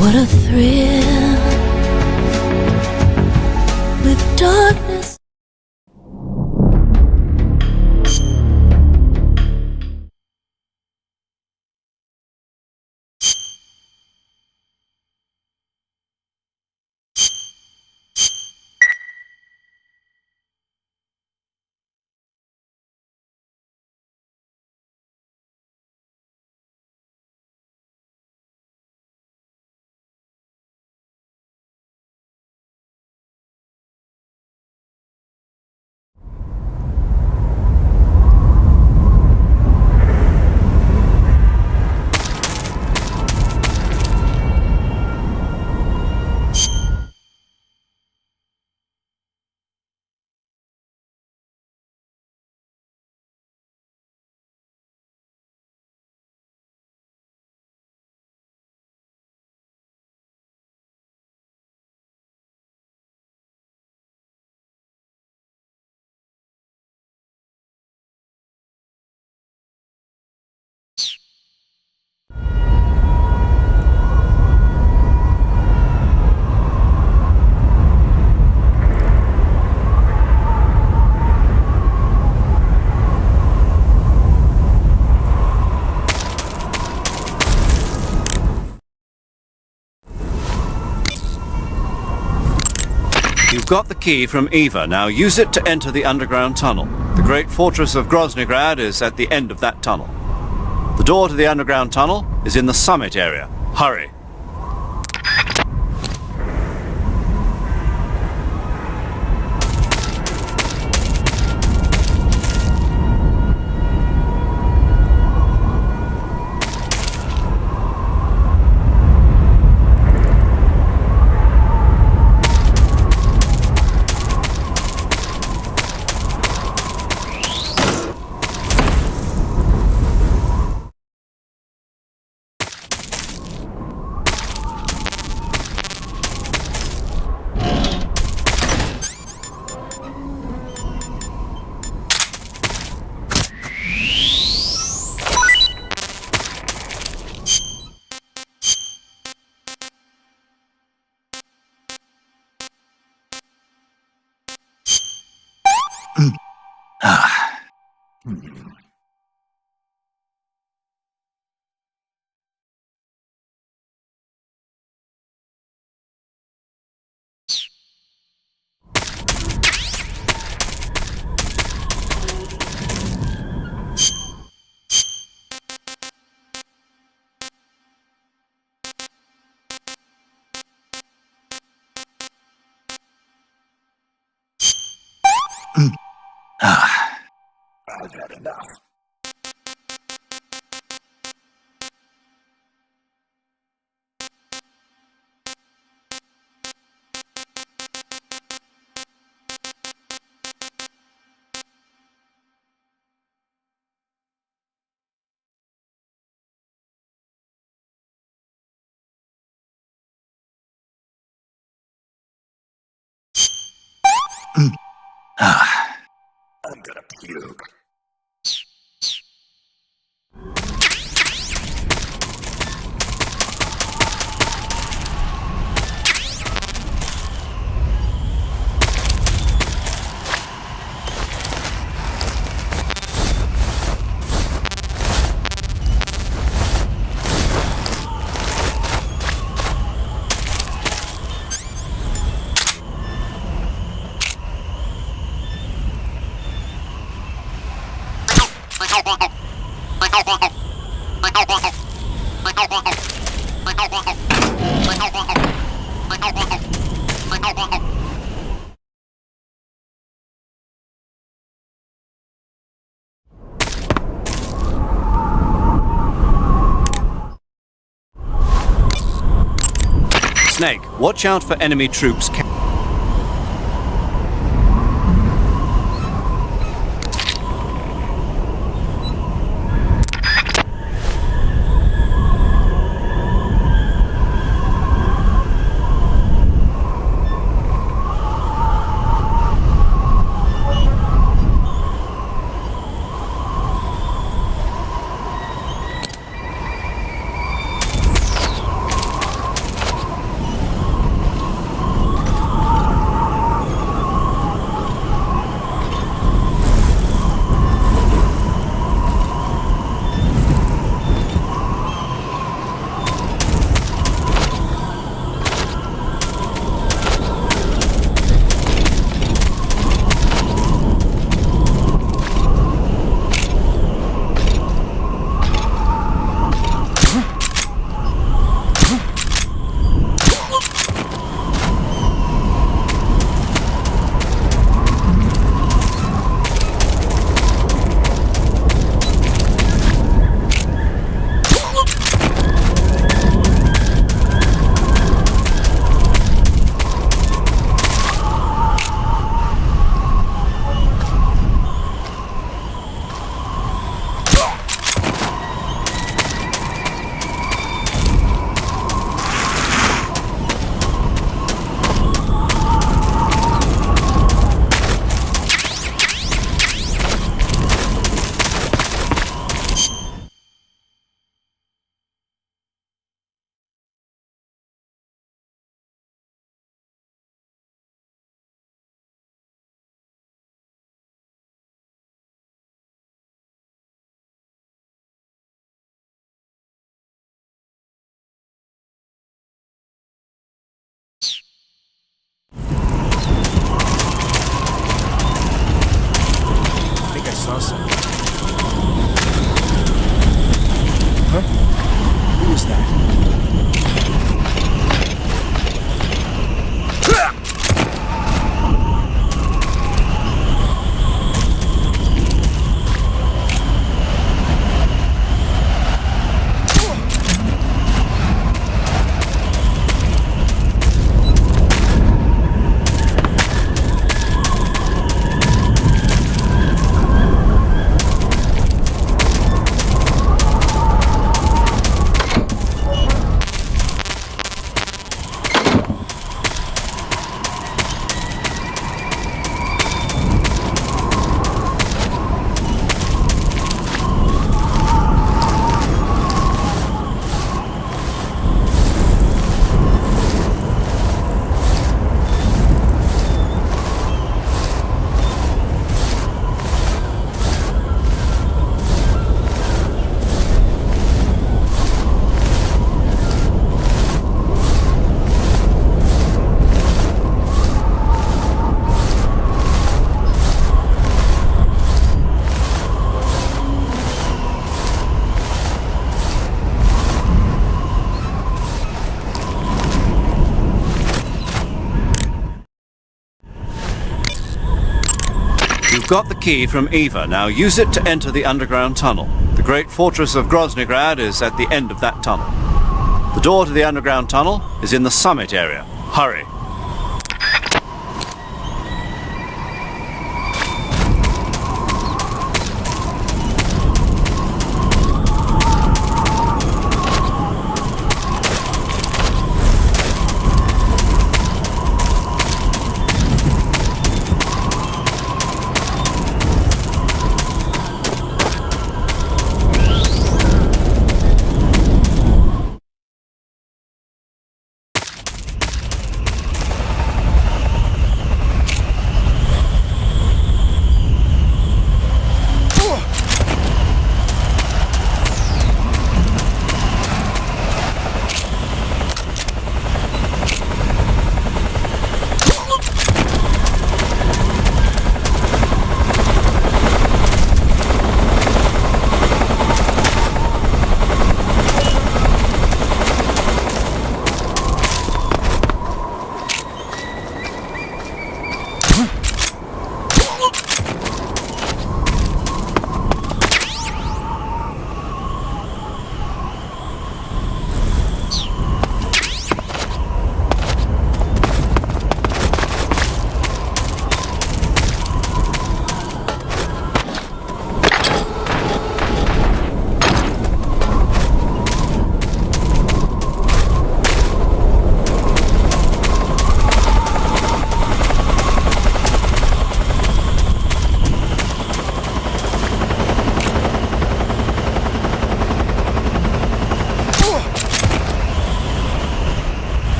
What a thrill with darkness. You've got the key from Eva. Now use it to enter the underground tunnel. The great fortress of Groznygrad is at the end of that tunnel. The door to the underground tunnel is in the summit area. Hurry. I've had enough. I'm gonna puke. Snake, watch out for enemy troops. got the key from Eva. Now use it to enter the underground tunnel. The great fortress of Groznygrad is at the end of that tunnel. The door to the underground tunnel is in the summit area. Hurry.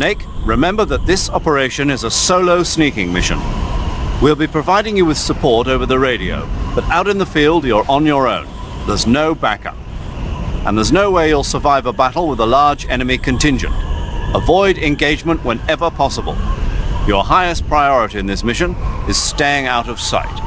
Snake, remember that this operation is a solo sneaking mission. We'll be providing you with support over the radio, but out in the field you're on your own. There's no backup. And there's no way you'll survive a battle with a large enemy contingent. Avoid engagement whenever possible. Your highest priority in this mission is staying out of sight.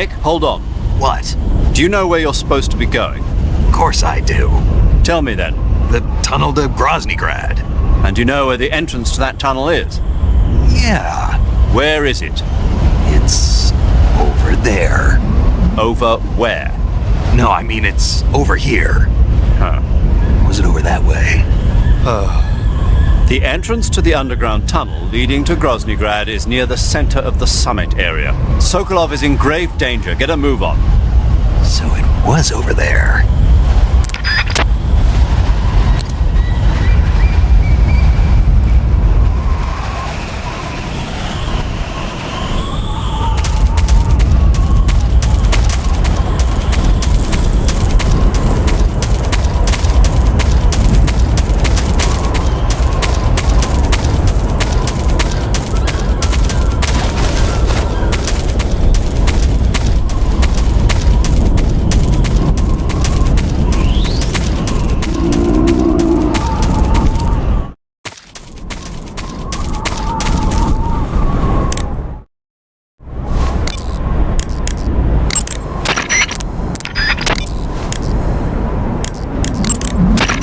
Snake, hold on. What? Do you know where you're supposed to be going? Of course I do. Tell me then. The tunnel to Groznygrad. And you know where the entrance to that tunnel is? Yeah. Where is it? It's over there. Over where? No, I mean it's over here. Huh. Was it over that way? The entrance to the underground tunnel leading to Groznygrad is near the center of the summit area. Sokolov is in grave danger. Get a move on. So it was over there.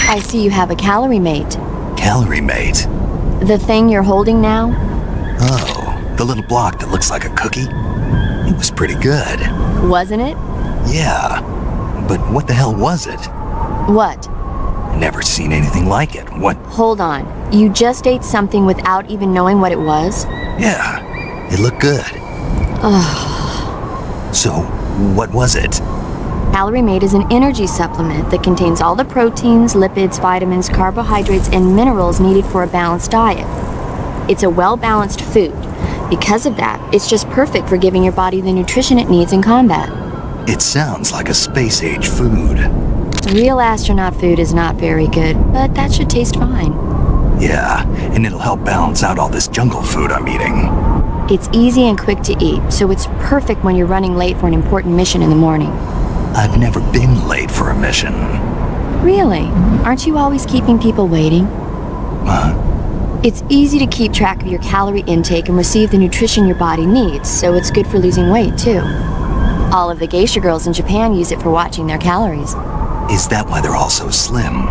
I see you have a calorie mate. Calorie mate? The thing you're holding now? Oh, the little block that looks like a cookie? It was pretty good. Wasn't it? Yeah. But what the hell was it? What? Never seen anything like it. What? Hold on. You just ate something without even knowing what it was? Yeah. It looked good. So, what was it? Calorie Mate is an energy supplement that contains all the proteins, lipids, vitamins, carbohydrates, and minerals needed for a balanced diet. It's a well-balanced food. Because of that, it's just perfect for giving your body the nutrition it needs in combat. It sounds like a space-age food. Real astronaut food is not very good, but that should taste fine. Yeah, and it'll help balance out all this jungle food I'm eating. It's easy and quick to eat, so it's perfect when you're running late for an important mission in the morning. I've never been late for a mission. Really? Aren't you always keeping people waiting? It's easy to keep track of your calorie intake and receive the nutrition your body needs, so it's good for losing weight, too. All of the geisha girls in Japan use it for watching their calories. Is that why they're all so slim?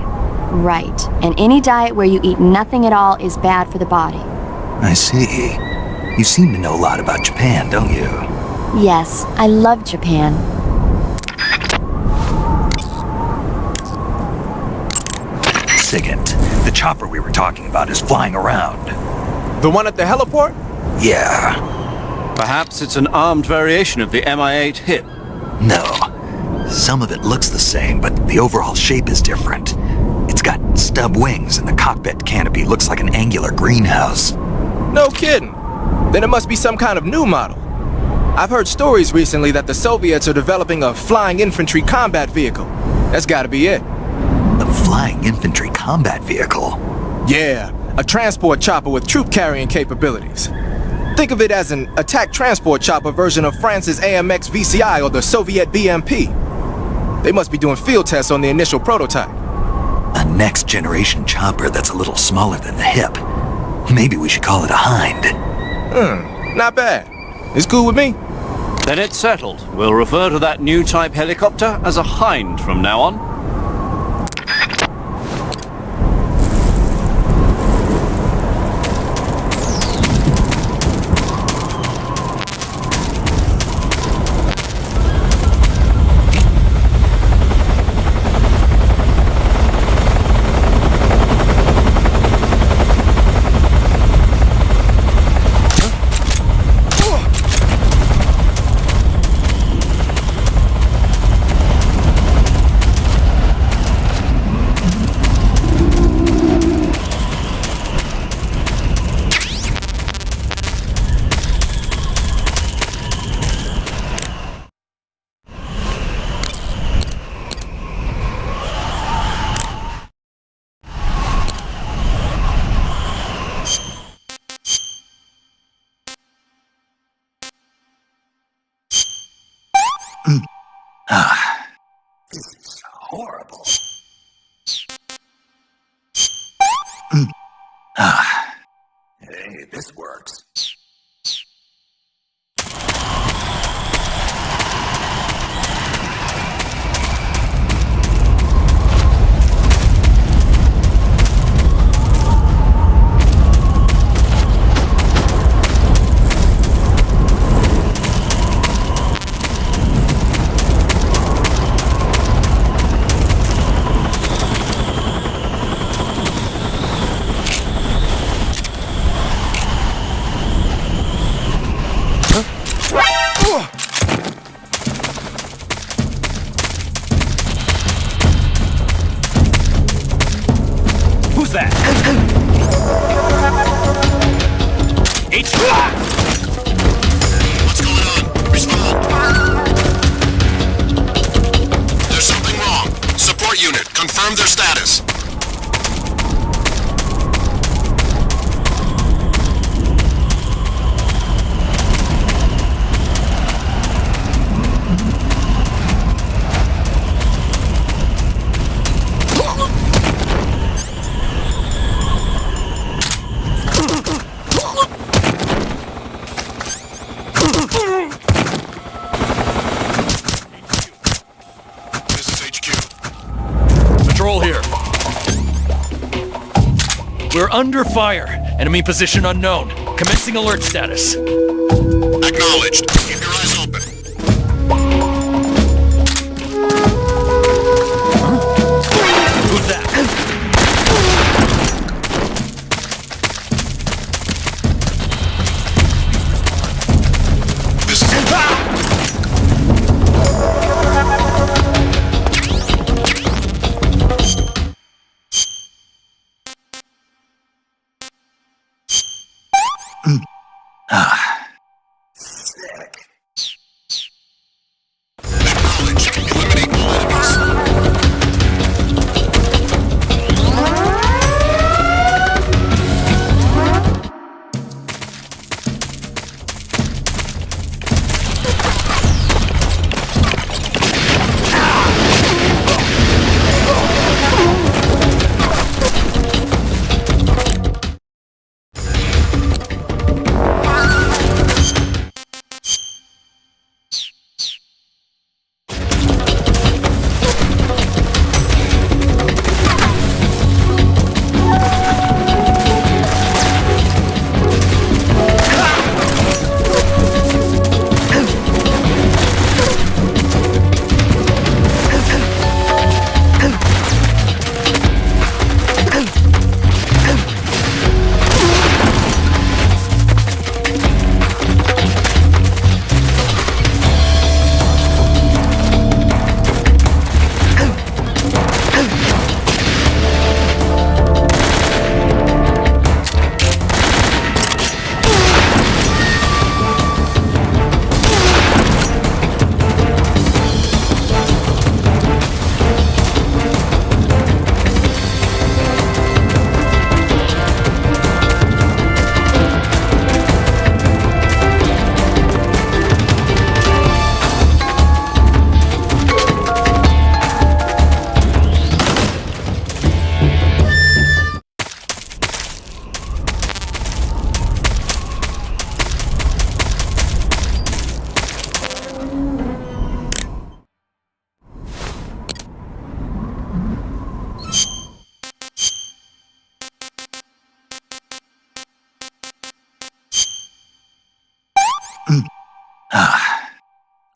Right. And any diet where you eat nothing at all is bad for the body. I see. You seem to know a lot about Japan, don't you? Yes, I love Japan. Sigint, the chopper we were talking about is flying around. The one at the heliport? Yeah. Perhaps it's an armed variation of the Mi-8 HIP. No. Some of it looks the same, but the overall shape is different. It's got stub wings and the cockpit canopy looks like an angular greenhouse. No kidding. Then it must be some kind of new model. I've heard stories recently that the Soviets are developing a flying infantry combat vehicle. That's gotta be it. A flying infantry combat vehicle? Yeah, a transport chopper with troop-carrying capabilities. Think of it as an attack transport chopper version of France's AMX VCI or the Soviet BMP. They must be doing field tests on the initial prototype. A next-generation chopper that's a little smaller than the HIP. Maybe we should call it a Hind. Not bad. It's cool with me. Then it's settled. We'll refer to that new type helicopter as a Hind from now on. This is horrible. Hey, this works. Confirm their status. This is HQ. Patrol here. We're under fire. Enemy position unknown. Commencing alert status. Acknowledged. Keep your eyes open. Who's that? This is acknowledged. Eliminate all enemies.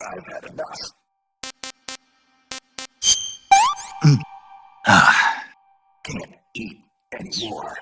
I've had enough. Can't eat anymore.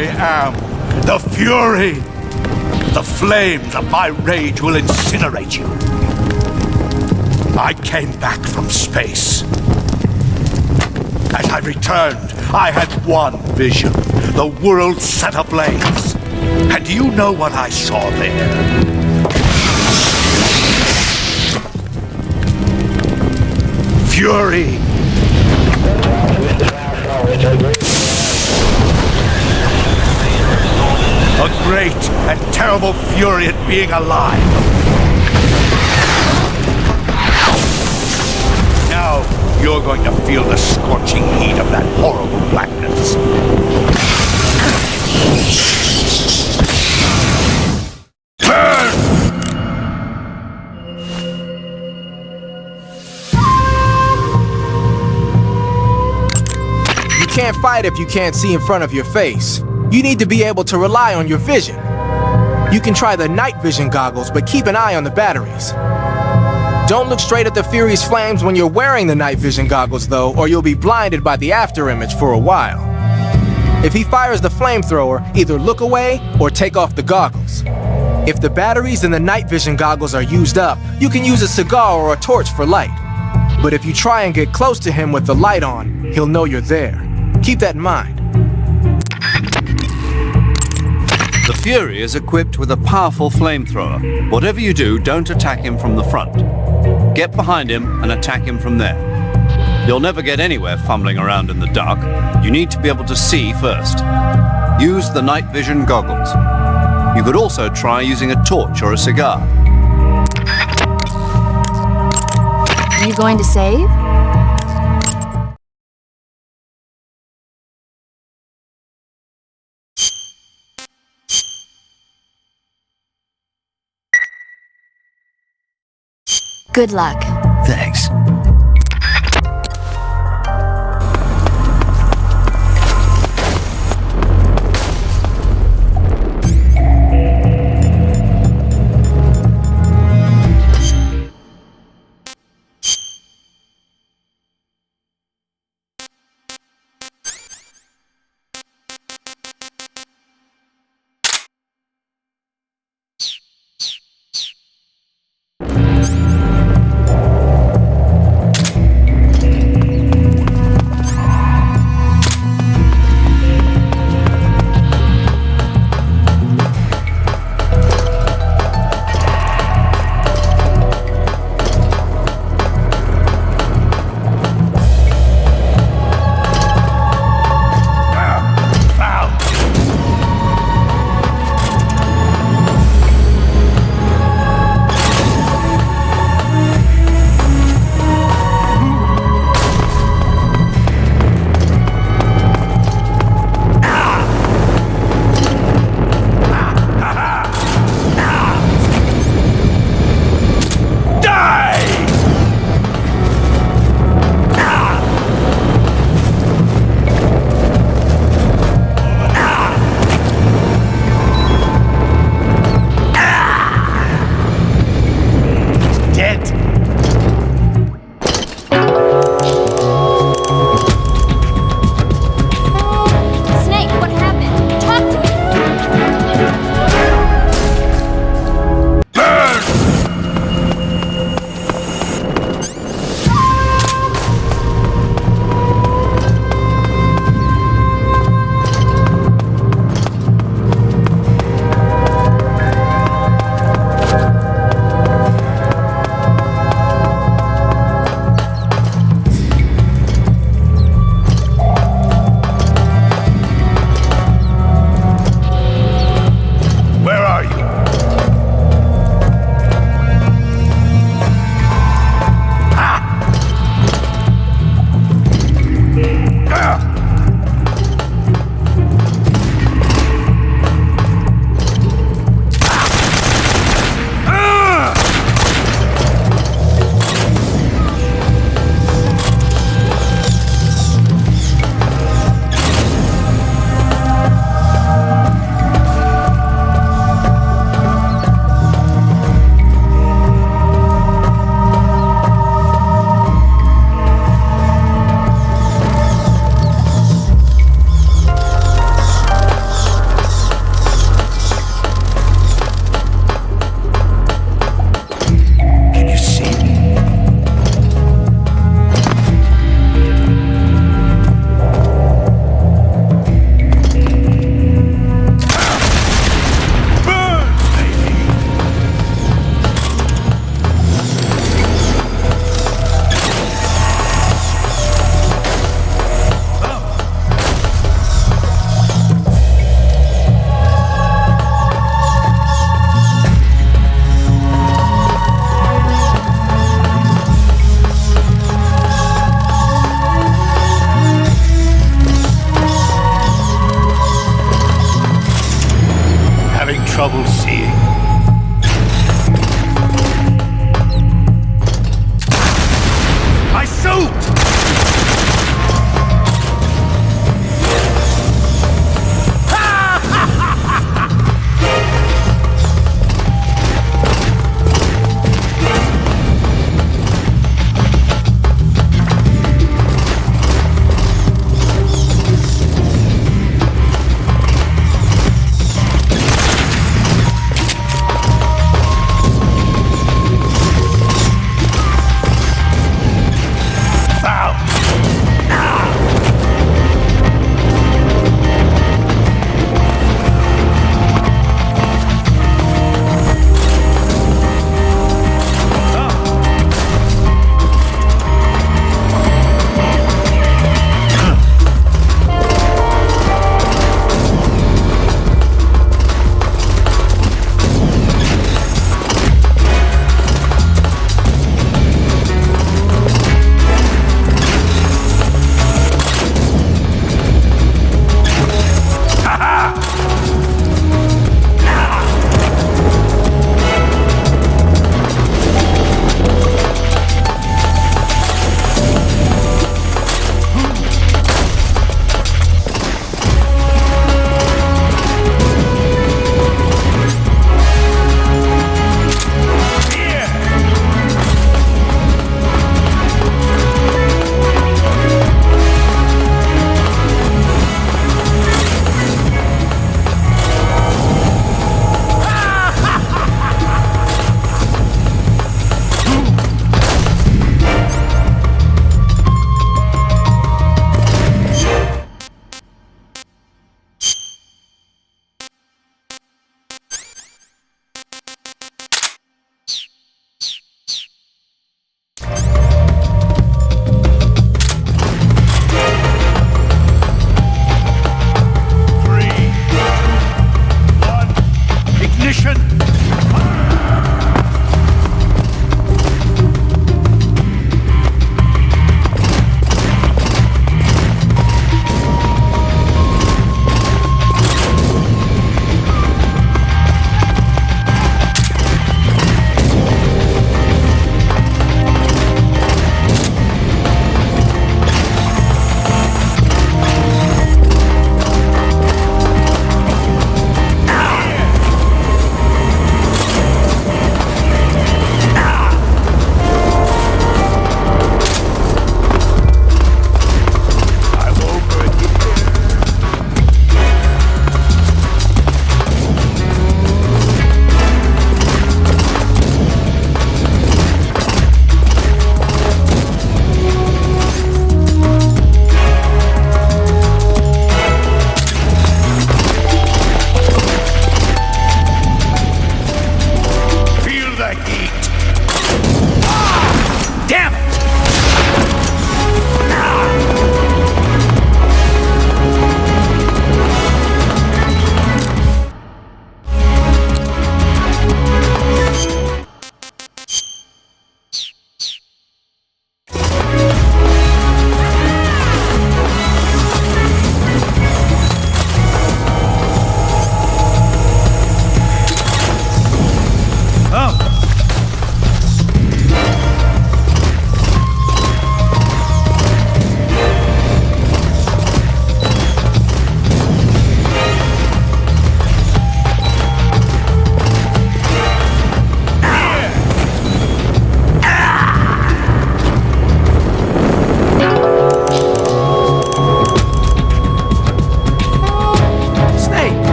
I am the Fury. The flames of my rage will incinerate you. I came back from space. As I returned, I had one vision. The world set ablaze. And do you know what I saw there? Fury. A great and terrible fury at being alive. Now you're going to feel the scorching heat of that horrible blackness. Burn! You can't fight if you can't see in front of your face. You need to be able to rely on your vision. You can try the night vision goggles, but keep an eye on the batteries. Don't look straight at the Fury's flames when you're wearing the night vision goggles, though, or you'll be blinded by the afterimage for a while. If he fires the flamethrower, either look away or take off the goggles. If the batteries in the night vision goggles are used up, you can use a cigar or a torch for light. But if you try and get close to him with the light on, he'll know you're there. Keep that in mind. The Fury is equipped with a powerful flamethrower. Whatever you do, don't attack him from the front. Get behind him and attack him from there. You'll never get anywhere fumbling around in the dark. You need to be able to see first. Use the night vision goggles. You could also try using a torch or a cigar. Are you going to save? Good luck. Thanks.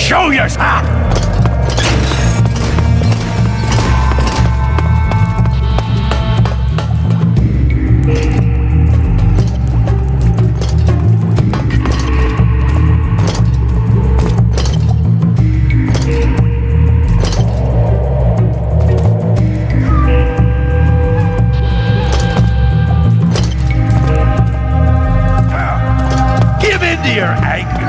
Show yourself! Give in to your anger.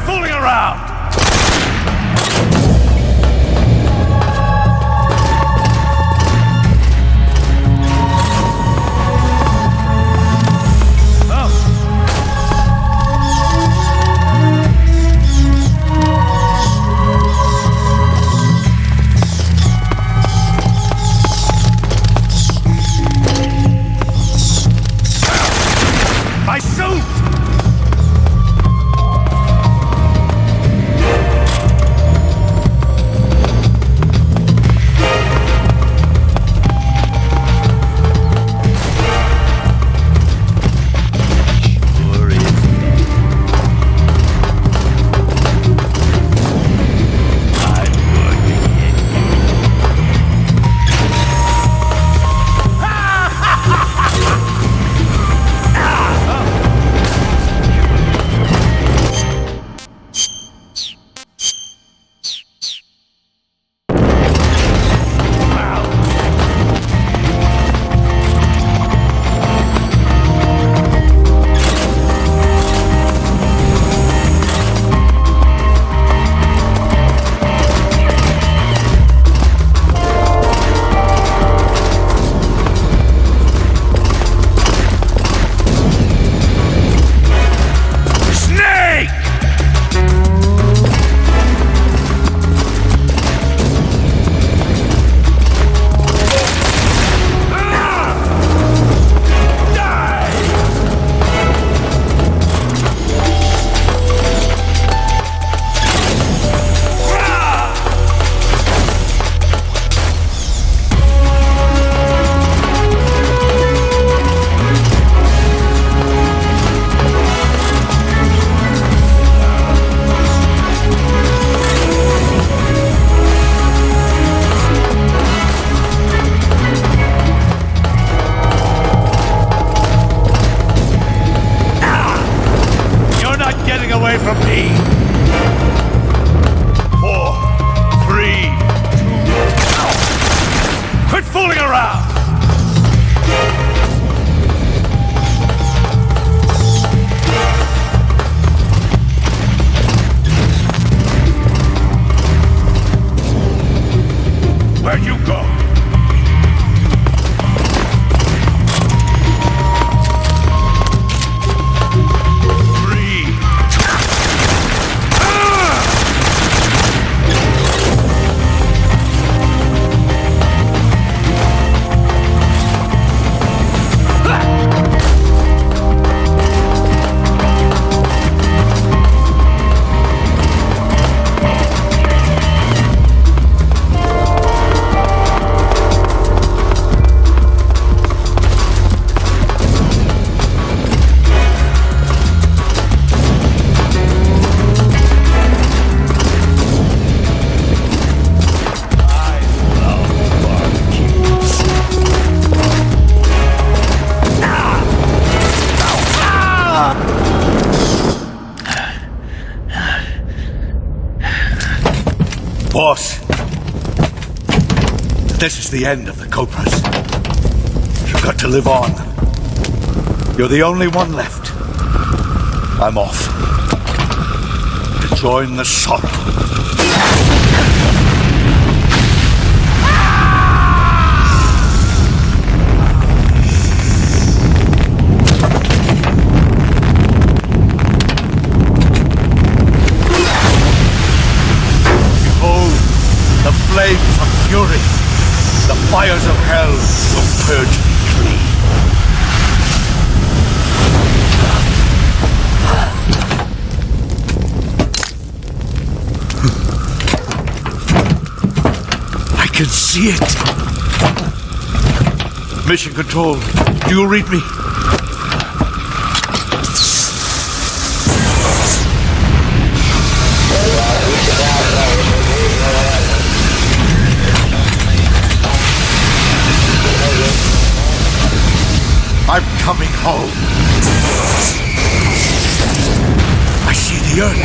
fooling around! My suit! Away from me! 4, 3, 2... Quit fooling around! Where'd you go? Boss, this is the end of the Cobras. You've got to live on. You're the only one left. I'm off to join the sorrow. The flames of fury, the fires of hell will purge me clean. I can see it. Mission Control, do you read me? I'm coming home. I see the earth.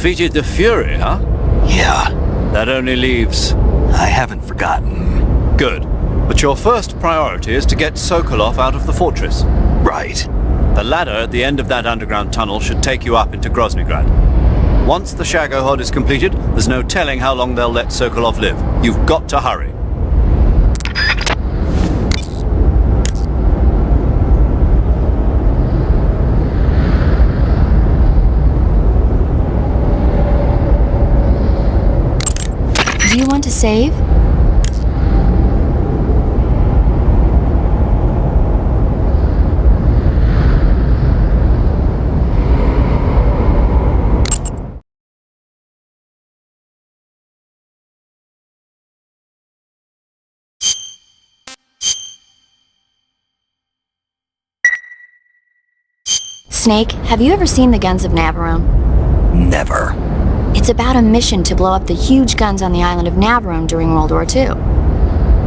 Defeated the Fury, huh? Yeah, That only leaves... I haven't forgotten. Good. But your first priority is to get Sokolov out of the fortress. Right. The ladder at the end of that underground tunnel should take you up into Groznygrad. Once the Shagohod is completed, there's no telling how long they'll let Sokolov live. You've got to hurry. Do you want to save? Snake, have you ever seen the Guns of Navarone? Never. It's about a mission to blow up the huge guns on the island of Navarone during World War II.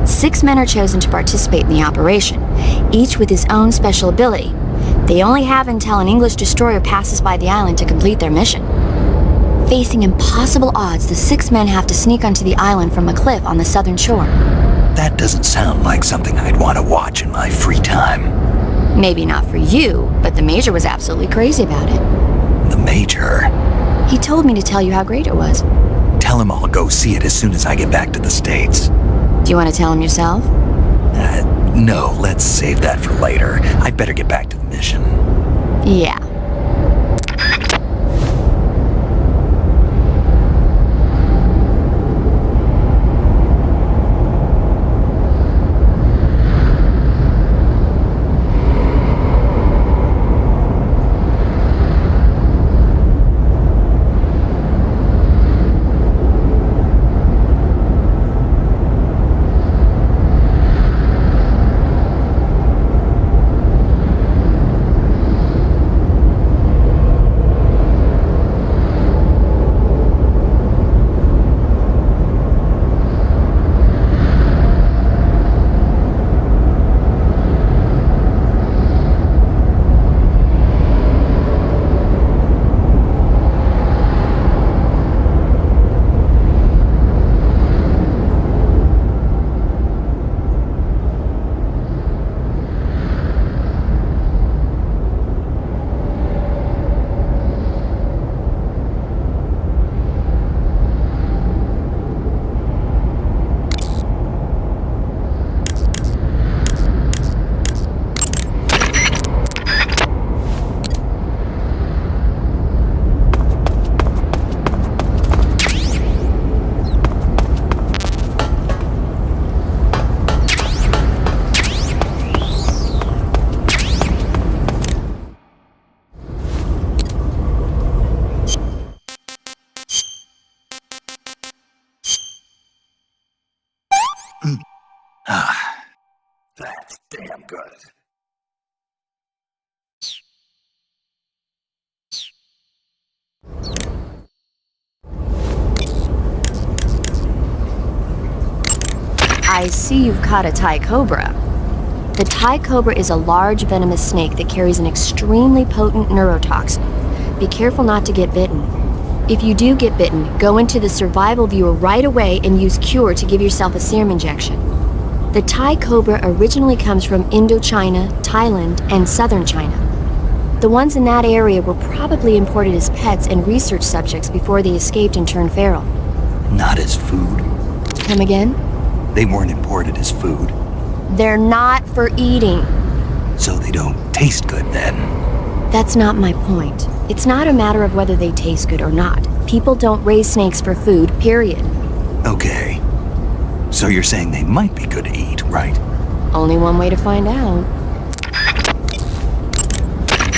6 men are chosen to participate in the operation, each with his own special ability. They only have until an English destroyer passes by the island to complete their mission. Facing impossible odds, the 6 men have to sneak onto the island from a cliff on the southern shore. That doesn't sound like something I'd want to watch in my free time. Maybe not for you, but the Major was absolutely crazy about it. The Major? He told me to tell you how great it was. Tell him I'll go see it as soon as I get back to the States. Do you want to tell him yourself? No, let's save that for later. I'd better get back to the mission. Yeah. That's damn good. I see you've caught a Thai cobra. The Thai cobra is a large venomous snake that carries an extremely potent neurotoxin. Be careful not to get bitten. If you do get bitten, go into the survival viewer right away and use Cure to give yourself a serum injection. The Thai cobra originally comes from Indochina, Thailand, and southern China. The ones in that area were probably imported as pets and research subjects before they escaped and turned feral. Not as food. Come again? They weren't imported as food, They're not for eating. so they don't taste good then. That's not my point. It's not a matter of whether they taste good or not. People don't raise snakes for food, period. Okay. So you're saying they might be good to eat, right? Only one way to find out.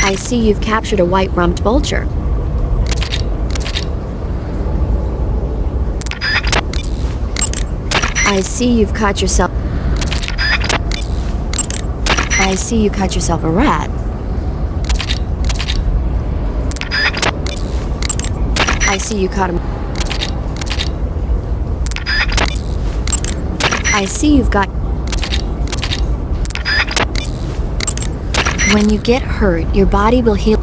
I see you've captured a white-rumped vulture. I see you've caught yourself... I see you caught yourself a rat. I see you caught a... I see you've got... When you get hurt, your body will heal...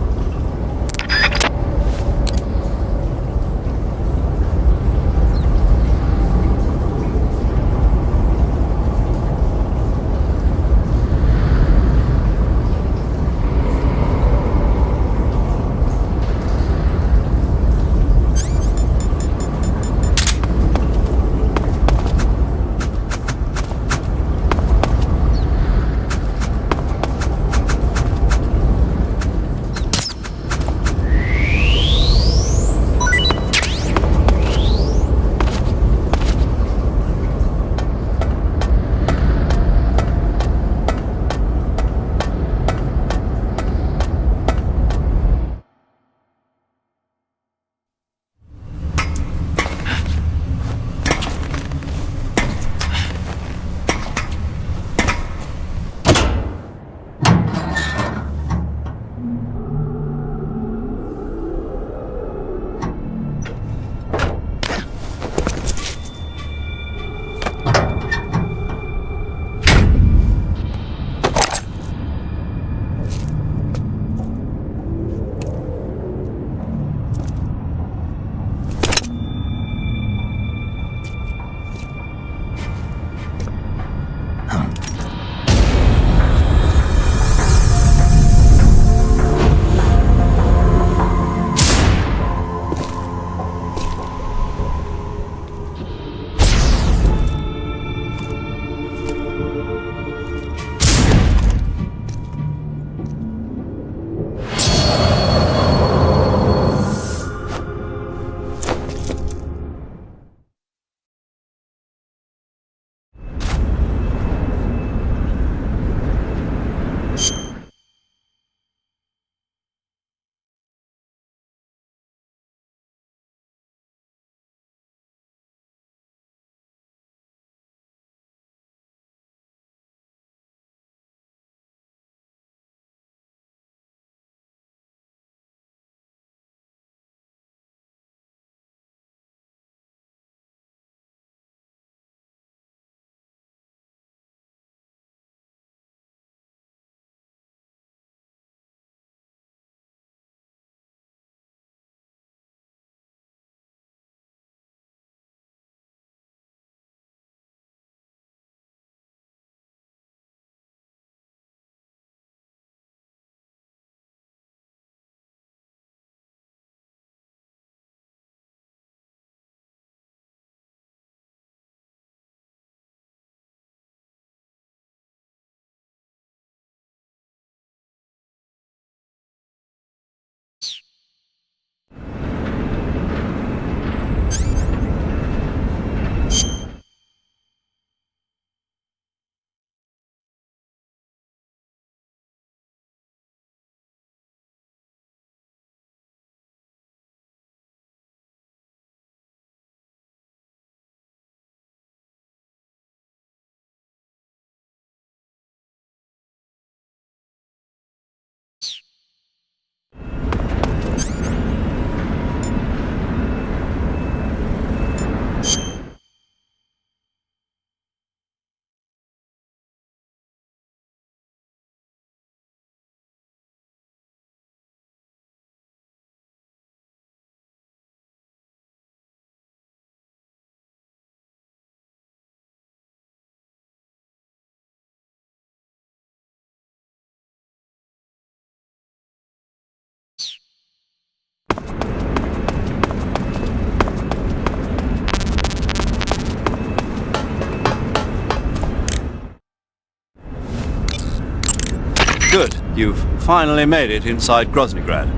Good. You've finally made it inside Groznygrad.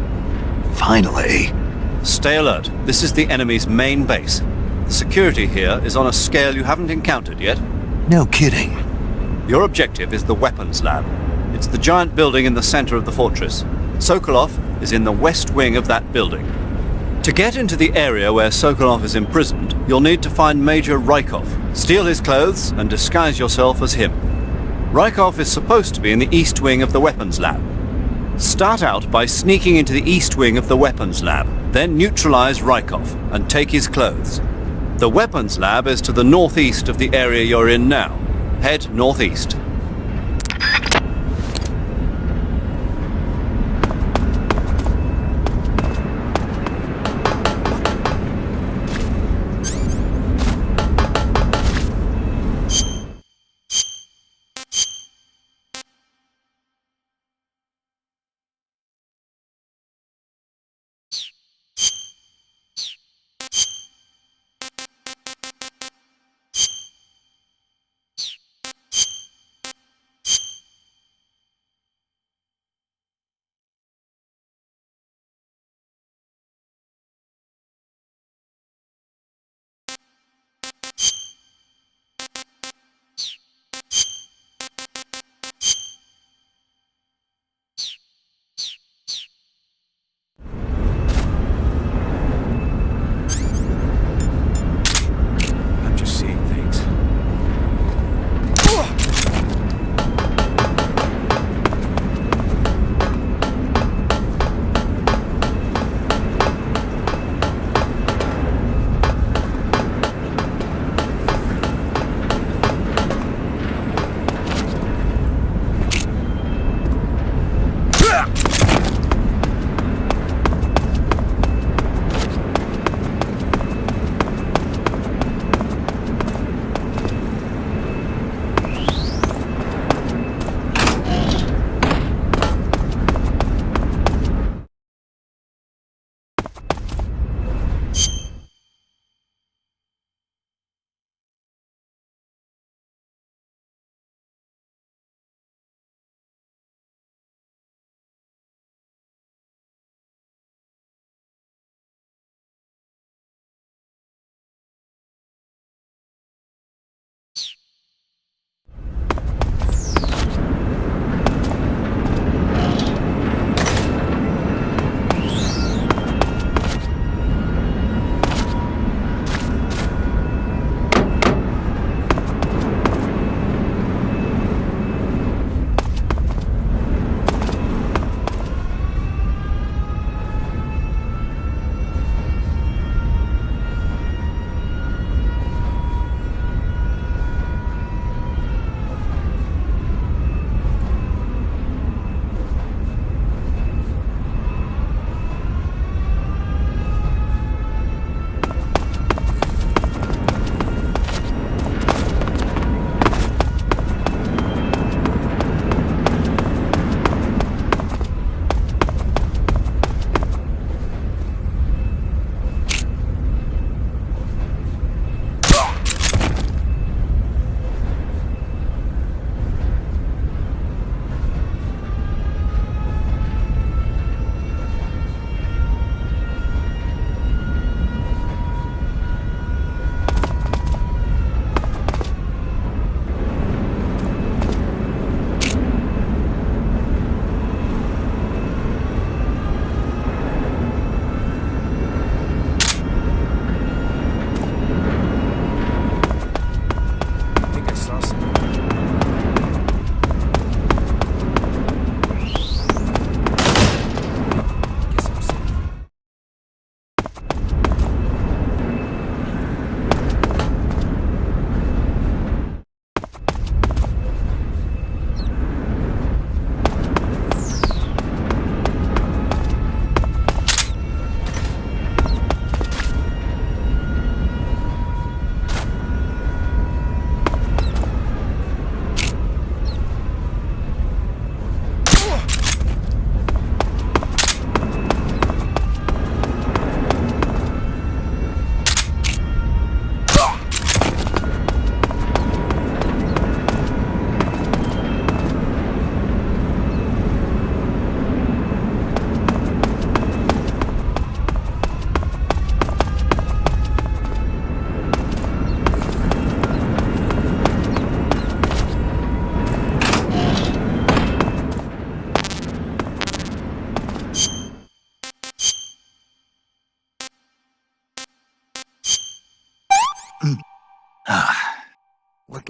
Finally. Stay alert. This is the enemy's main base. The security here is on a scale you haven't encountered yet. No kidding. Your objective is the weapons lab. It's the giant building in the center of the fortress. Sokolov is in the west wing of that building. To get into the area where Sokolov is imprisoned, you'll need to find Major Rykov, steal his clothes, and disguise yourself as him. Rykov is supposed to be in the east wing of the weapons lab. Start out by sneaking into the east wing of the weapons lab, then neutralize Rykov and take his clothes. The weapons lab is to the northeast of the area you're in now. Head northeast.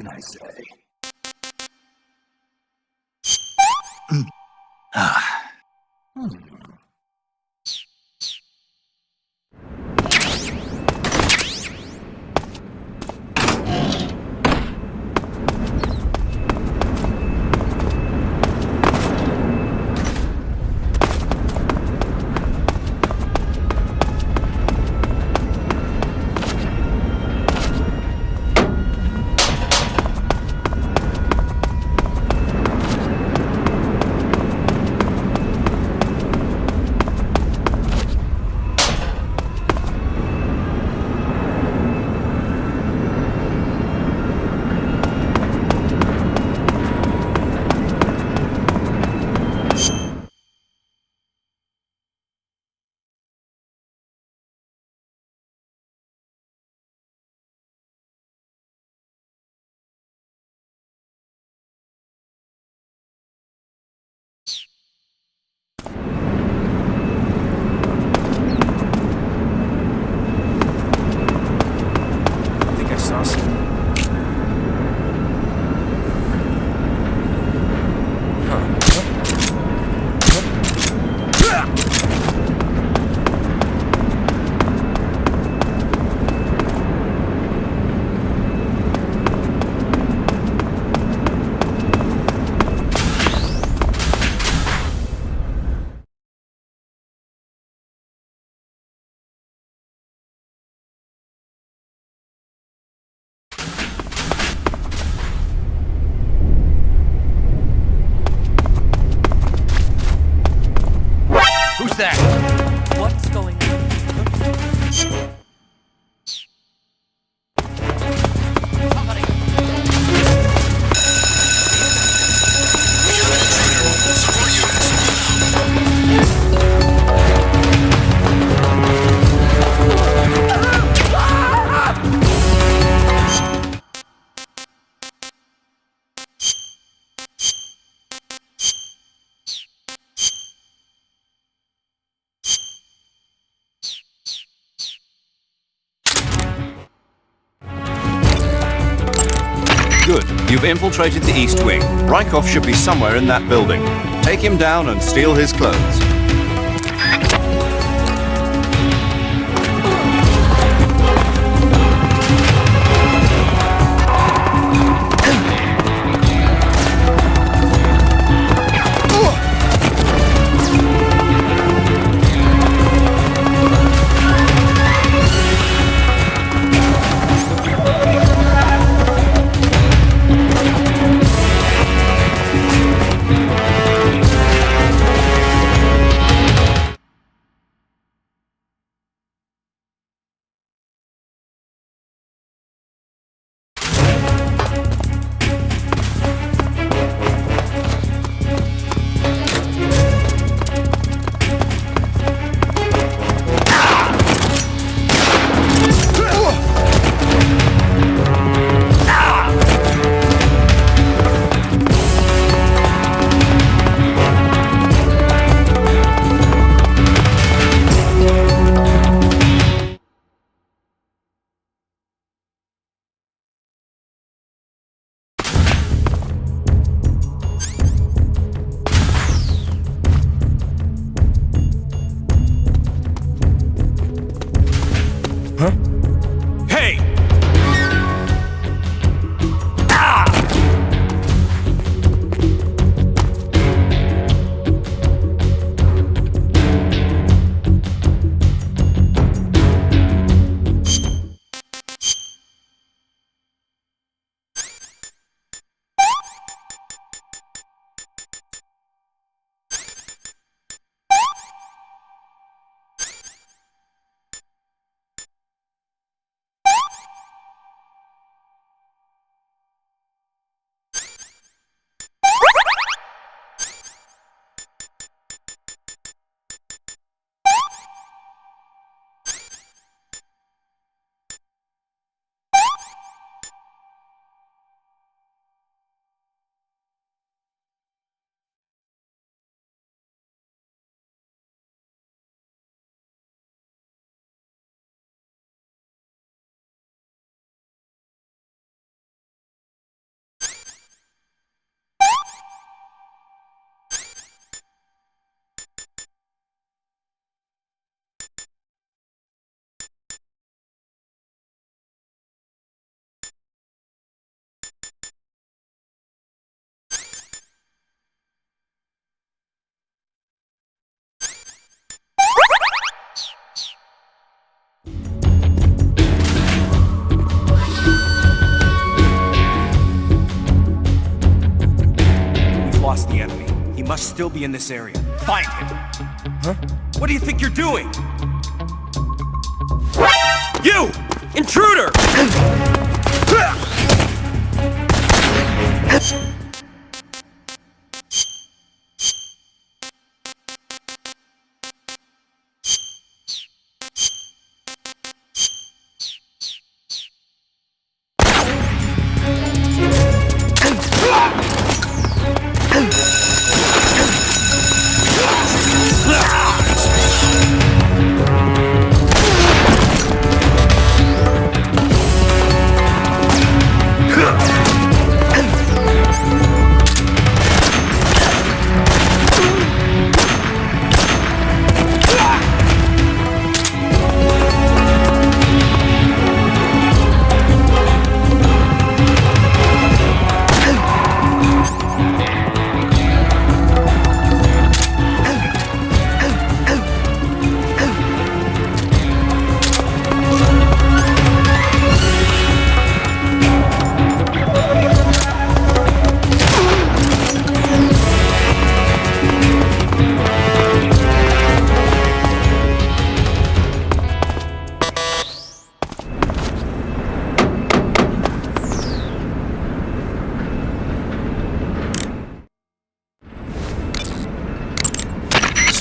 can I say? I think I saw some. Who's that? What's going on? Support units. Good. You've infiltrated the East Wing. Rykov should be somewhere in that building. Take him down and steal his clothes. lost the enemy. He must still be in this area. Find him! Huh? What do you think you're doing? You! Intruder!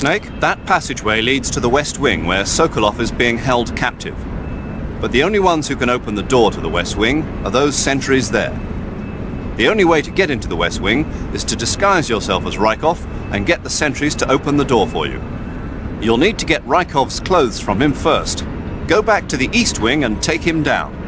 Snake, that passageway leads to the West Wing where Sokolov is being held captive. But the only ones who can open the door to the West Wing are those sentries there. The only way to get into the West Wing is to disguise yourself as Rykov and get the sentries to open the door for you. You'll need to get Rykov's clothes from him first. Go back to the East Wing and take him down.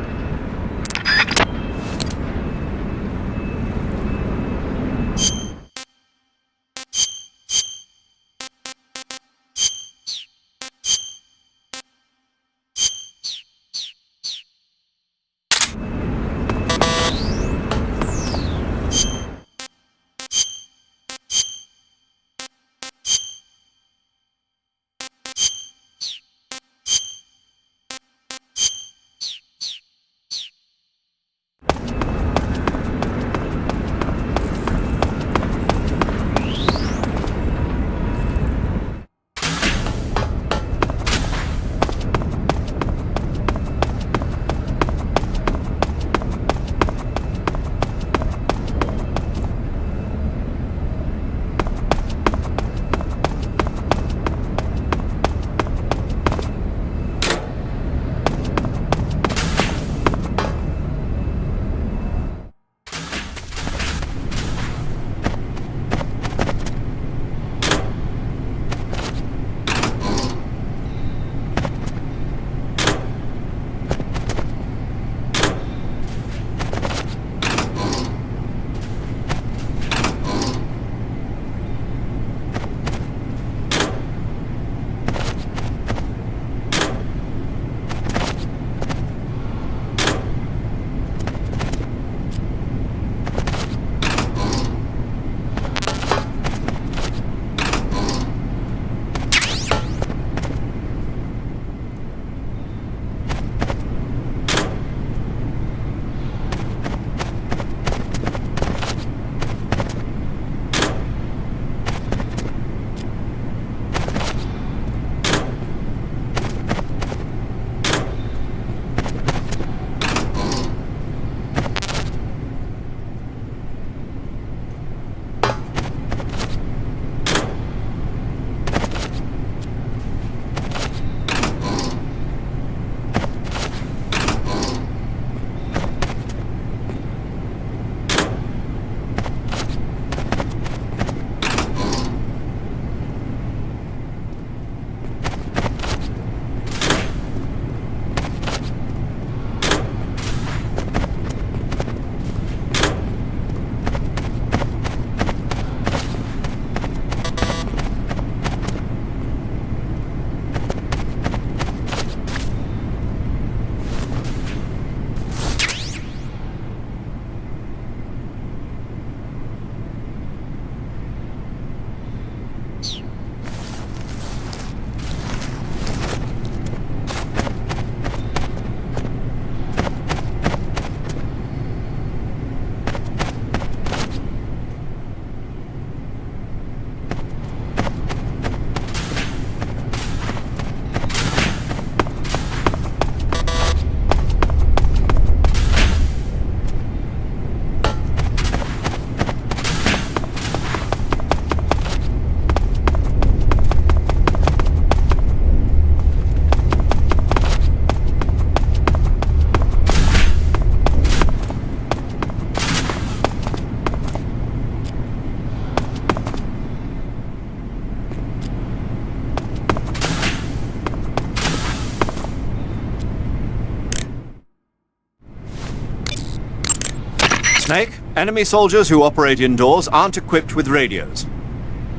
Snake, enemy soldiers who operate indoors aren't equipped with radios.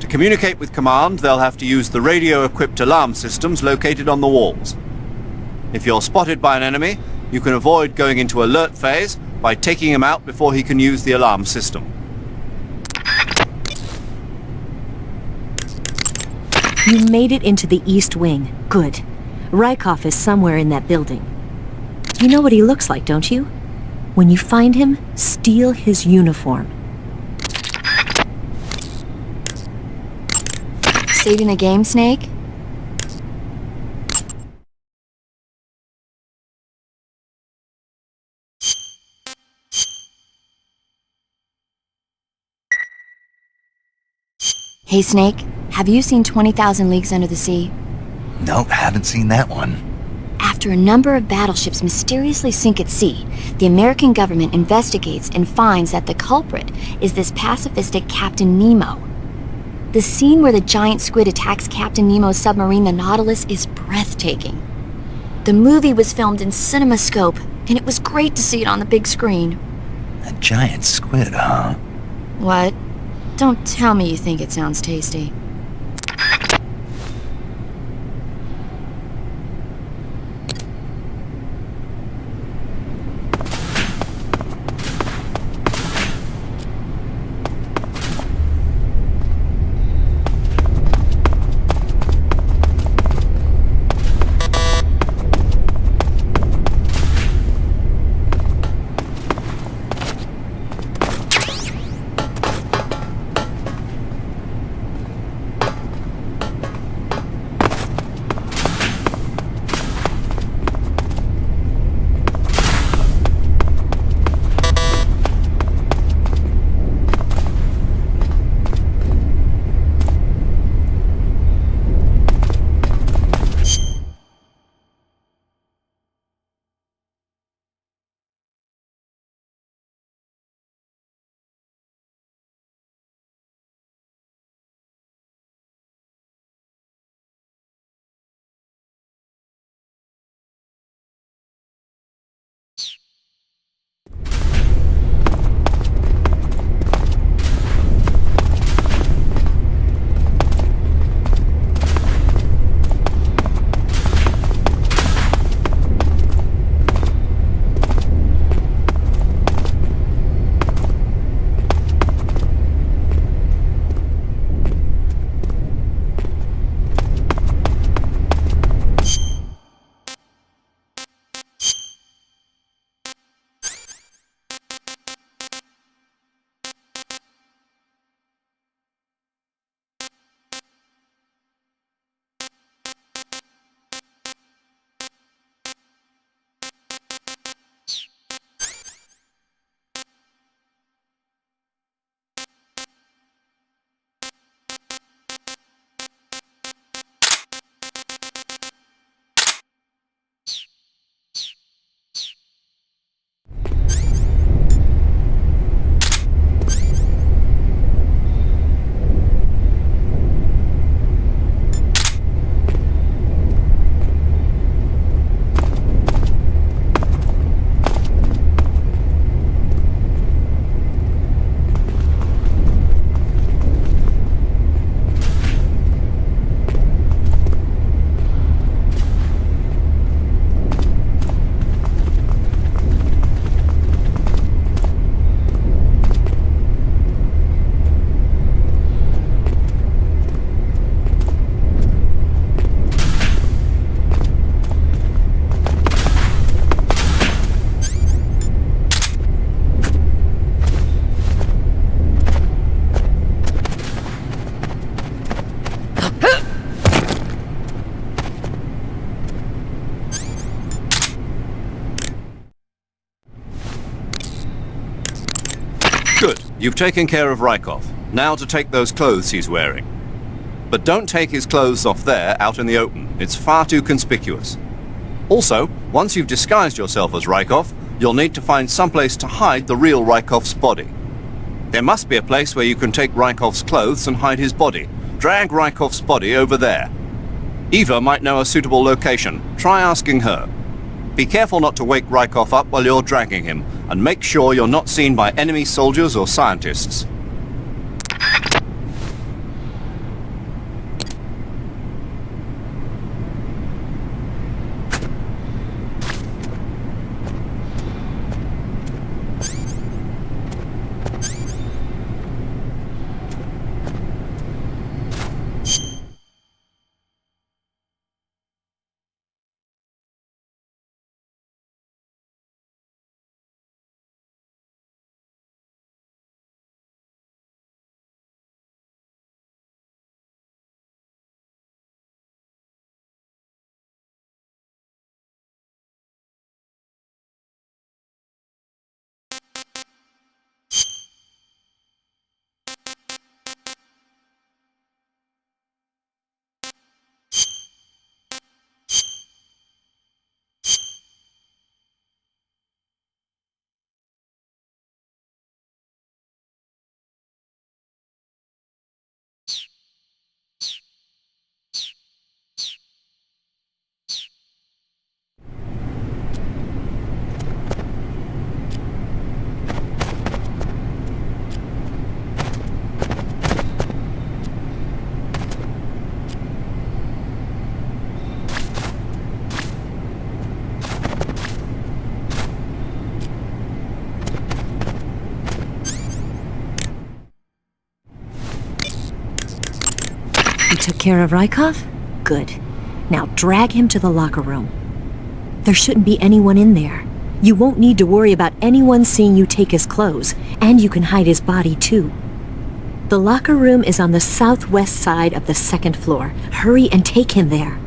To communicate with command, they'll have to use the radio-equipped alarm systems located on the walls. If you're spotted by an enemy, you can avoid going into alert phase by taking him out before he can use the alarm system. You made it into the East Wing. Good. Rykov is somewhere in that building. You know what he looks like, don't you? When you find him, steal his uniform. Saving the game, Snake? Hey, Snake, have you seen 20,000 Leagues Under the Sea? Nope, haven't seen that one. After a number of battleships mysteriously sink at sea, the American government investigates and finds that the culprit is this pacifistic Captain Nemo. The scene where the giant squid attacks Captain Nemo's submarine, the Nautilus, is breathtaking. The movie was filmed in CinemaScope, and it was great to see it on the big screen. A giant squid, huh? What? Don't tell me you think it sounds tasty. Good. You've taken care of Rykov. Now to take those clothes he's wearing. But don't take his clothes off there, out in the open. It's far too conspicuous. Also, once you've disguised yourself as Rykov, you'll need to find someplace to hide the real Rykov's body. There must be a place where you can take Rykov's clothes and hide his body. Drag Rykov's body over there. Eva might know a suitable location. Try asking her. Be careful not to wake Rykov up while you're dragging him, and make sure you're not seen by enemy soldiers or scientists. You took care of Rykov? Good. Now drag him to the locker room. There shouldn't be anyone in there. You won't need to worry about anyone seeing you take his clothes, and you can hide his body too. The locker room is on the southwest side of the second floor. Hurry and take him there.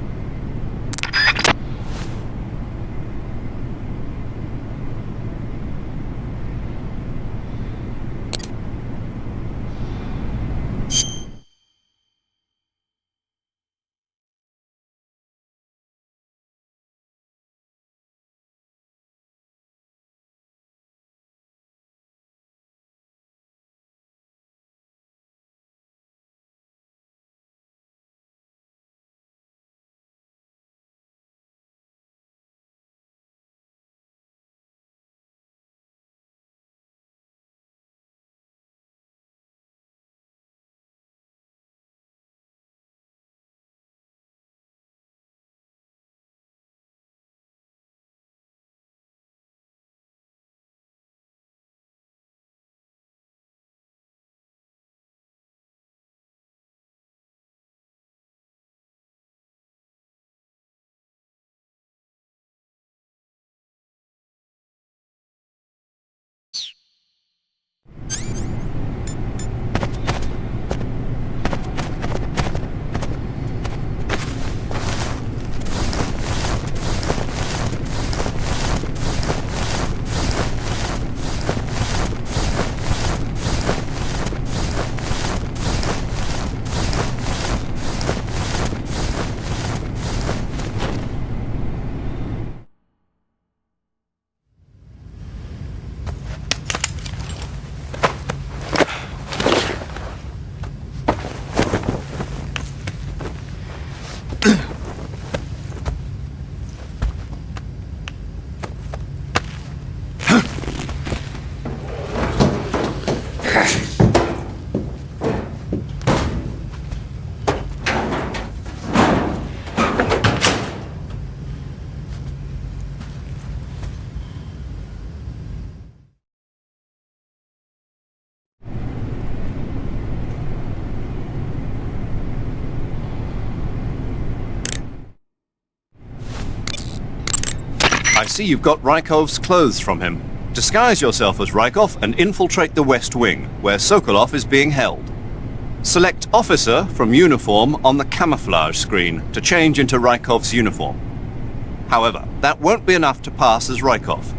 I see you've got Rykov's clothes from him. Disguise yourself as Rykov and infiltrate the West Wing, where Sokolov is being held. Select Officer from Uniform on the camouflage screen to change into Rykov's uniform. However, that won't be enough to pass as Rykov.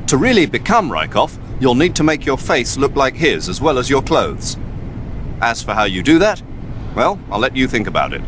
To really become Rykov, you'll need to make your face look like his as well as your clothes. As for how you do that, well, I'll let you think about it.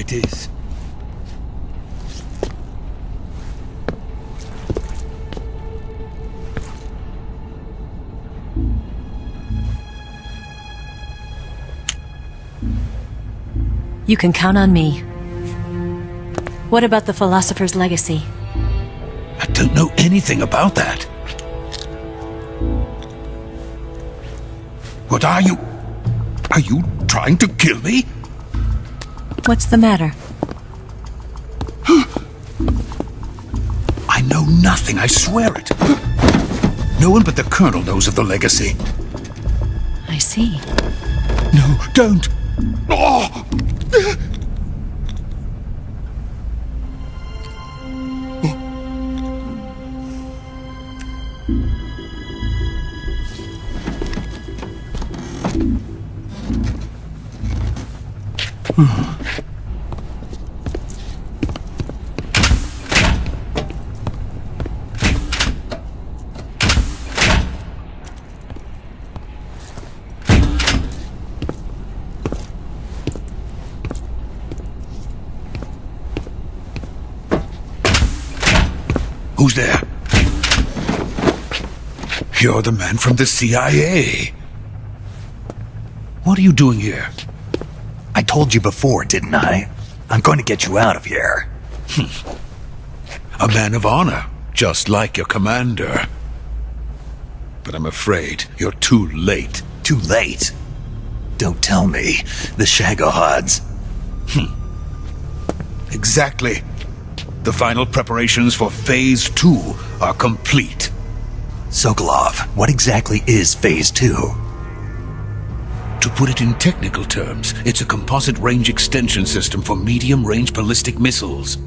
it is. You can count on me. What about the Philosopher's Legacy? I don't know anything about that. What are you? Are you trying to kill me? What's the matter? I know nothing, I swear it. No one but the Colonel knows of the legacy. I see. No, don't! Oh! Who's there? You're the man from the CIA. What are you doing here? I told you before, didn't I? I'm going to get you out of here. A man of honor, just like your commander. But I'm afraid you're too late. Too late? Don't tell me. The Shagohods. Exactly. The final preparations for Phase 2 are complete. Sokolov, what exactly is Phase 2? To put it in technical terms, it's a composite range extension system for medium-range ballistic missiles.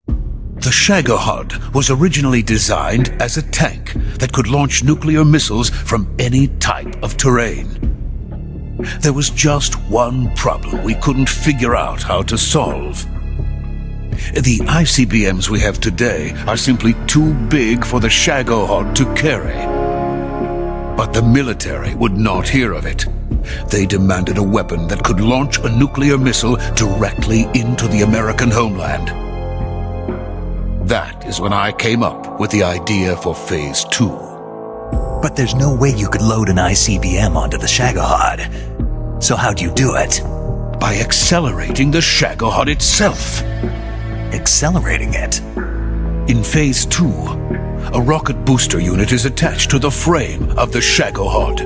The Shagohod was originally designed as a tank that could launch nuclear missiles from any type of terrain. There was just one problem we couldn't figure out how to solve. The ICBMs we have today are simply too big for the Shagohod to carry. But the military would not hear of it. They demanded a weapon that could launch a nuclear missile directly into the American homeland. That is when I came up with the idea for Phase 2. But there's no way you could load an ICBM onto the Shagohod. So how'd you do it? By accelerating the Shagohod itself. Accelerating it? In Phase 2, a rocket booster unit is attached to the frame of the Shagohod.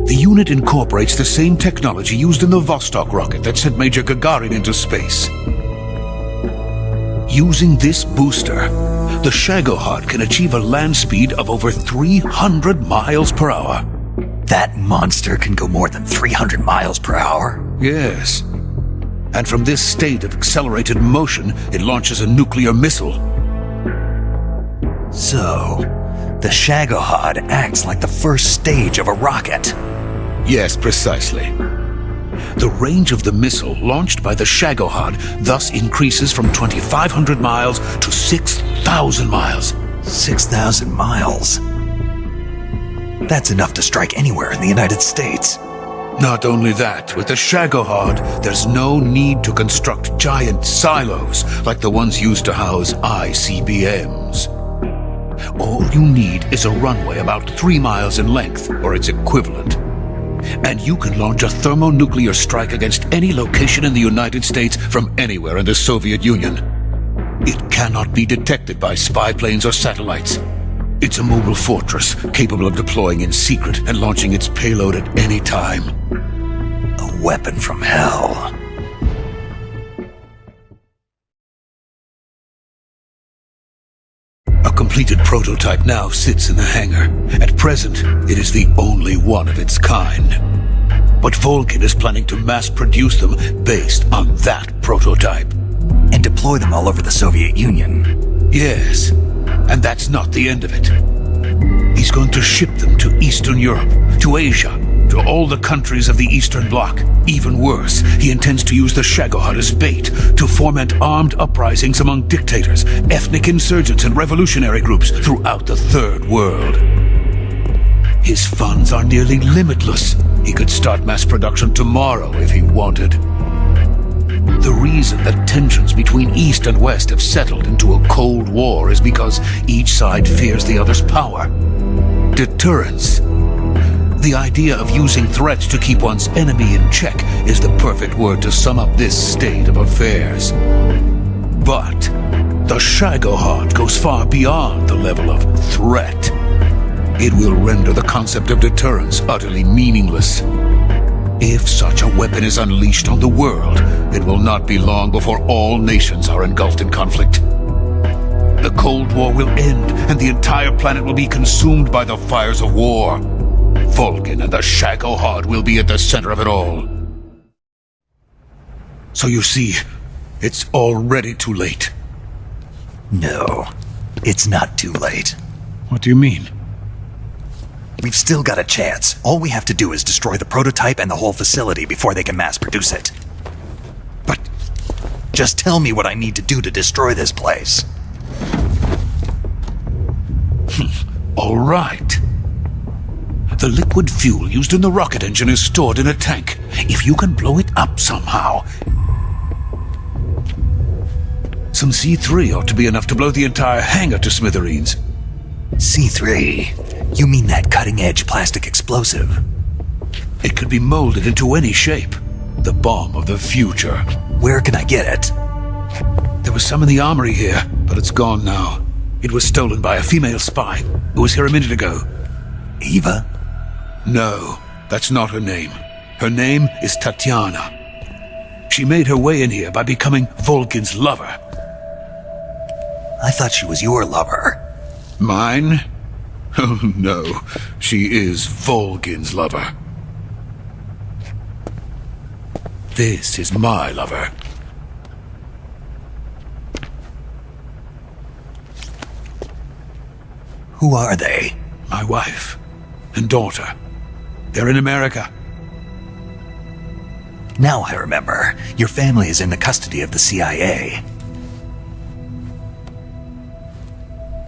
The unit incorporates the same technology used in the Vostok rocket that sent Major Gagarin into space. Using this booster, the Shagohod can achieve a land speed of over 300 miles per hour. That monster can go more than 300 miles per hour? Yes. And from this state of accelerated motion, it launches a nuclear missile. So, the Shagohod acts like the first stage of a rocket. Yes, precisely. The range of the missile launched by the Shagohod thus increases from 2,500 miles to 6,000 miles. 6,000 miles? That's enough to strike anywhere in the United States. Not only that, with the Shagohod, there's no need to construct giant silos like the ones used to house ICBMs. All you need is a runway about 3 miles in length, or its equivalent. And you can launch a thermonuclear strike against any location in the United States from anywhere in the Soviet Union. It cannot be detected by spy planes or satellites. It's a mobile fortress, capable of deploying in secret and launching its payload at any time. A weapon from hell. A completed prototype now sits in the hangar. At present, it is the only one of its kind. But Volgin is planning to mass produce them based on that prototype. And deploy them all over the Soviet Union. Yes, and that's not the end of it. He's going to ship them to Eastern Europe, to Asia, to all the countries of the Eastern Bloc. Even worse, he intends to use the Shagohod as bait to foment armed uprisings among dictators, ethnic insurgents, and revolutionary groups throughout the Third World. His funds are nearly limitless. He could start mass production tomorrow if he wanted. The reason that tensions between East and West have settled into a Cold War is because each side fears the other's power. Deterrence. The idea of using threats to keep one's enemy in check is the perfect word to sum up this state of affairs. But the Shagohod goes far beyond the level of threat. It will render the concept of deterrence utterly meaningless. If such a weapon is unleashed on the world, it will not be long before all nations are engulfed in conflict. The Cold War will end, and the entire planet will be consumed by the fires of war. Vulcan and the Shagohod will be at the center of it all. So you see, it's already too late. No, it's not too late. What do you mean? We've still got a chance. All we have to do is destroy the prototype and the whole facility before they can mass produce it. But just tell me what I need to do to destroy this place. All right. The liquid fuel used in the rocket engine is stored in a tank. If you can blow it up somehow, some C3 ought to be enough to blow the entire hangar to smithereens. C3? You mean that cutting-edge plastic explosive? It could be molded into any shape. The bomb of the future. Where can I get it? There was some in the armory here, but it's gone now. It was stolen by a female spy who was here a minute ago. Eva? No, that's not her name. Her name is Tatiana. She made her way in here by becoming Vulcan's lover. I thought she was your lover. Mine? Oh no, she is Vulcan's lover. This is my lover. Who are they? My wife and daughter. They're in America. Now I remember. Your family is in the custody of the CIA.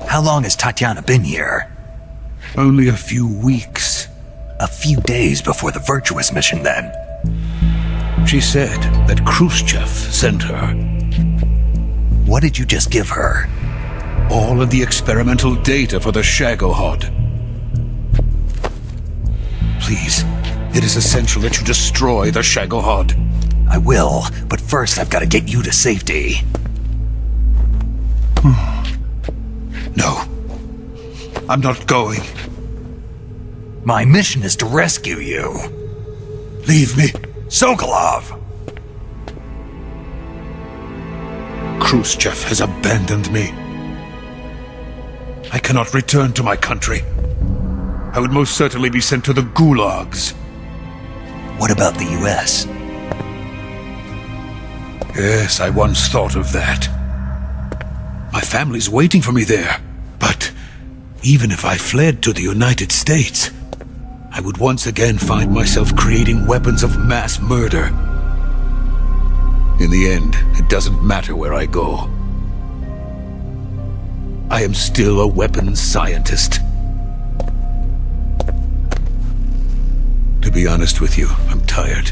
How long has Tatiana been here? Only a few weeks. A few days before the Virtuous mission, then. She said that Khrushchev sent her. What did you just give her? All of the experimental data for the Shagohod. Please, it is essential that you destroy the Shagohod. I will, but first I've got to get you to safety. No. I'm not going. My mission is to rescue you. Leave me. Sokolov! Khrushchev has abandoned me. I cannot return to my country. I would most certainly be sent to the gulags. What about the US? Yes, I once thought of that. My family's waiting for me there. But even if I fled to the United States, I would once again find myself creating weapons of mass murder. In the end, it doesn't matter where I go. I am still a weapons scientist. To be honest with you, I'm tired.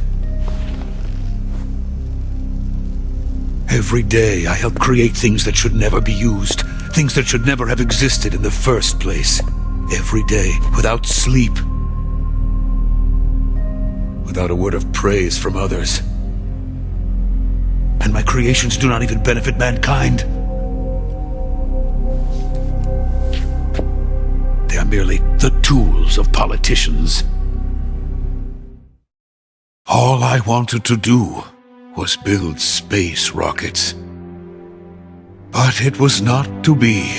Every day I help create things that should never be used, things that should never have existed in the first place. Every day, without sleep. Without a word of praise from others. And my creations do not even benefit mankind. They are merely the tools of politicians. All I wanted to do was build space rockets. But it was not to be.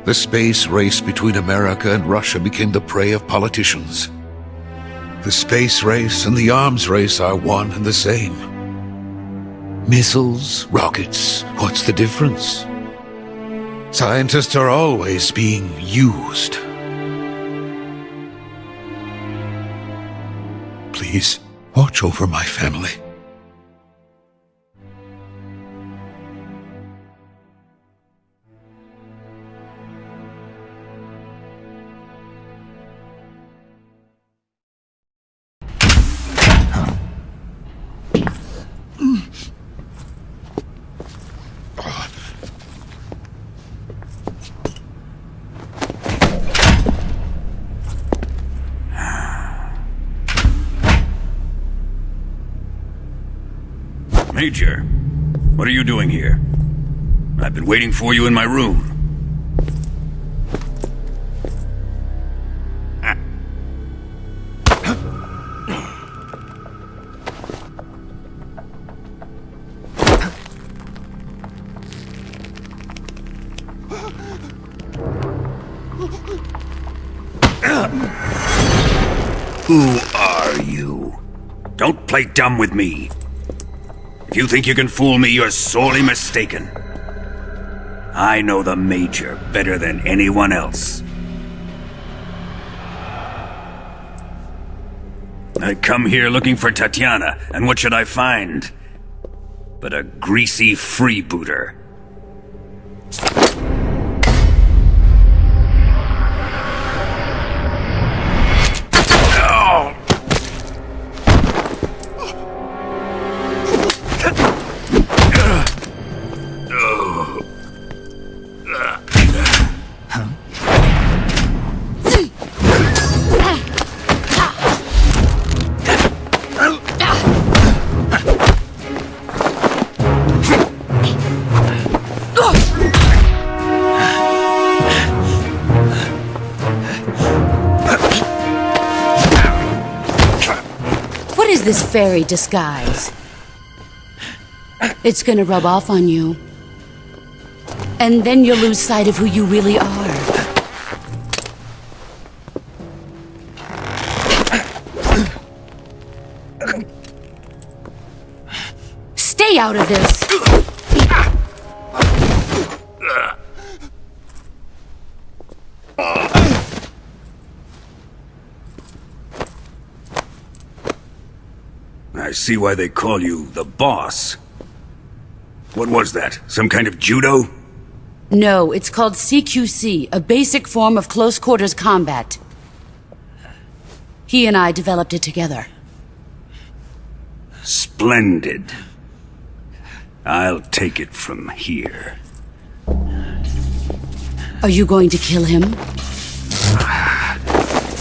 The space race between America and Russia became the prey of politicians. The space race and the arms race are one and the same. Missiles, rockets, what's the difference? Scientists are always being used. Please, watch over my family. Major, what are you doing here? I've been waiting for you in my room. Who are you? Don't play dumb with me. If you think you can fool me, you're sorely mistaken. I know the Major better than anyone else. I come here looking for Tatiana, and what should I find? But a greasy freebooter. This fairy disguise. It's gonna rub off on you. And then you'll lose sight of who you really are. Stay out of this! I see why they call you the boss. What was that? Some kind of judo? No, it's called CQC, a basic form of close quarters combat. He and I developed it together. Splendid. I'll take it from here. Are you going to kill him?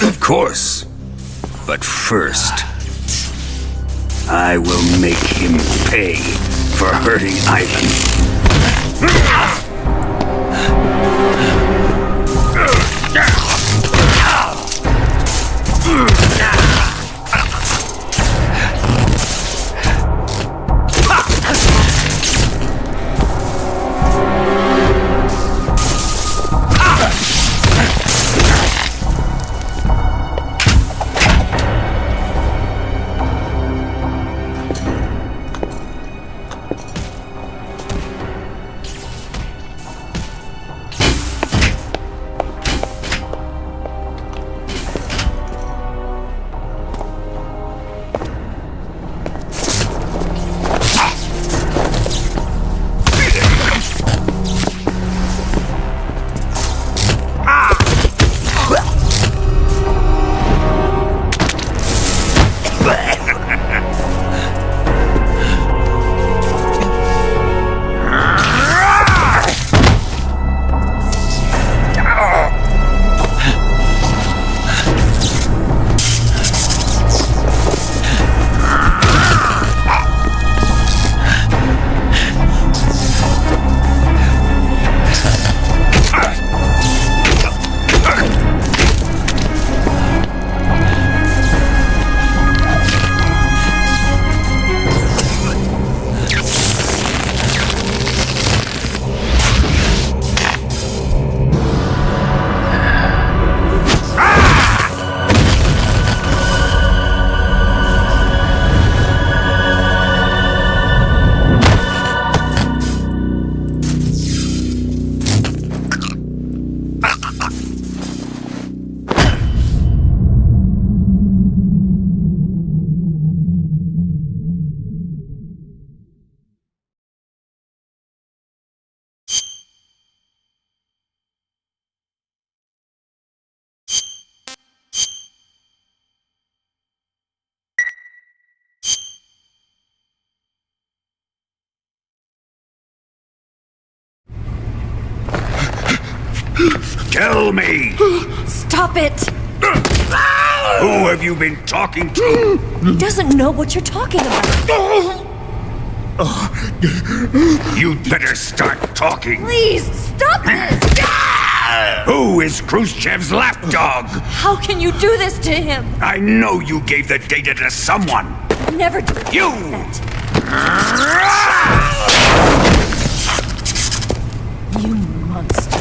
Of course. But first, I will make him pay for hurting Ivan. Tell me! Stop it! Who have you been talking to? He doesn't know what you're talking about. You'd better start talking. Please, stop this! Who is Khrushchev's lapdog? How can you do this to him? I know you gave the data to someone. Never do You! that. You monster.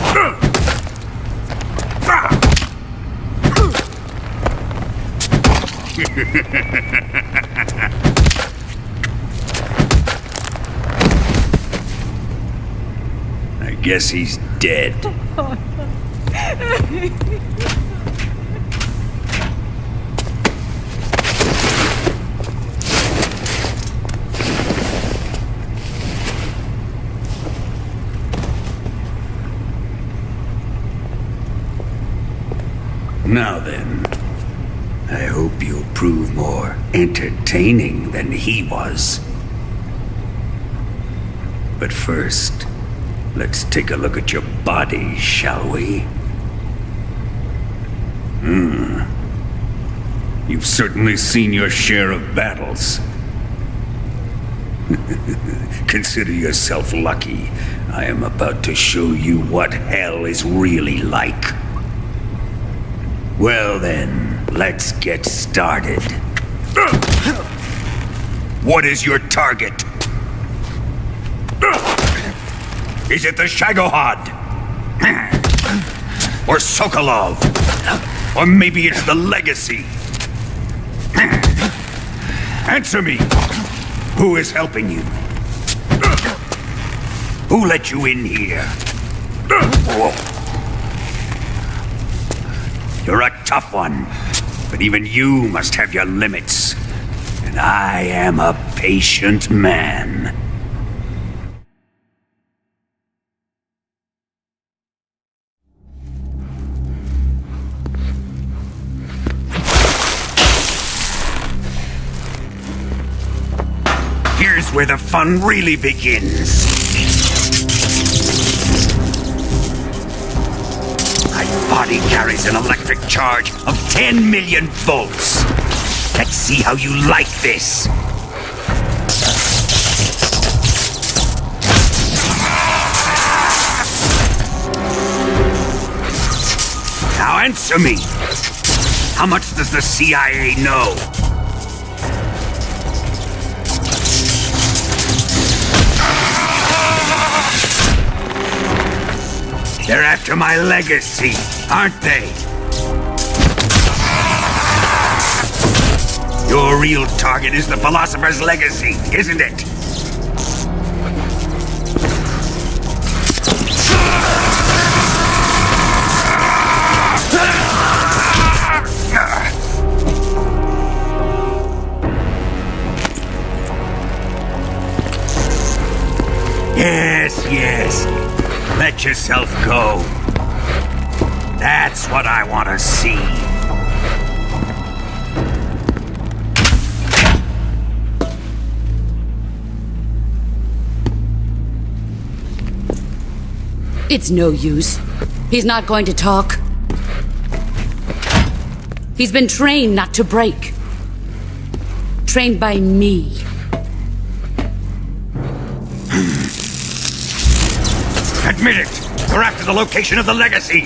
I guess he's dead. Now then, I hope you'll prove more entertaining than he was. But first, let's take a look at your body, shall we? You've certainly seen your share of battles. Consider yourself lucky. I am about to show you what hell is really like. Well then, let's get started. What is your target? Is it the Shagohod? Or Sokolov? Or maybe it's the Legacy? Answer me! Who is helping you? Who let you in here? You're a tough one, but even you must have your limits. And I am a patient man. Here's where the fun really begins. My body carries an electric charge of 10 million volts. Let's see how you like this. Now answer me. How much does the CIA know? They're after my legacy, aren't they? Your real target is the Philosopher's Legacy, isn't it? Yes. Let yourself go. That's what I want to see. It's no use. He's not going to talk. He's been trained not to break. Trained by me. Admit it! We're after the location of the Legacy!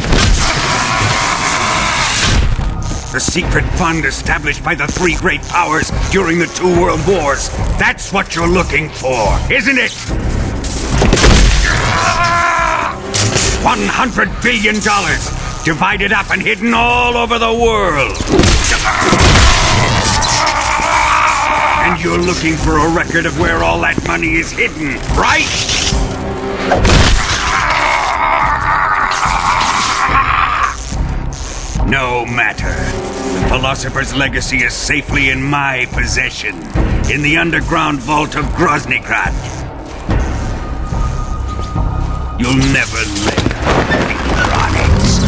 The secret fund established by the three great powers during the 2 world wars. That's what you're looking for, isn't it? $100 billion, divided up and hidden all over the world. And you're looking for a record of where all that money is hidden, right? No matter. The Philosopher's Legacy is safely in my possession, in the underground vault of Groznygrad. You'll never live, electronics.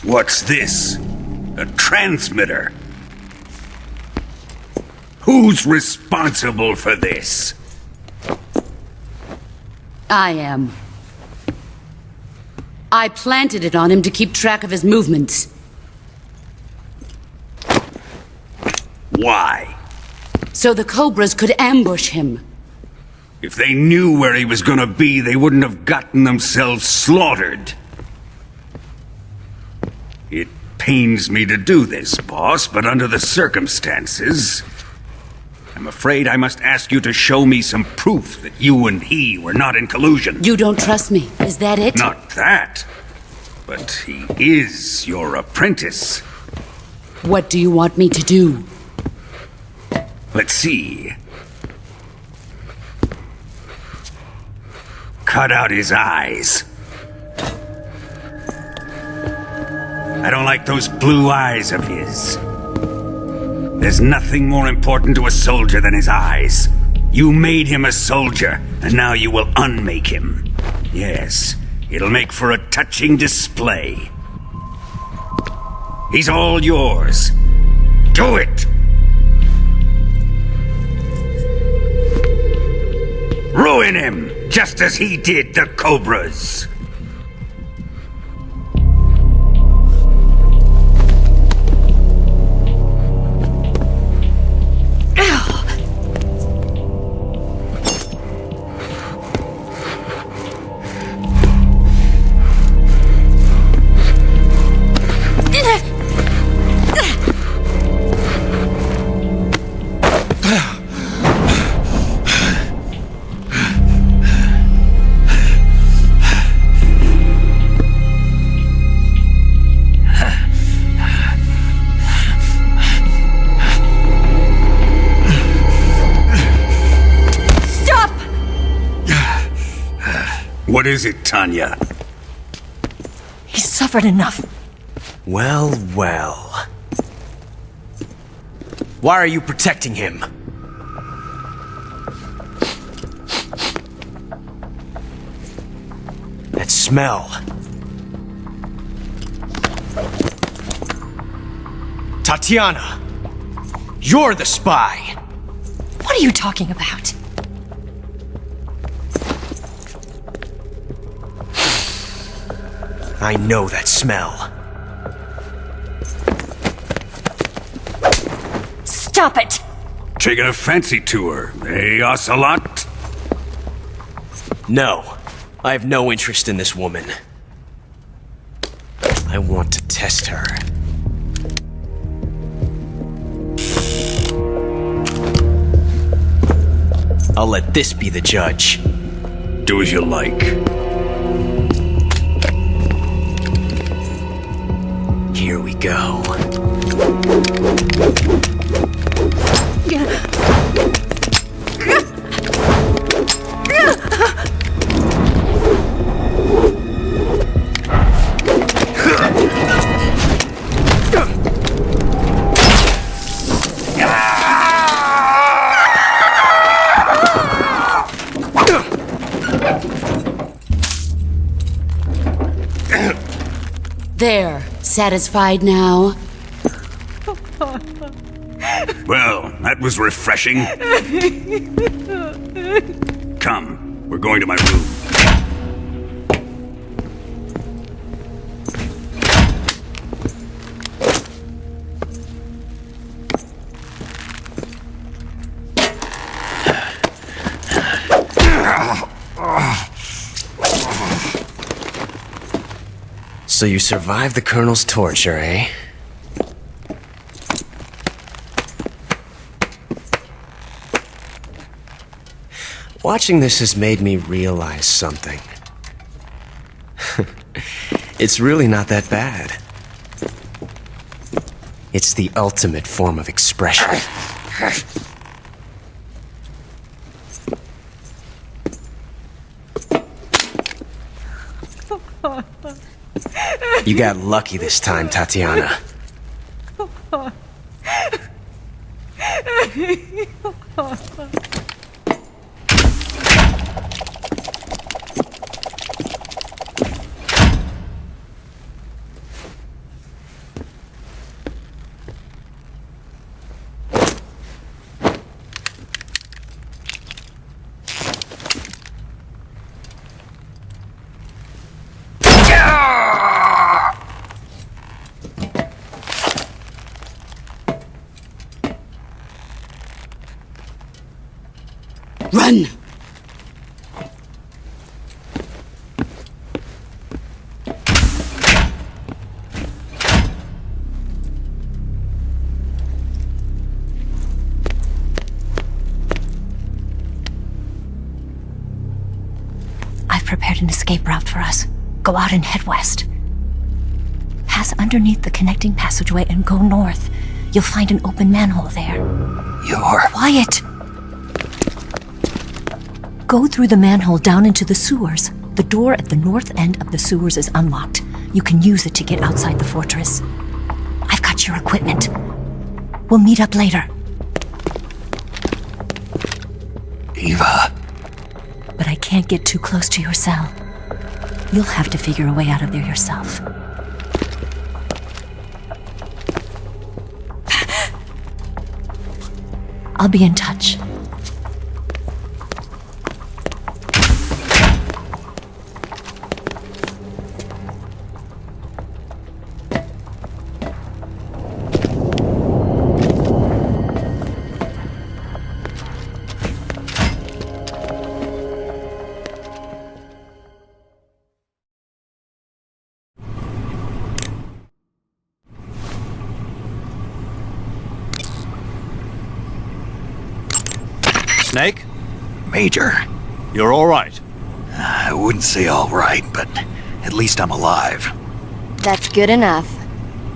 What's this? A transmitter? Who's responsible for this? I am. I planted it on him to keep track of his movements. Why? So the Cobras could ambush him. If they knew where he was gonna be, they wouldn't have gotten themselves slaughtered. It pains me to do this, boss, but under the circumstances, I'm afraid I must ask you to show me some proof that you and he were not in collusion. You don't trust me, is that it? Not that, but he is your apprentice. What do you want me to do? Let's see. Cut out his eyes. I don't like those blue eyes of his. There's nothing more important to a soldier than his eyes. You made him a soldier, and now you will unmake him. Yes, it'll make for a touching display. He's all yours. Do it! Ruin him, just as he did the Cobras. What is it, Tanya? He's suffered enough. Well, well. Why are you protecting him? That smell. Tatiana! You're the spy! What are you talking about? I know that smell. Stop it! Taking a fancy to her, eh, Ocelot? No. I have no interest in this woman. I want to test her. I'll let this be the judge. Do as you like. Here we go. There, satisfied now? Well, that was refreshing. Come, we're going to my room. So you survived the Colonel's torture, eh? Watching this has made me realize something. It's really not that bad. It's the ultimate form of expression. You got lucky this time, Tatiana. Run! I've prepared an escape route for us. Go out and head west. Pass underneath the connecting passageway and go north. You'll find an open manhole there. You're... Quiet! Go through the manhole down into the sewers. The door at the north end of the sewers is unlocked. You can use it to get outside the fortress. I've got your equipment. We'll meet up later. Eva. But I can't get too close to your cell. You'll have to figure a way out of there yourself. I'll be in touch. Snake? Major. You're all right. I wouldn't say all right, but at least I'm alive. That's good enough.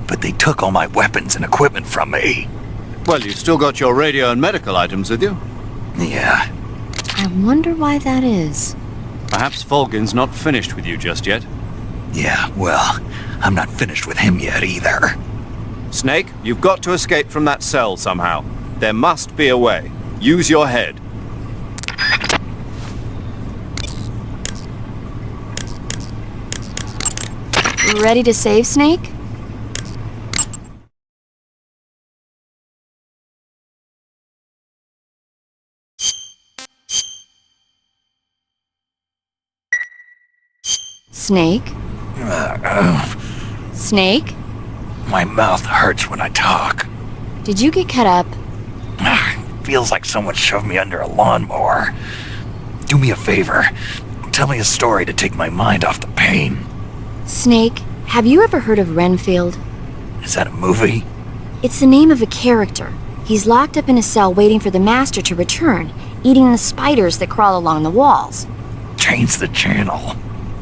But they took all my weapons and equipment from me. Well, you've still got your radio and medical items with you. Yeah. I wonder why that is. Perhaps Volgin's not finished with you just yet. Yeah, well, I'm not finished with him yet either. Snake, you've got to escape from that cell somehow. There must be a way. Use your head. Ready to save, Snake? Snake? Snake? My mouth hurts when I talk. Did you get cut up? Feels like someone shoved me under a lawnmower. Do me a favor. Tell me a story to take my mind off the pain. Snake, have you ever heard of Renfield? Is that a movie? It's the name of a character. He's locked up in a cell waiting for the Master to return, eating the spiders that crawl along the walls. Change the channel.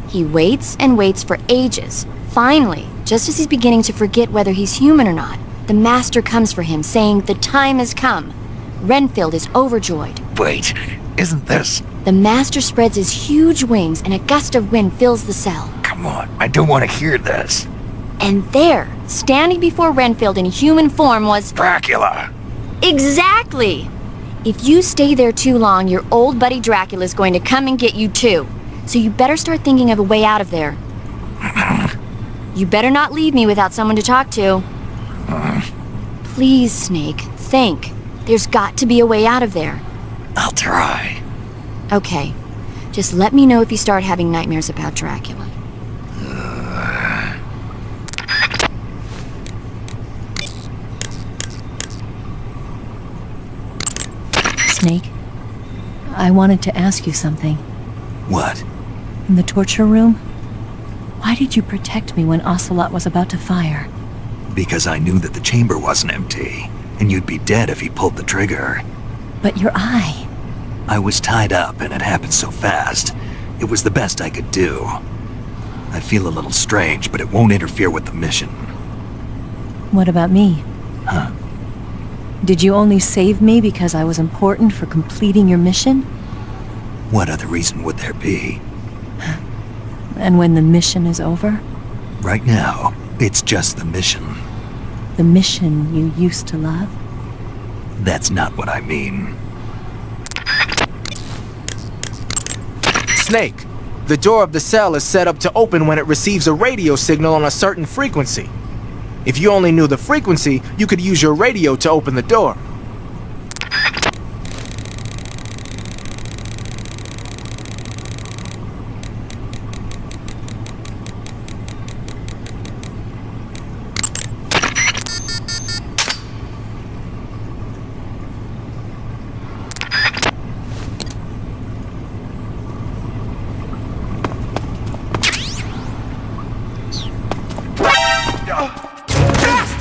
He waits and waits for ages. Finally, just as he's beginning to forget whether he's human or not, the Master comes for him, saying the time has come. Renfield is overjoyed. Wait, isn't this... The Master spreads his huge wings and a gust of wind fills the cell. Come on, I don't want to hear this. And there, standing before Renfield in human form was... Dracula! Exactly! If you stay there too long, your old buddy Dracula's going to come and get you too. So you better start thinking of a way out of there. You better not leave me without someone to talk to. Please, Snake, think. There's got to be a way out of there. I'll try. Okay. Just let me know if you start having nightmares about Dracula. Snake, I wanted to ask you something. What? In the torture room? Why did you protect me when Ocelot was about to fire? Because I knew that the chamber wasn't empty, and you'd be dead if he pulled the trigger. But your eye... I was tied up, and it happened so fast. It was the best I could do. I feel a little strange, but it won't interfere with the mission. What about me? Huh? Did you only save me because I was important for completing your mission? What other reason would there be? And when the mission is over? Right now, it's just the mission. The mission you used to love? That's not what I mean. Snake, the door of the cell is set up to open when it receives a radio signal on a certain frequency. If you only knew the frequency, you could use your radio to open the door.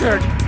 bastard!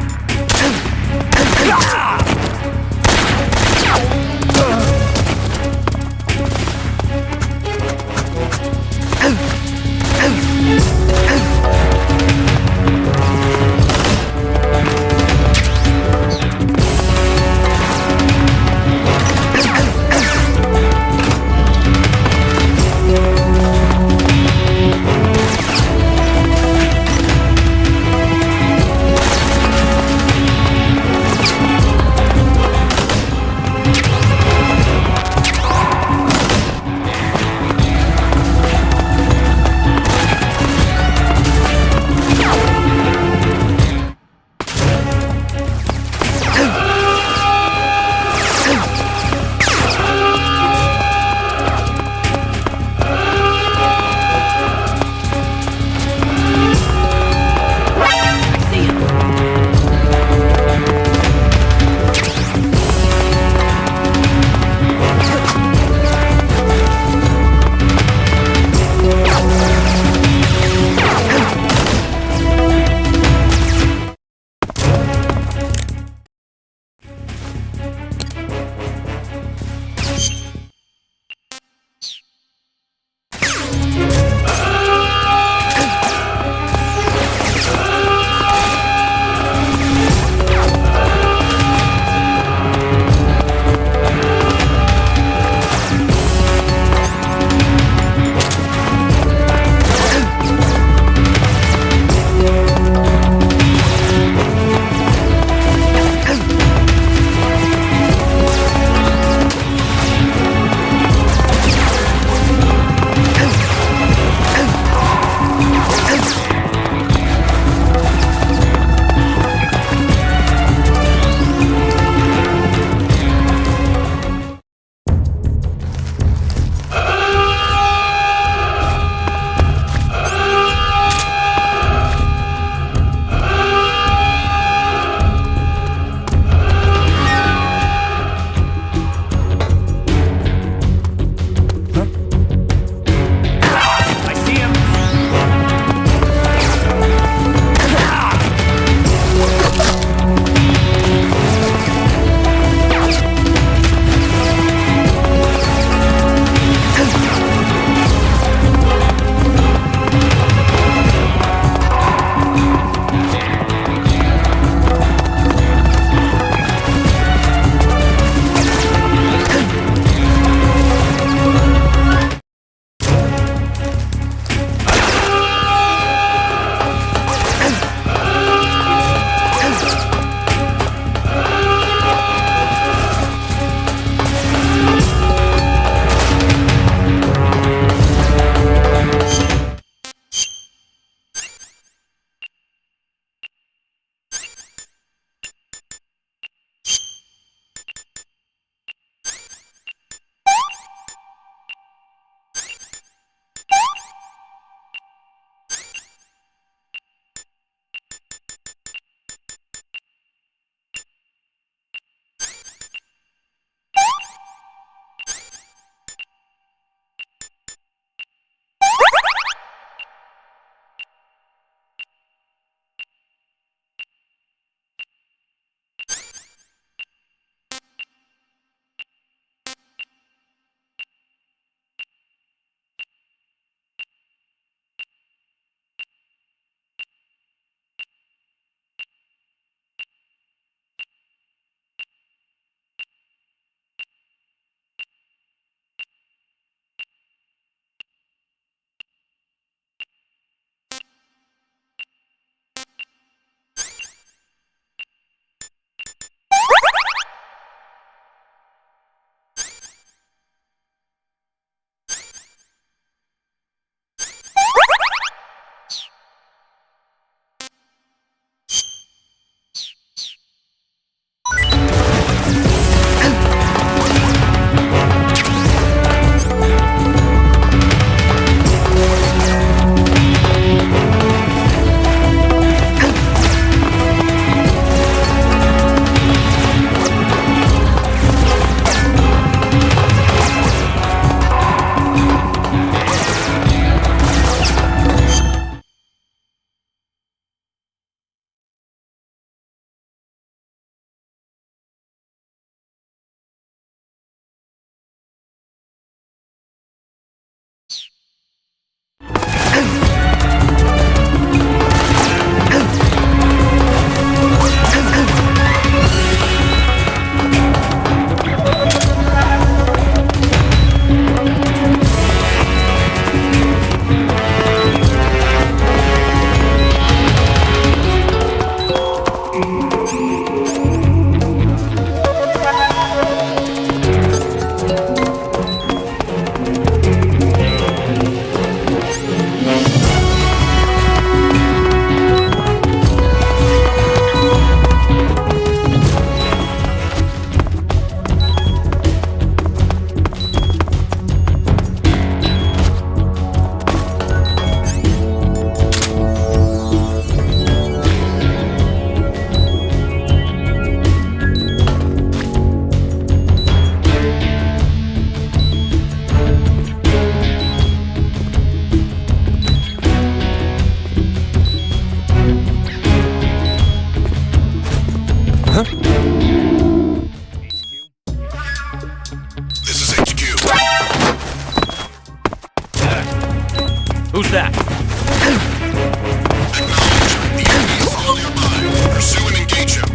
Acknowledge. The enemy is all nearby. Pursue and engage him.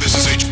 This is H.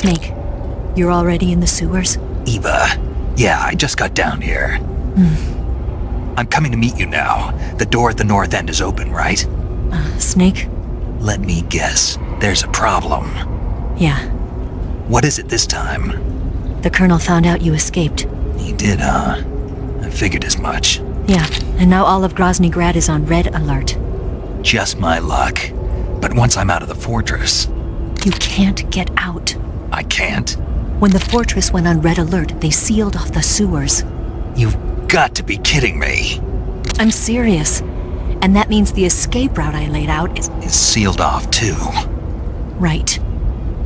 Snake, you're already in the sewers? Eva, yeah, I just got down here. I'm coming to meet you now. The door at the north end is open, right? Snake? Let me guess. There's a problem. Yeah. What is it this time? The Colonel found out you escaped. He did, huh? I figured as much. Yeah, and now all of Grozny Grad is on red alert. Just my luck. But once I'm out of the fortress... You can't get out. I can't? When the fortress went on red alert, they sealed off the sewers. You've got to be kidding me. I'm serious. And that means the escape route I laid out is sealed off, too. Right.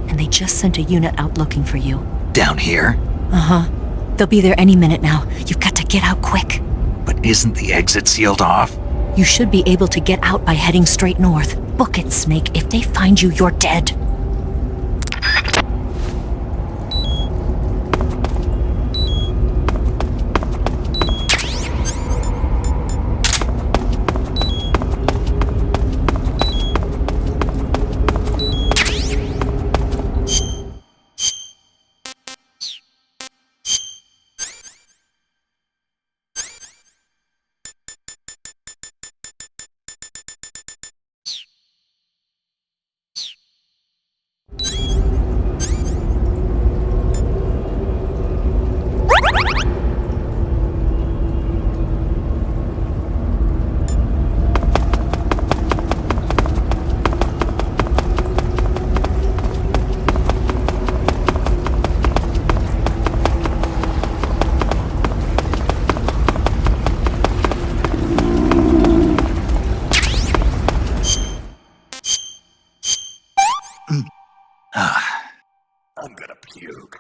And they just sent a unit out looking for you. Down here? Uh-huh. They'll be there any minute now. You've got to get out quick. But isn't the exit sealed off? You should be able to get out by heading straight north. Book it, Snake. If they find you, you're dead. I'm gonna puke.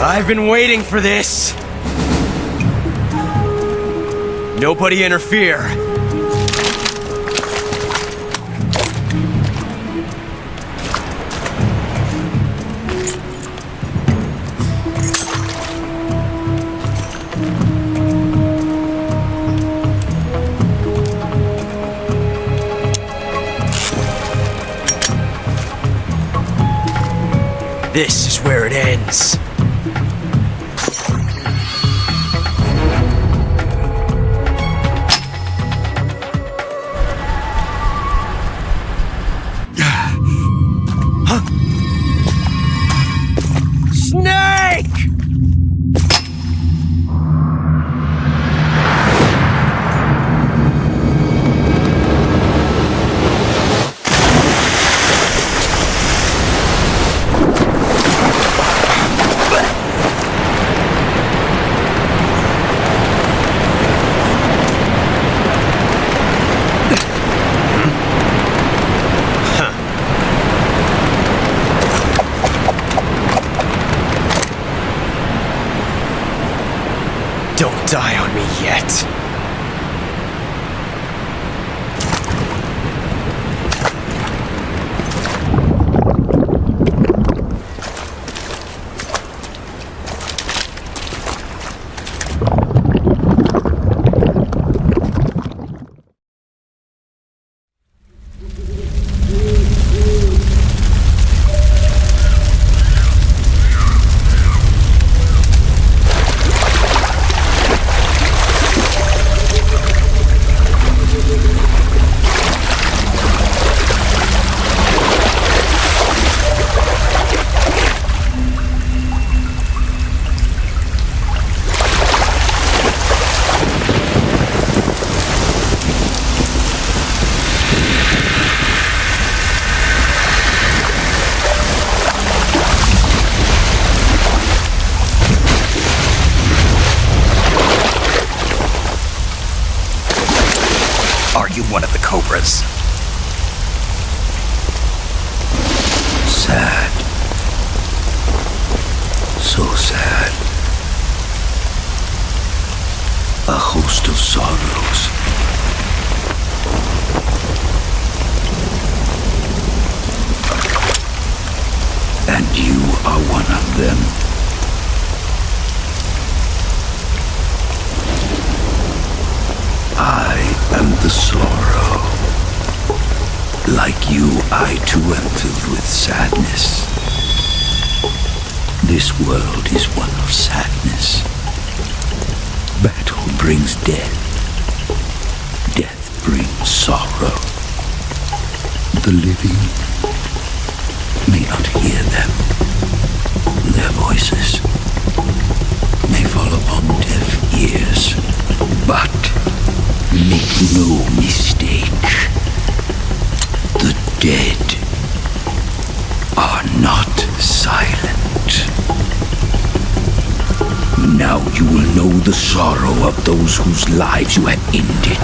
I've been waiting for this. Nobody interfere. This is where it ends. Snake! Don't die on me yet. Are you one of the Cobras? Sad. So sad. A host of sorrows. And you are one of them. I am the sorrow. Like you, I too am filled with sadness. This world is one of sadness. Battle brings death. Death brings sorrow. The living may not hear them. Their voices may fall upon deaf ears. But make no mistake, the dead are not silent. Now you will know the sorrow of those whose lives you have ended.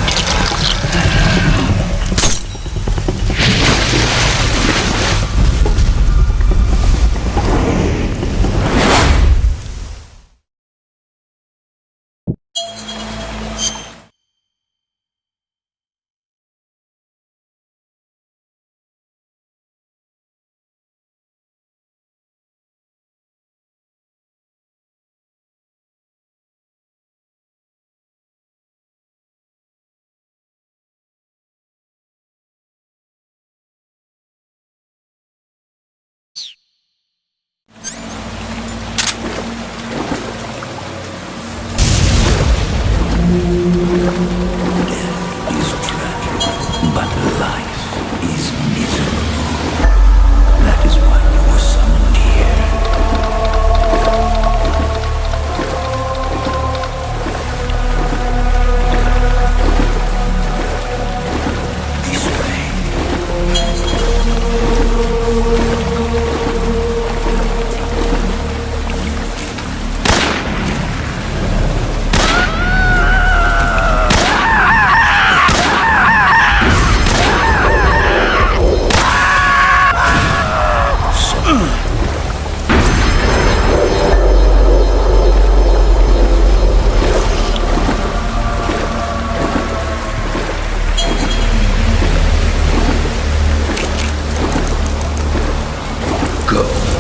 Go.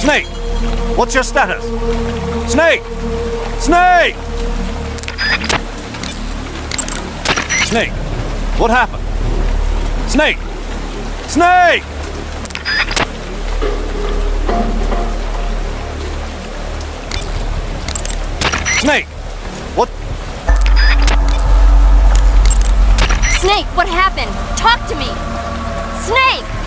Snake! What's your status? Snake! Snake! Snake! What happened? Snake! Snake! Snake! What? Snake, what happened? Talk to me! Snake!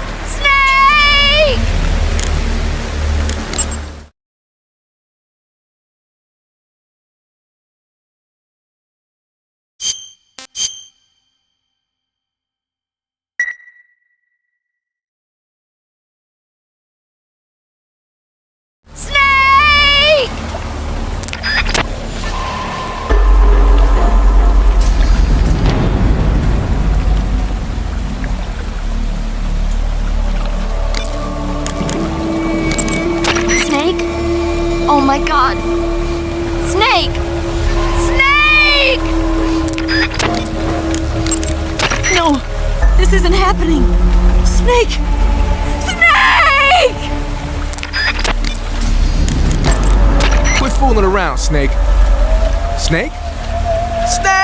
Oh my god. Snake! Snake! No, this isn't happening. Snake! Snake! Quit fooling around, Snake. Snake? Snake!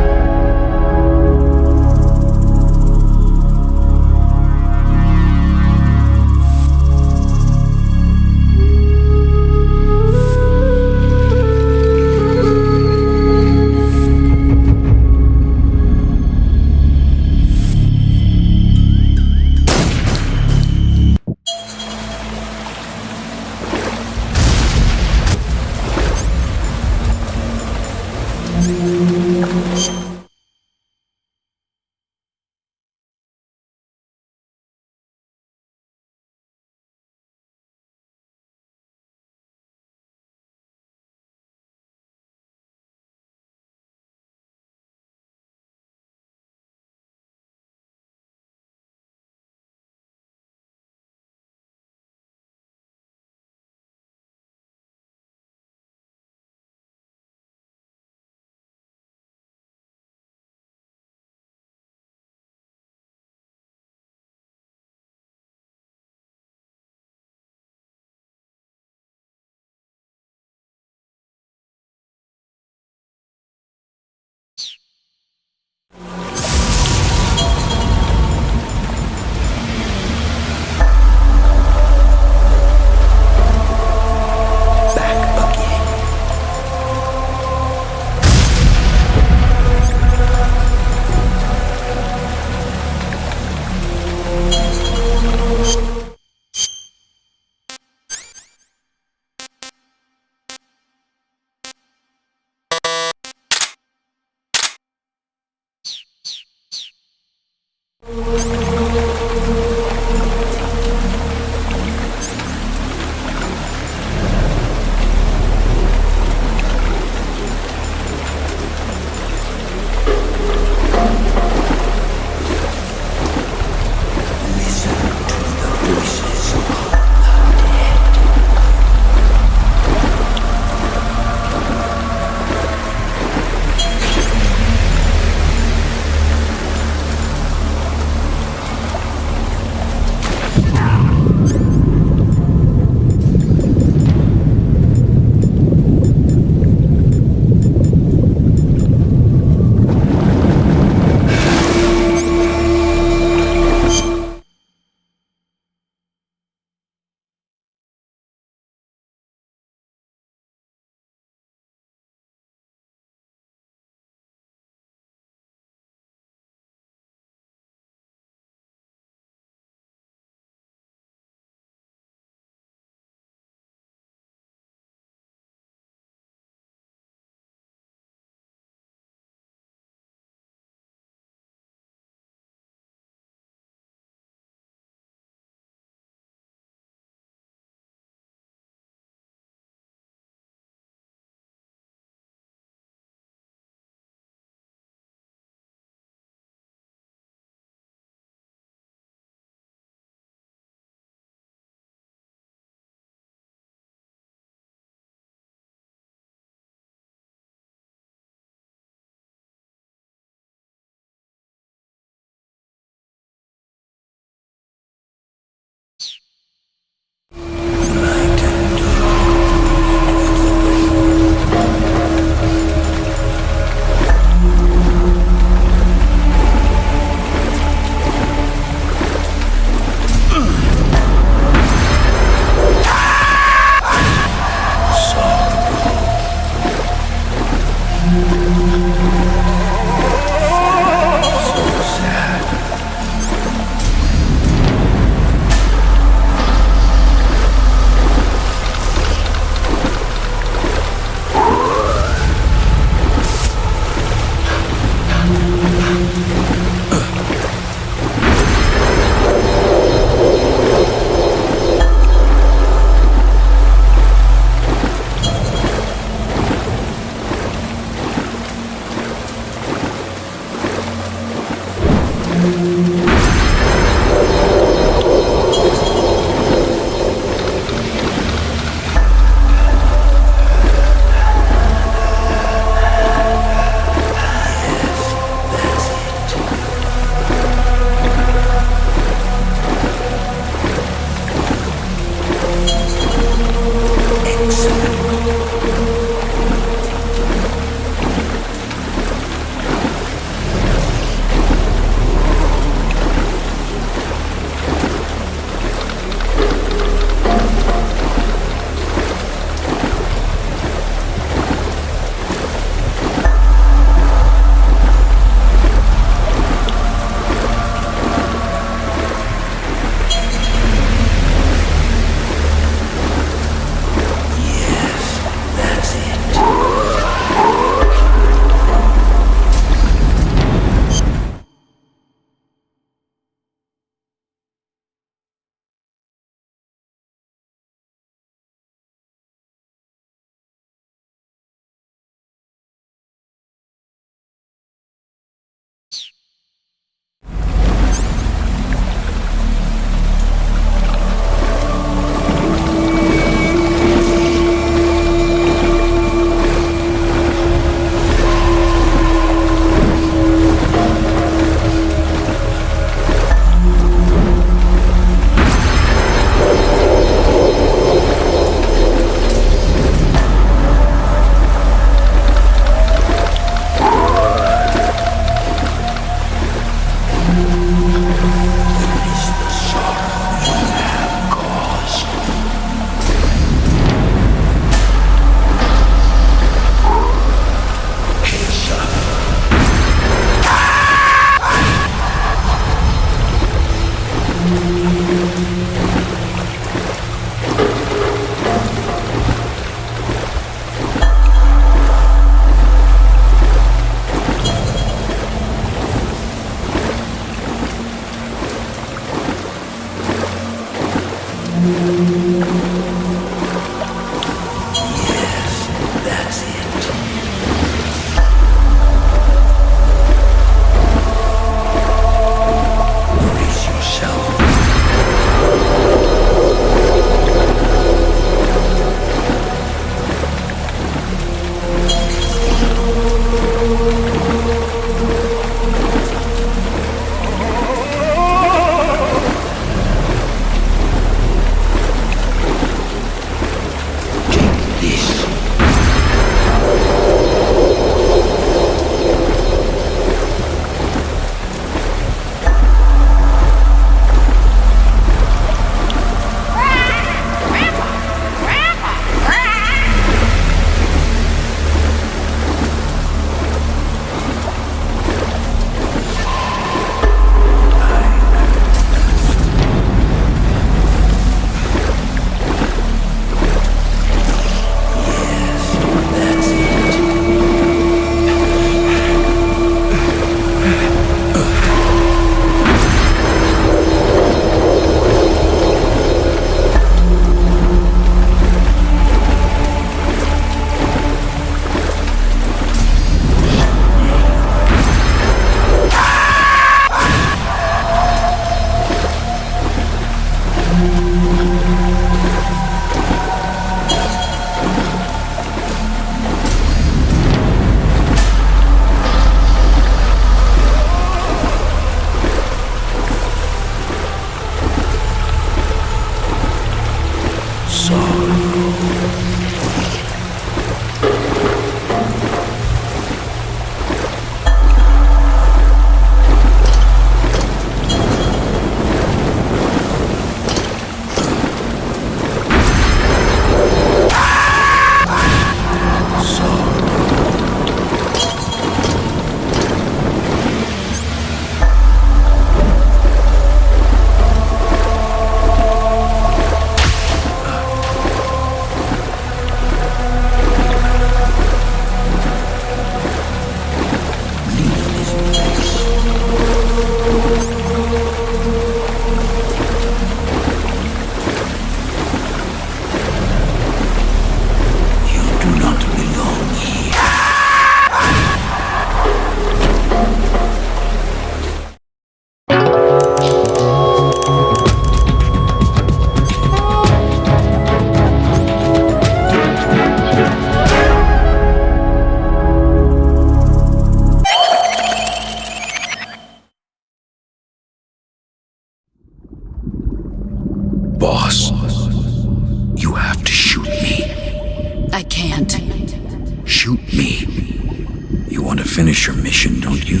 accomplish your mission, don't you?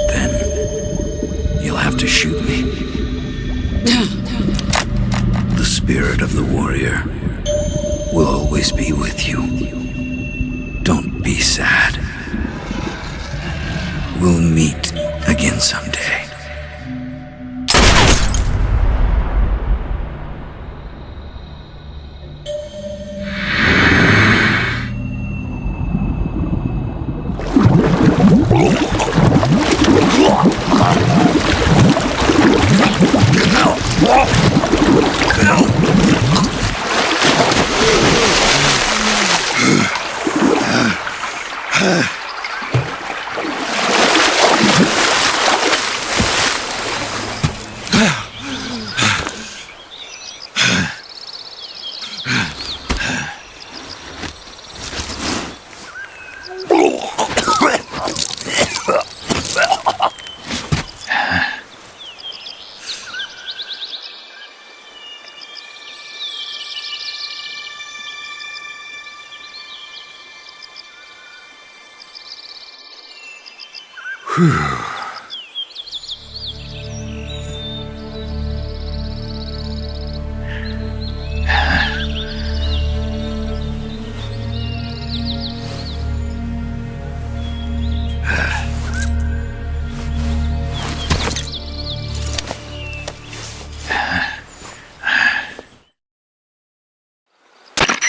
Then you'll have to shoot me. The spirit of the warrior will always be with you. Don't be sad. We'll meet again someday.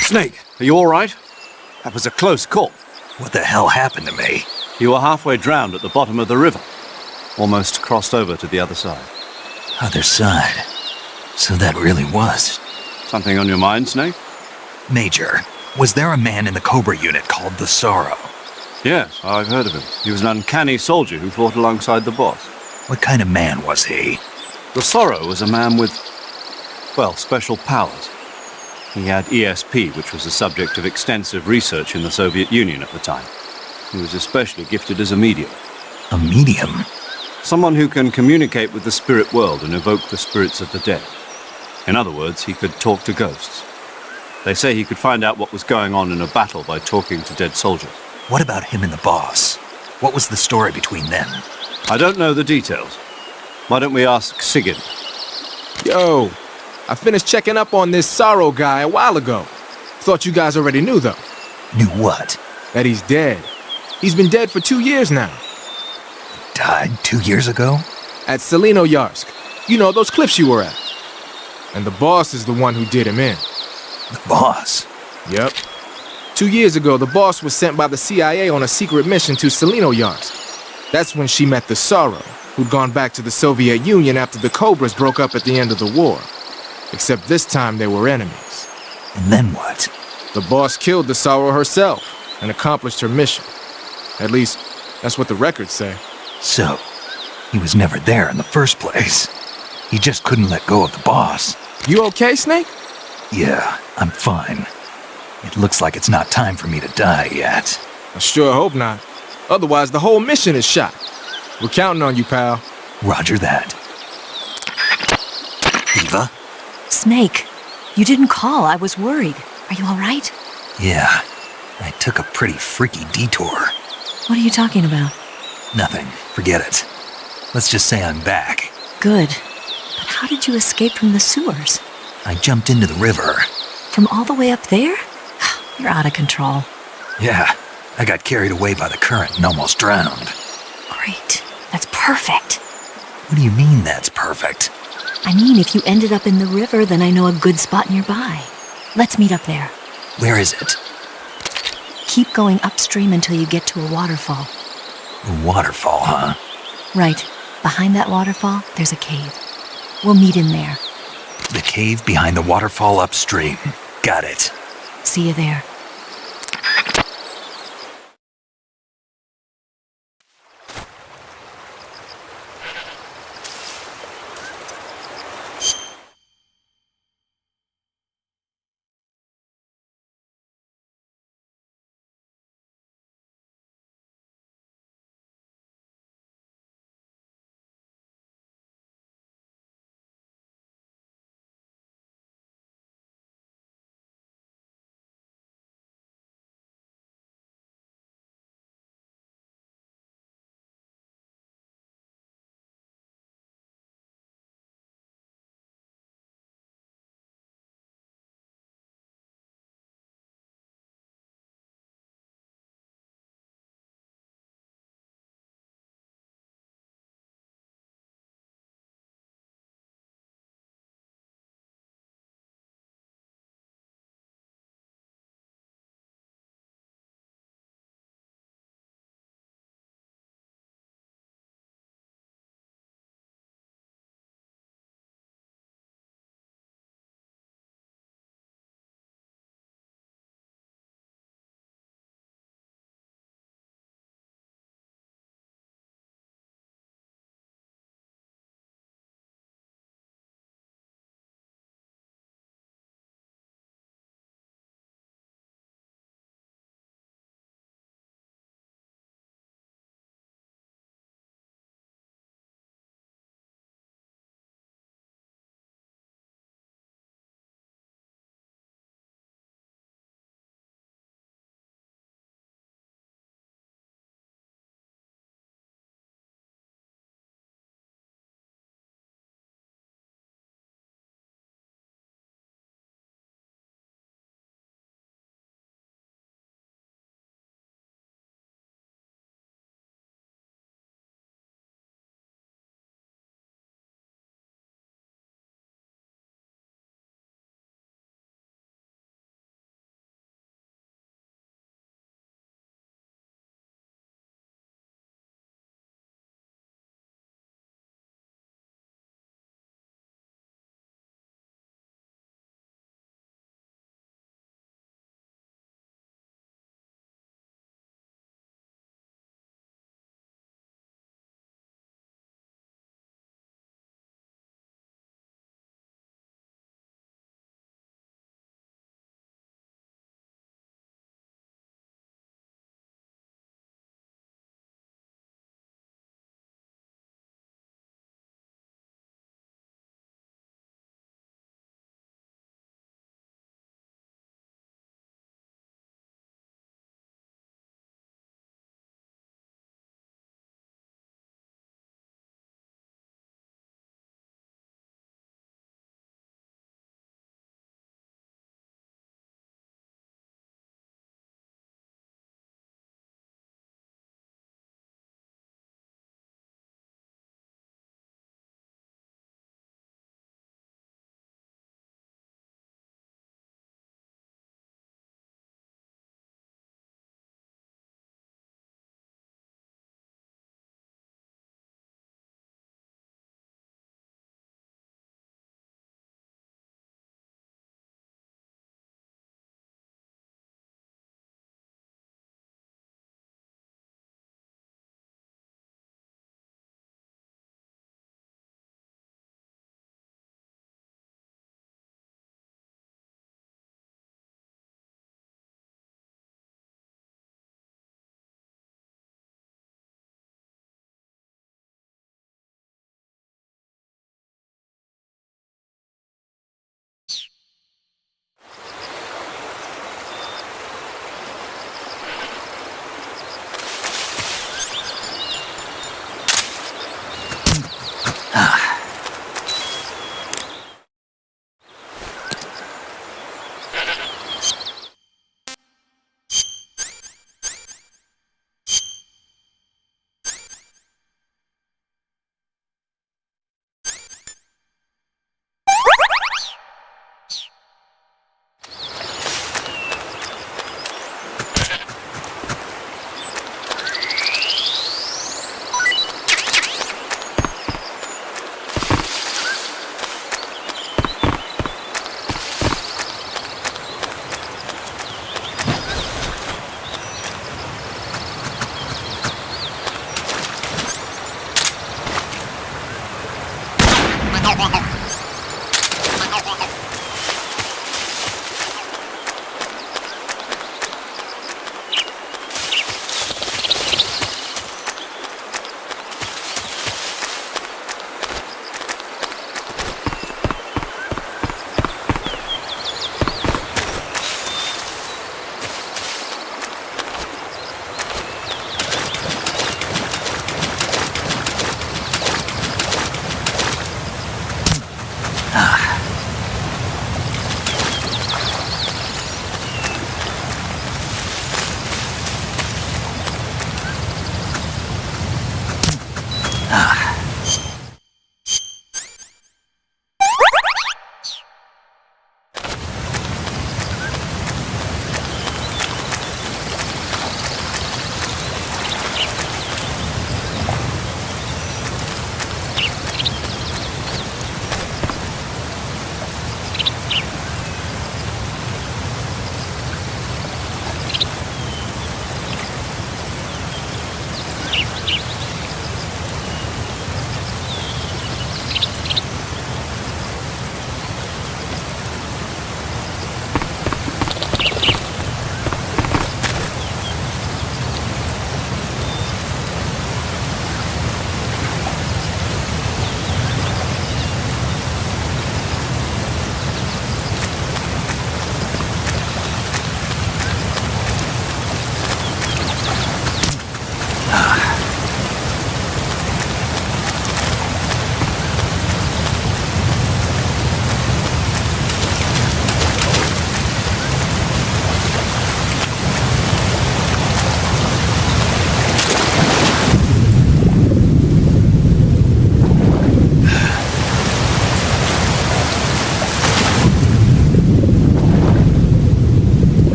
Snake, are you all right? That was a close call. What the hell happened to me? You were halfway drowned at the bottom of the river. Almost crossed over to the other side. Other side? So that really was. Something on your mind, Snake? Major, was there a man in the Cobra unit called the Sorrow? Yes, I've heard of him. He was an uncanny soldier who fought alongside the boss. What kind of man was he? The Sorrow was a man with, well, special powers. He had ESP, which was the subject of extensive research in the Soviet Union at the time. He was especially gifted as a medium. A medium? Someone who can communicate with the spirit world and evoke the spirits of the dead. In other words, he could talk to ghosts. They say he could find out what was going on in a battle by talking to dead soldiers. What about him and the boss? What was the story between them? I don't know the details. Why don't we ask Sigurd? Yo, I finished checking up on this Sorrow guy a while ago. Thought you guys already knew, though. Knew what? That he's dead. He's been dead for 2 years now. Died 2 years ago? At Selino-Yarsk. You know, those cliffs you were at. And the boss is the one who did him in. The boss? Yep. 2 years ago, the boss was sent by the CIA on a secret mission to Selino-Yarsk. That's when she met the Sorrow, who'd gone back to the Soviet Union after the Cobras broke up at the end of the war. Except this time they were enemies. And then what? The boss killed the Sorrow herself and accomplished her mission. At least, that's what the records say. So, he was never there in the first place. He just couldn't let go of the boss. You okay, Snake? Yeah, I'm fine. It looks like it's not time for me to die yet. I sure hope not. Otherwise, the whole mission is shot. We're counting on you, pal. Roger that. Eva? Snake, you didn't call. I was worried. Are you all right? Yeah, I took a pretty freaky detour. What are you talking about? Nothing. Forget it. Let's just say I'm back. Good. But how did you escape from the sewers? I jumped into the river. From all the way up there? You're out of control. Yeah, I got carried away by the current and almost drowned. Great. That's perfect. What do you mean that's perfect? I mean, if you ended up in the river, then I know a good spot nearby. Let's meet up there. Where is it? Keep going upstream until you get to a waterfall. A waterfall, huh? Right. Behind that waterfall, there's a cave. We'll meet in there. The cave behind the waterfall upstream. Got it. See you there.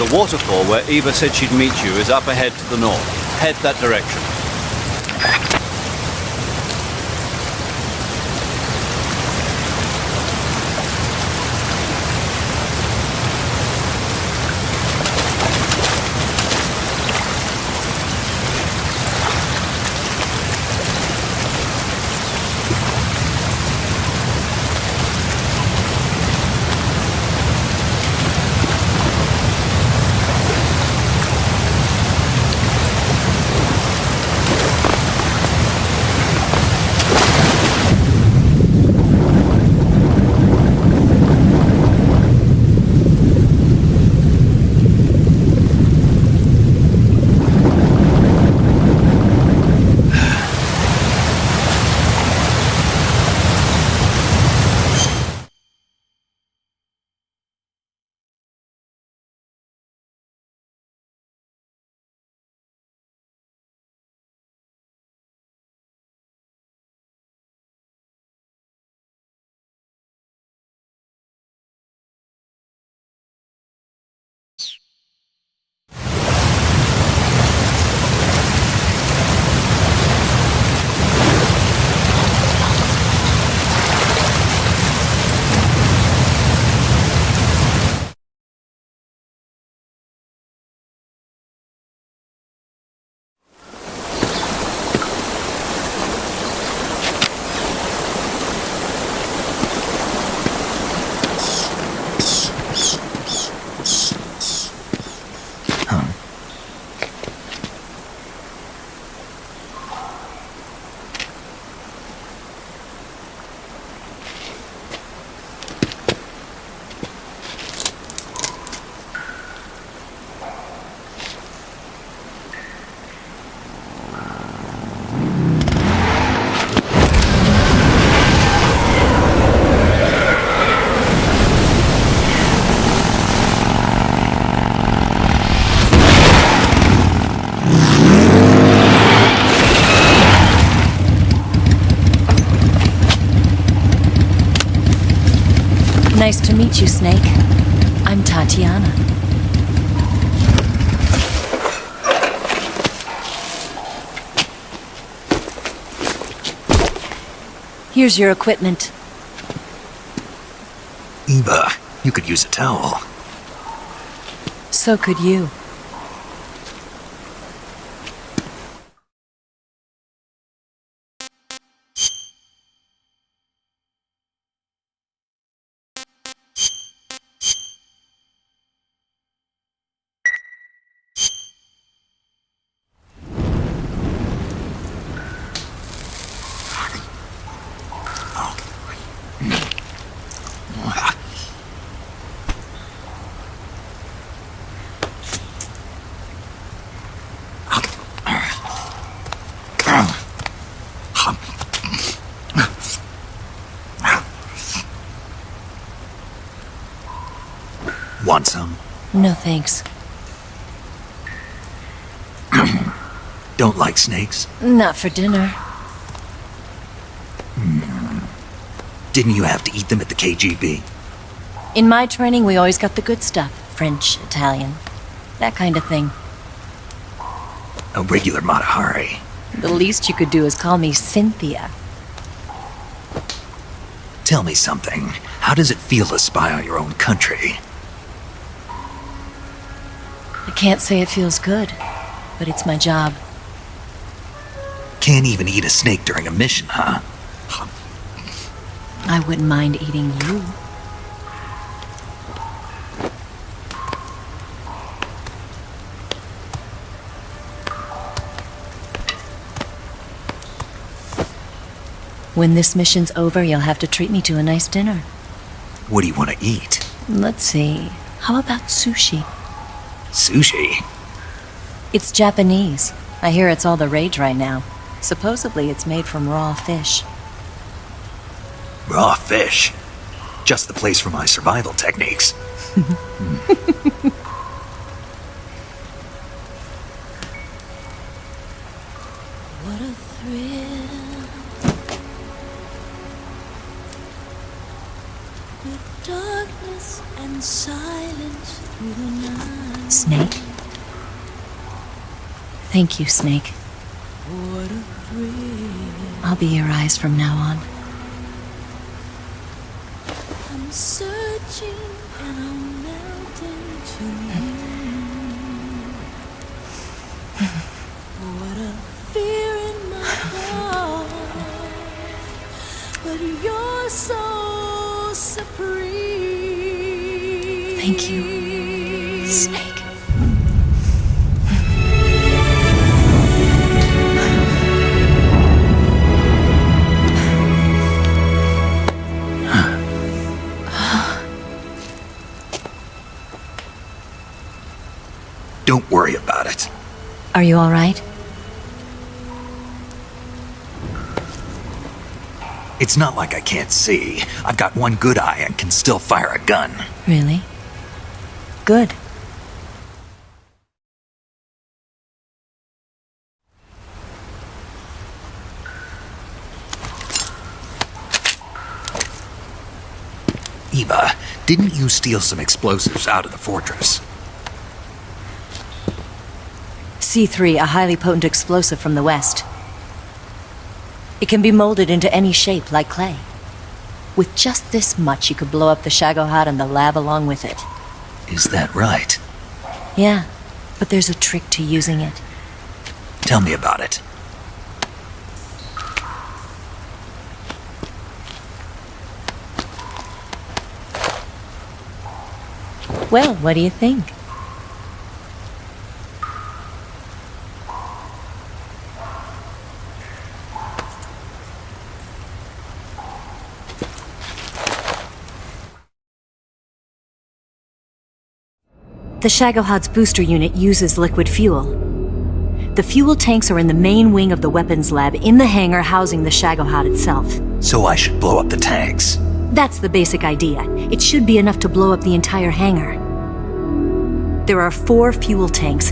The waterfall where Eva said she'd meet you is up ahead to the north. Head that direction. Nice to meet you, Snake. I'm Tatiana. Here's your equipment. Eva, you could use a towel. So could you. Want some? No thanks. Don't like snakes? Not for dinner. Didn't you have to eat them at the KGB? In my training, we always got the good stuff. French, Italian, that kind of thing. A regular Mata Hari. The least you could do is call me Cynthia. Tell me something. How does it feel to spy on your own country? I can't say it feels good, but it's my job. Can't even eat a snake during a mission, huh? I wouldn't mind eating you. When this mission's over, you'll have to treat me to a nice dinner. What do you want to eat? Let's see. How about sushi? Sushi? It's Japanese. I hear it's all the rage right now. Supposedly it's made from raw fish. Raw fish? Just the place for my survival techniques. What a thrill. With darkness and silence through the night. Snake? Thank you, Snake. What a thrill. I'll be your eyes from now on. I'm searching and I'm melting to you. What a fear in my heart. But you're so supreme. Thank you, Snake. Don't worry about it. Are you all right? It's not like I can't see. I've got one good eye and can still fire a gun. Really? Good. Eva, didn't you steal some explosives out of the fortress? C3, a highly potent explosive from the west. It can be molded into any shape, like clay. With just this much, you could blow up the Shagohod and the lab along with it. Is that right? Yeah, but there's a trick to using it. Tell me about it. Well, what do you think? The Shagohod's booster unit uses liquid fuel. The fuel tanks are in the main wing of the weapons lab in the hangar housing the Shagohod itself. So I should blow up the tanks. That's the basic idea. It should be enough to blow up the entire hangar. There are 4 fuel tanks.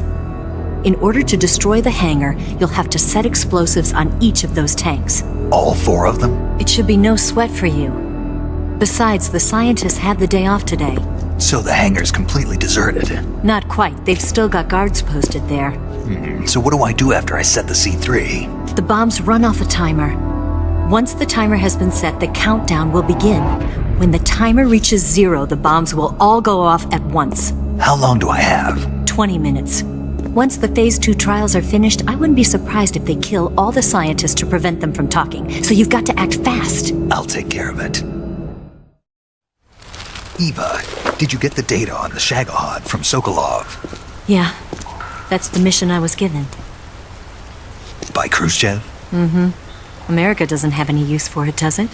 In order to destroy the hangar, you'll have to set explosives on each of those tanks. All 4 of them? It should be no sweat for you. Besides, the scientists had the day off today. So the hangar's completely deserted. Not quite. They've still got guards posted there. So what do I do after I set the C3? The bombs run off a timer. Once the timer has been set, the countdown will begin. When the timer reaches 0, the bombs will all go off at once. How long do I have? 20 minutes. Once the Phase 2 trials are finished, I wouldn't be surprised if they kill all the scientists to prevent them from talking. So you've got to act fast. I'll take care of it. Eva, did you get the data on the Shagohod from Sokolov? Yeah, that's the mission I was given. By Khrushchev? Mm-hmm. America doesn't have any use for it, does it?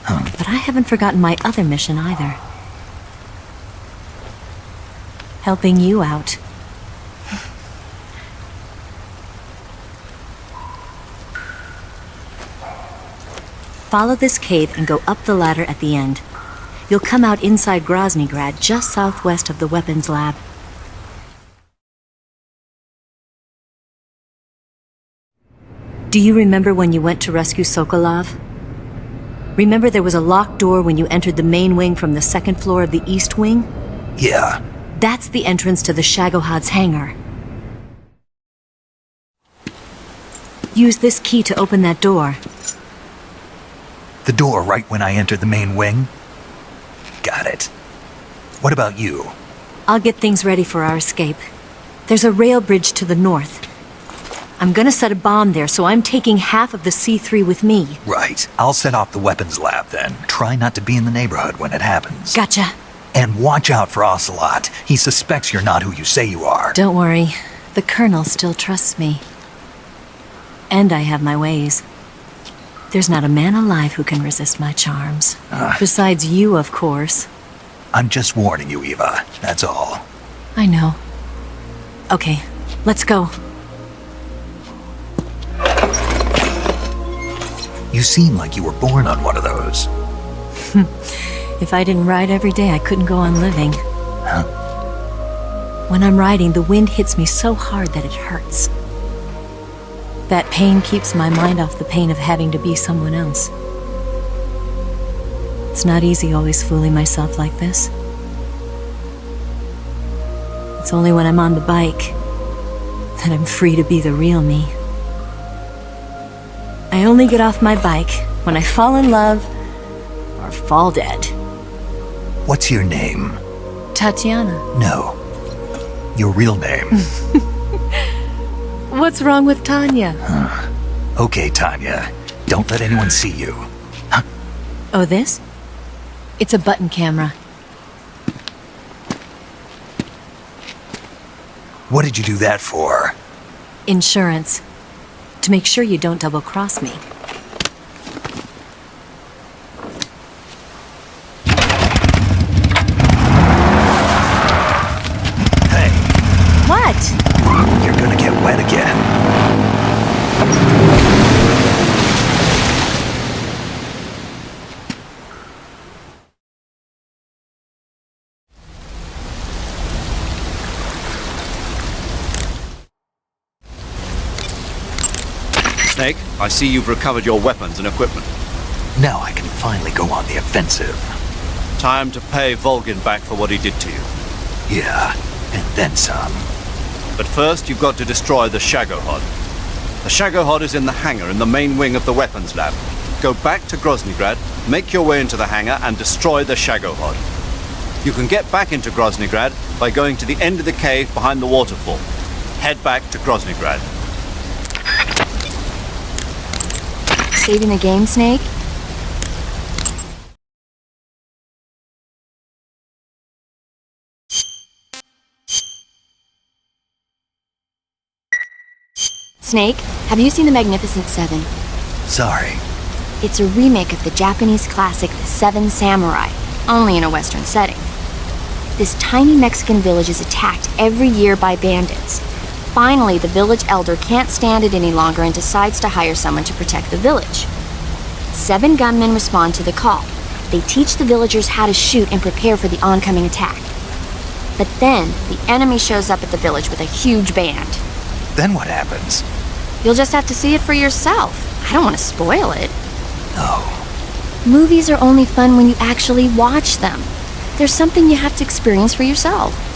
But I haven't forgotten my other mission either. Helping you out. Follow this cave and go up the ladder at the end. You'll come out inside Groznygrad, just southwest of the weapons lab. Do you remember when you went to rescue Sokolov? Remember there was a locked door when you entered the main wing from the 2nd floor of the east wing? Yeah. That's the entrance to the Shagohod's hangar. Use this key to open that door. The door right when I entered the main wing? Got it. What about you? I'll get things ready for our escape. There's a rail bridge to the north. I'm gonna set a bomb there, so I'm taking half of the C3 with me. Right. I'll set off the weapons lab then. Try not to be in the neighborhood when it happens. Gotcha. And watch out for Ocelot. He suspects you're not who you say you are. Don't worry. The Colonel still trusts me. And I have my ways. There's not a man alive who can resist my charms. Besides you, of course. I'm just warning you, Eva. That's all. I know. Okay, let's go. You seem like you were born on one of those. If I didn't ride every day, I couldn't go on living. Huh? When I'm riding, the wind hits me so hard that it hurts. That pain keeps my mind off the pain of having to be someone else. It's not easy always fooling myself like this. It's only when I'm on the bike that I'm free to be the real me. I only get off my bike when I fall in love or fall dead. What's your name? Tatiana. No. Your real name. What's wrong with Tanya? Okay, Tanya. Don't let anyone see you. Oh, this? It's a button camera. What did you do that for? Insurance. To make sure you don't double-cross me. Hey. What? You're gonna get wet again. Snake, I see you've recovered your weapons and equipment. Now I can finally go on the offensive. Time to pay Volgin back for what he did to you. Yeah, and then some. But first, you've got to destroy the Shagohod. The Shagohod is in the hangar in the main wing of the weapons lab. Go back to Groznygrad, make your way into the hangar, and destroy the Shagohod. You can get back into Groznygrad by going to the end of the cave behind the waterfall. Head back to Groznygrad. Saving the game, Snake? Snake, have you seen The Magnificent Seven? Sorry. It's a remake of the Japanese classic The Seven Samurai, only in a Western setting. This tiny Mexican village is attacked every year by bandits. Finally, the village elder can't stand it any longer and decides to hire someone to protect the village. 7 gunmen respond to the call. They teach the villagers how to shoot and prepare for the oncoming attack. But then, the enemy shows up at the village with a huge band. Then what happens? You'll just have to see it for yourself. I don't want to spoil it. No. Movies are only fun when you actually watch them. There's something you have to experience for yourself.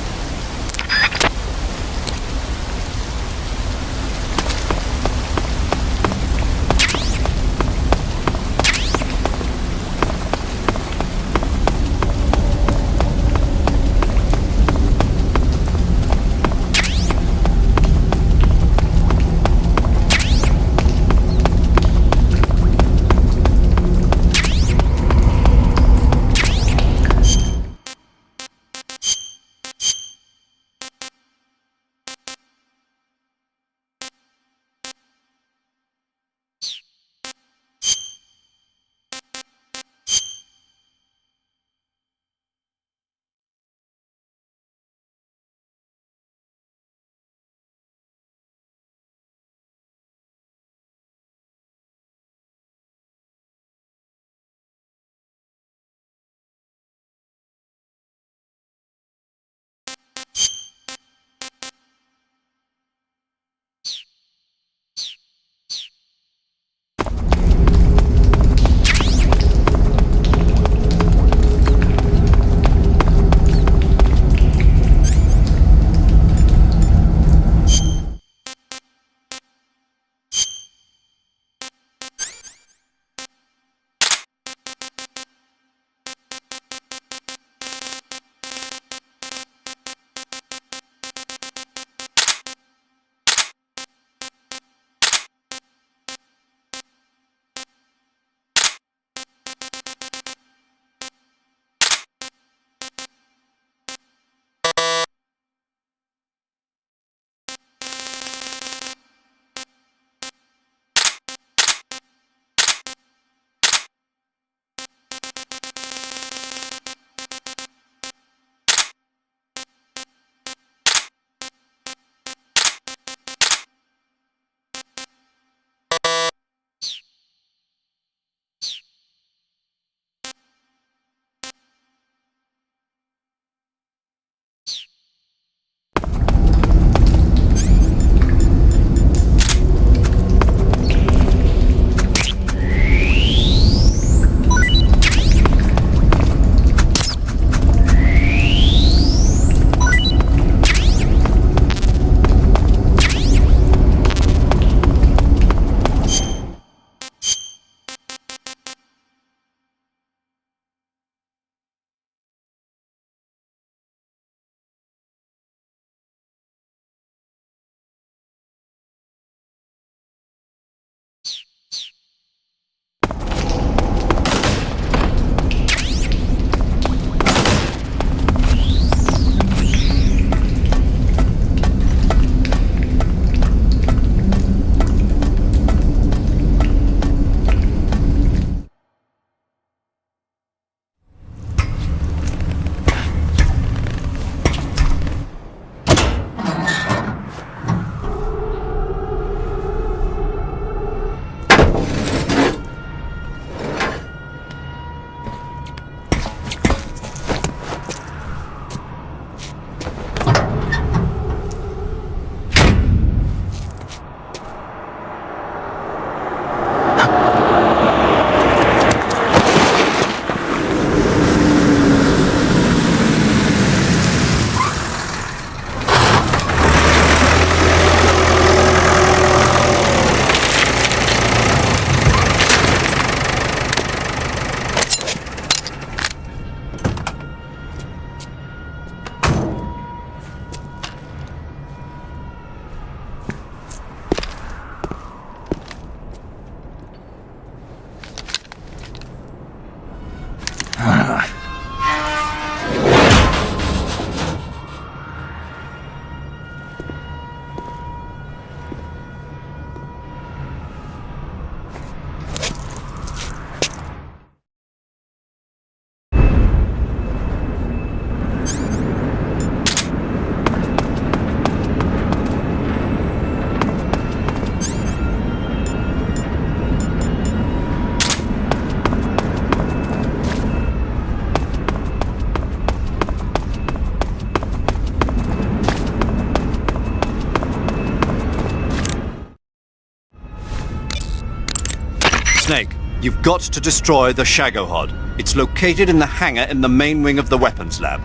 Snake, you've got to destroy the Shagohod. It's located in the hangar in the main wing of the weapons lab.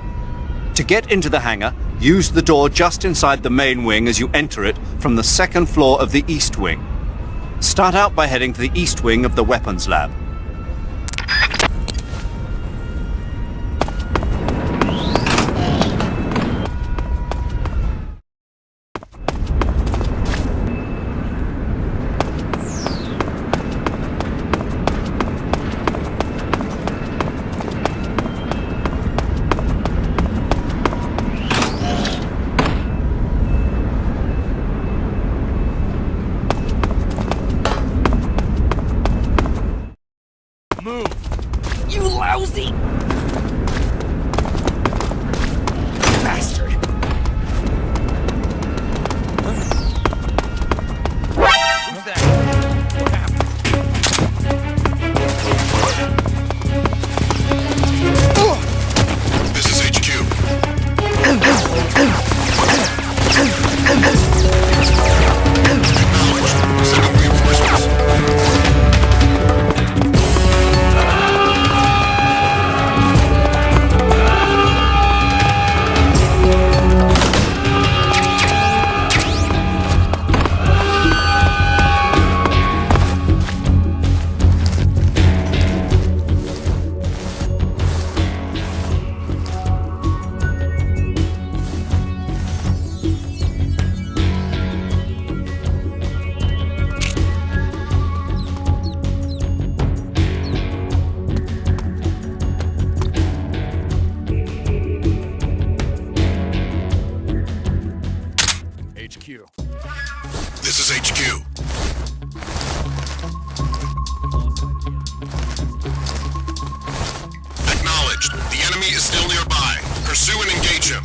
To get into the hangar, use the door just inside the main wing as you enter it from the second floor of the east wing. Start out by heading to the east wing of the weapons lab. You lousy bastard! Who's that? What happened? This is HQ. Acknowledged. Sending reinforcements. This is HQ. Acknowledged. The enemy is still nearby. Pursue and engage him.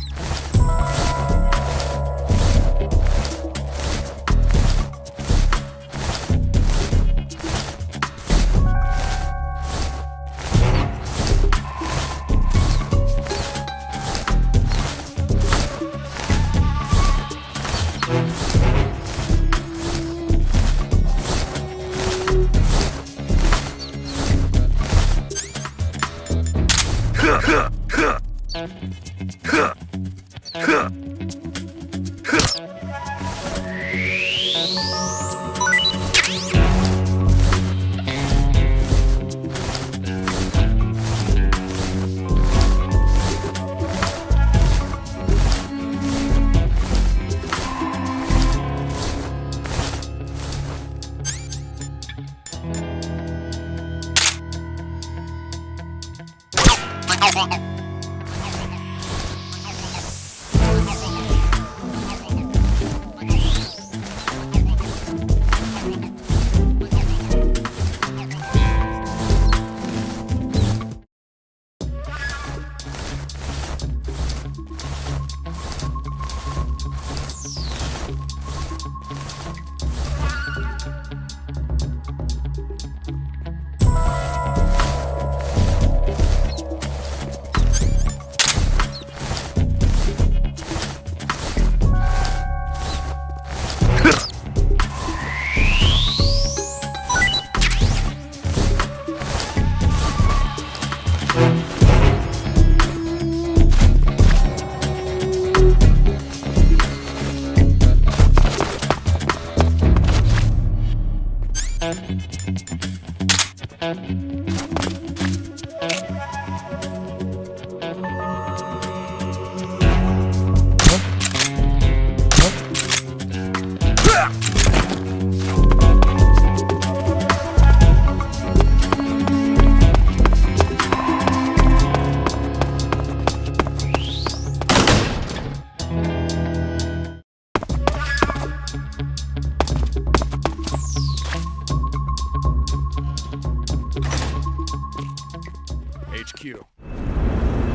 HQ.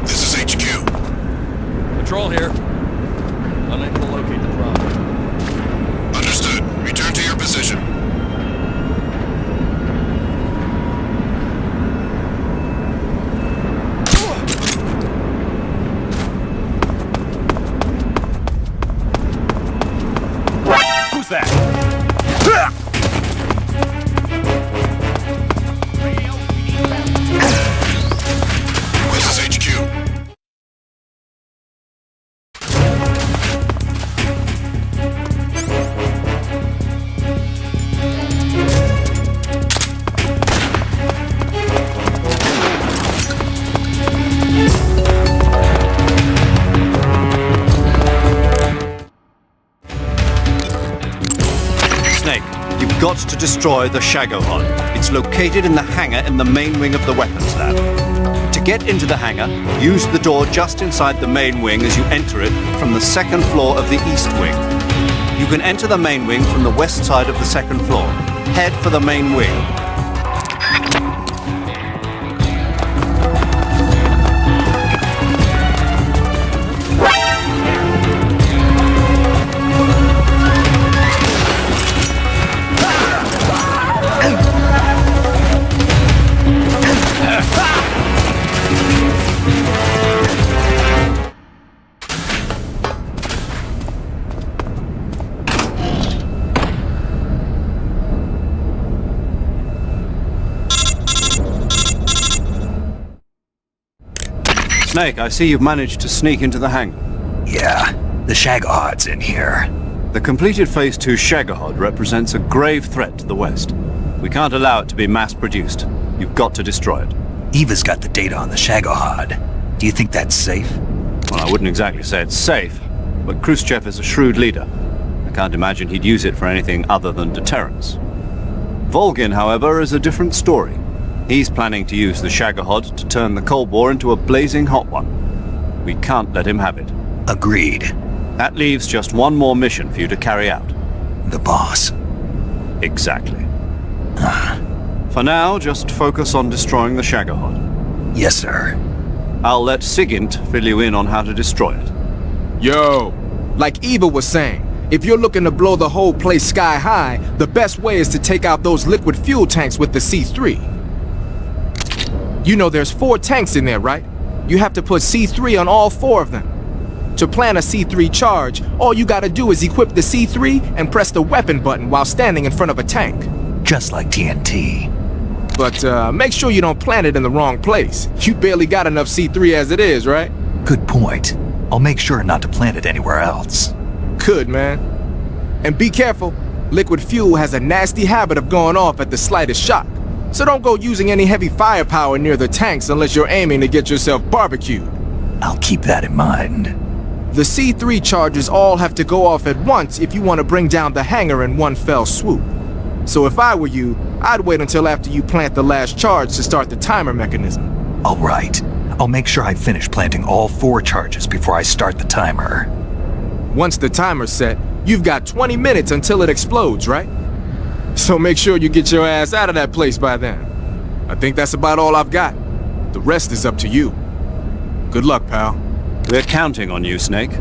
This is HQ. Patrol here. Unable to locate the problem. Understood. Return to your position. Who's that? got to destroy the Shagohod. It's located in the hangar in the main wing of the weapons lab. To get into the hangar, use the door just inside the main wing as you enter it from the second floor of the east wing. You can enter the main wing from the west side of the second floor. Head for the main wing. Snake, I see you've managed to sneak into the hangar. Yeah, the Shagohod's in here. The completed Phase 2 Shagohod represents a grave threat to the West. We can't allow it to be mass-produced. You've got to destroy it. Eva's got the data on the Shagohod. Do you think that's safe? Well, I wouldn't exactly say it's safe, but Khrushchev is a shrewd leader. I can't imagine he'd use it for anything other than deterrence. Volgin, however, is a different story. He's planning to use the Shagohod to turn the Cold War into a blazing hot one. We can't let him have it. Agreed. That leaves just one more mission for you to carry out. The boss. Exactly. For now, just focus on destroying the Shagohod. Yes, sir. I'll let Sigint fill you in on how to destroy it. Yo, like Eva was saying, if you're looking to blow the whole place sky high, the best way is to take out those liquid fuel tanks with the C3. You know there's 4 tanks in there, right? You have to put C3 on all 4 of them. To plan a C3 charge, all you gotta do is equip the C3 and press the weapon button while standing in front of a tank. Just like TNT. But make sure you don't plant it in the wrong place. You barely got enough C3 as it is, right? Good point. I'll make sure not to plant it anywhere else. Good, man. And be careful. Liquid fuel has a nasty habit of going off at the slightest shock. So don't go using any heavy firepower near the tanks unless you're aiming to get yourself barbecued. I'll keep that in mind. The C3 charges all have to go off at once if you want to bring down the hangar in one fell swoop. So if I were you, I'd wait until after you plant the last charge to start the timer mechanism. All right. I'll make sure I finish planting all 4 charges before I start the timer. Once the timer's set, you've got 20 minutes until it explodes, right? So make sure you get your ass out of that place by then. I think that's about all I've got. The rest is up to you. Good luck, pal. We're counting on you, Snake.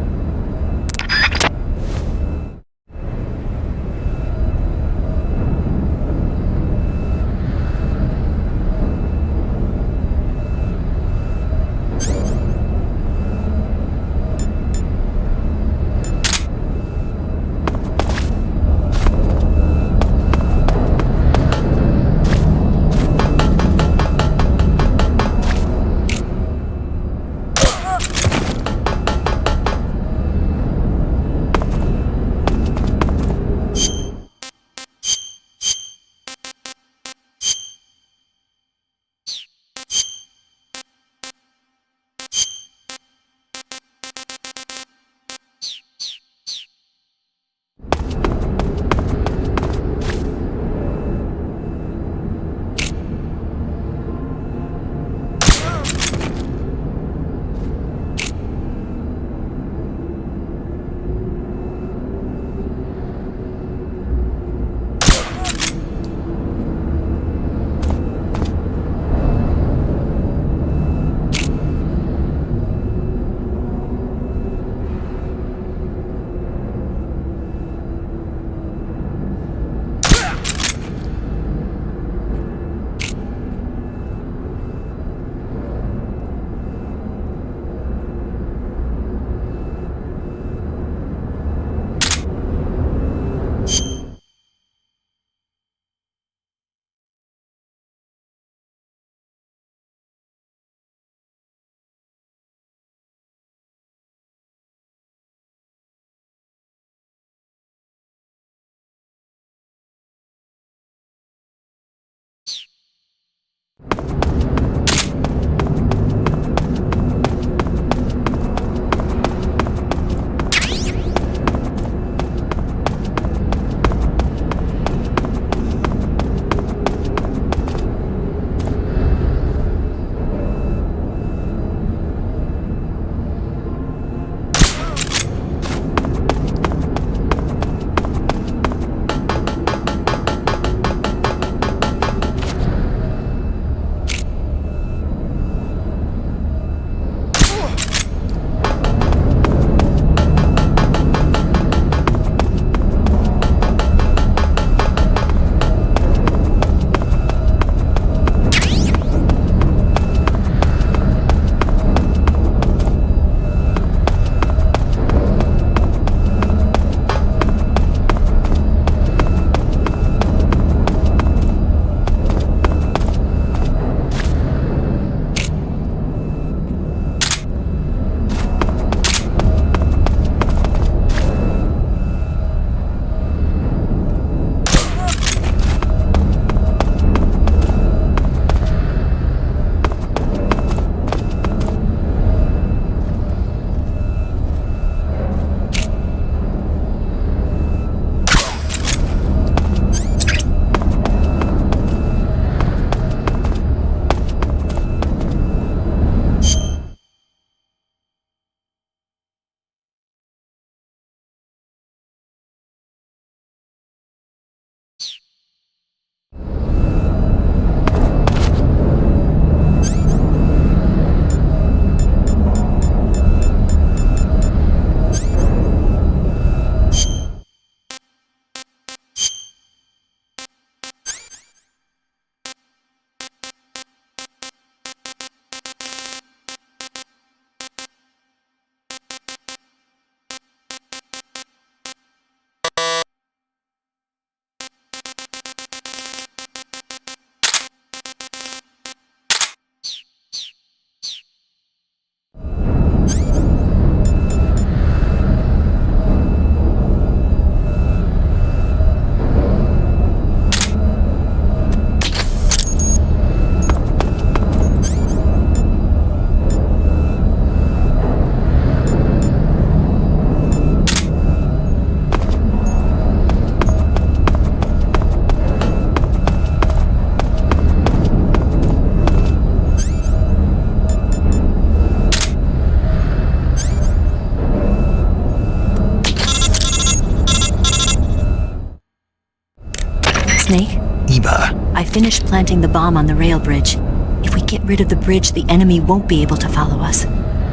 planting the bomb on the rail bridge. If we get rid of the bridge, the enemy won't be able to follow us.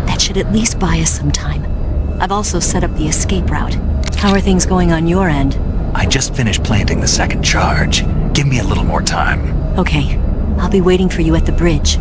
That should at least buy us some time. I've also set up the escape route. How are things going on your end? I just finished planting the second charge. Give me a little more time. Okay. I'll be waiting for you at the bridge.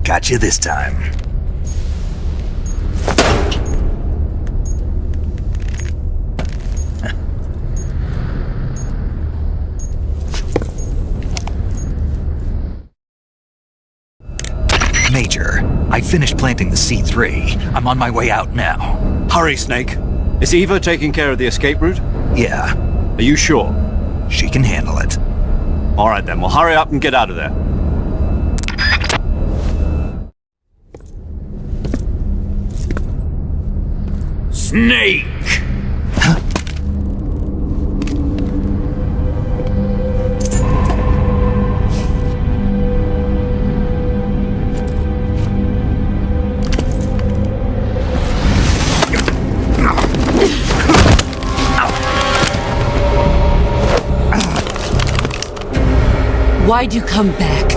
Got you this time. Major, I finished planting the C3. I'm on my way out now. Hurry, Snake. Is Eva taking care of the escape route? Yeah. Are you sure? She can handle it. All right then, well hurry up and get out of there. Snake! Why'd you come back?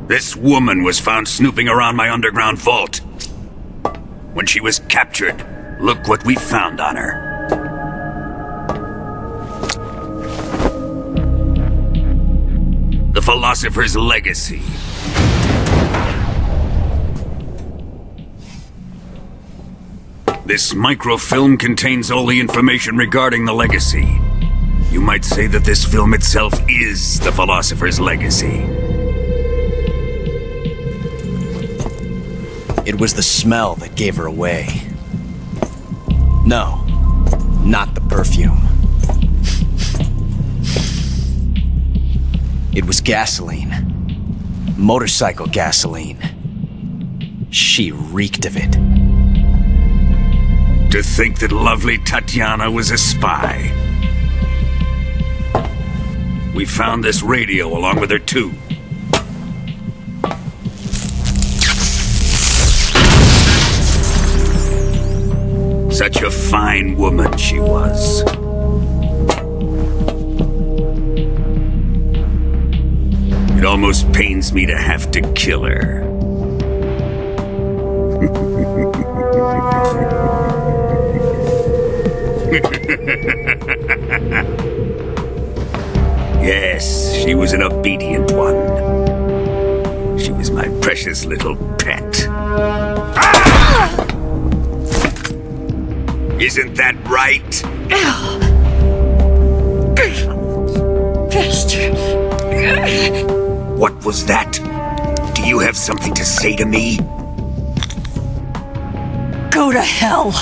This woman was found snooping around my underground vault. When she was captured, look what we found on her. The Philosopher's Legacy. This microfilm contains all the information regarding the Legacy. You might say that this film itself is the Philosopher's Legacy. It was the smell that gave her away. No, not the perfume. It was gasoline. Motorcycle gasoline. She reeked of it. To think that lovely Tatiana was a spy. We found this radio along with her too. Such a fine woman she was. It almost pains me to have to kill her. Yes, she was an obedient one. She was my precious little pet. Ah! Isn't that right? What was that? Do you have something to say to me? Go to hell!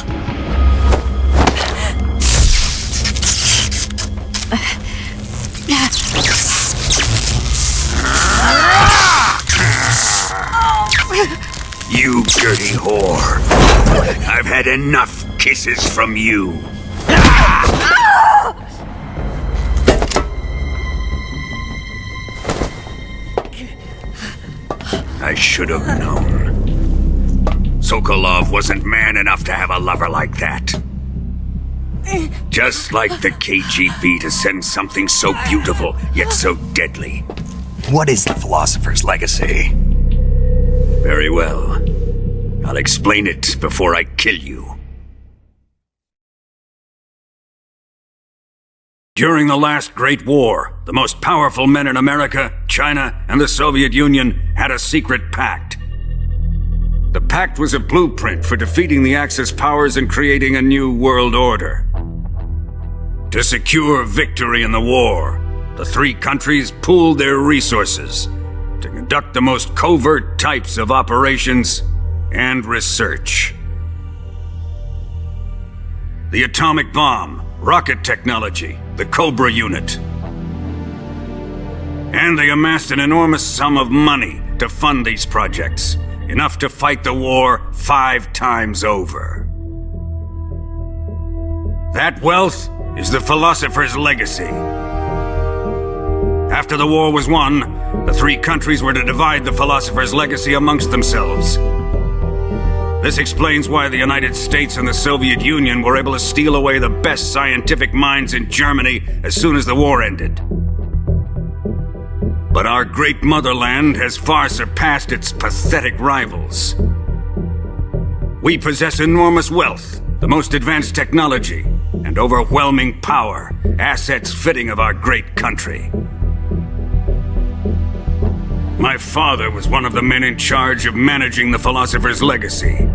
You dirty whore. I've had enough kisses from you. I should have known. Sokolov wasn't man enough to have a lover like that. Just like the KGB to send something so beautiful, yet so deadly. What is the Philosopher's Legacy? Very well. I'll explain it before I kill you. During the last Great War, the most powerful men in America, China, and the Soviet Union had a secret pact. The pact was a blueprint for defeating the Axis powers and creating a new world order. To secure victory in the war, the three countries pooled their resources to conduct the most covert types of operations and research. The atomic bomb, rocket technology, the Cobra unit. And they amassed an enormous sum of money to fund these projects, enough to fight the war 5 times over. That wealth is the Philosopher's Legacy. After the war was won, the three countries were to divide the Philosopher's Legacy amongst themselves. This explains why the United States and the Soviet Union were able to steal away the best scientific minds in Germany as soon as the war ended. But our great motherland has far surpassed its pathetic rivals. We possess enormous wealth, the most advanced technology, and overwhelming power, assets fitting of our great country. My father was one of the men in charge of managing the Philosopher's Legacy.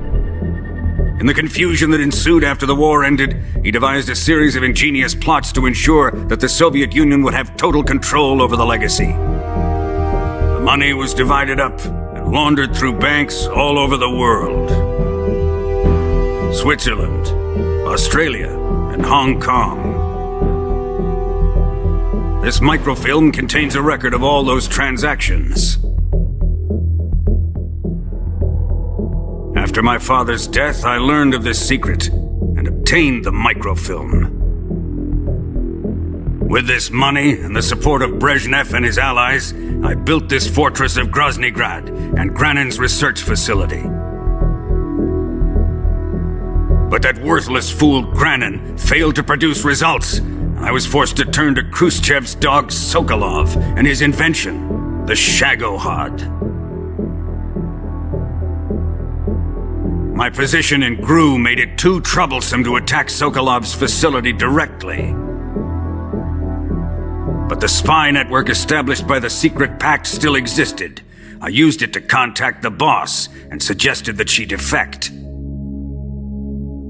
In the confusion that ensued after the war ended, he devised a series of ingenious plots to ensure that the Soviet Union would have total control over the legacy. The money was divided up and laundered through banks all over the world. Switzerland, Australia, and Hong Kong. This microfilm contains a record of all those transactions. After my father's death, I learned of this secret and obtained the microfilm. With this money and the support of Brezhnev and his allies, I built this fortress of Groznygrad and Granin's research facility. But that worthless fool Granin failed to produce results, and I was forced to turn to Khrushchev's dog Sokolov and his invention, the Shagohod. My position in GRU made it too troublesome to attack Sokolov's facility directly. But the spy network established by the secret pact still existed. I used it to contact the boss and suggested that she defect.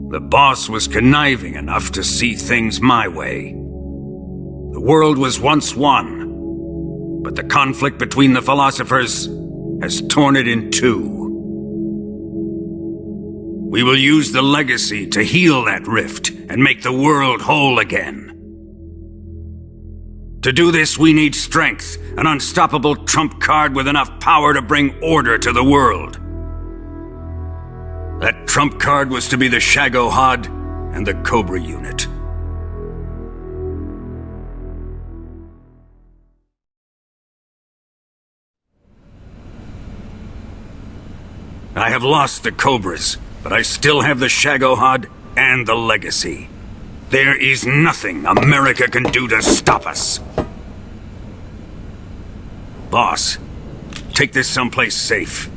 The boss was conniving enough to see things my way. The world was once one, but the conflict between the philosophers has torn it in two. We will use the legacy to heal that rift and make the world whole again. To do this, we need strength, an unstoppable trump card with enough power to bring order to the world. That trump card was to be the Shagohod and the Cobra unit. I have lost the Cobras, but I still have the Shagohod and the Legacy. There is nothing America can do to stop us. Boss, take this someplace safe.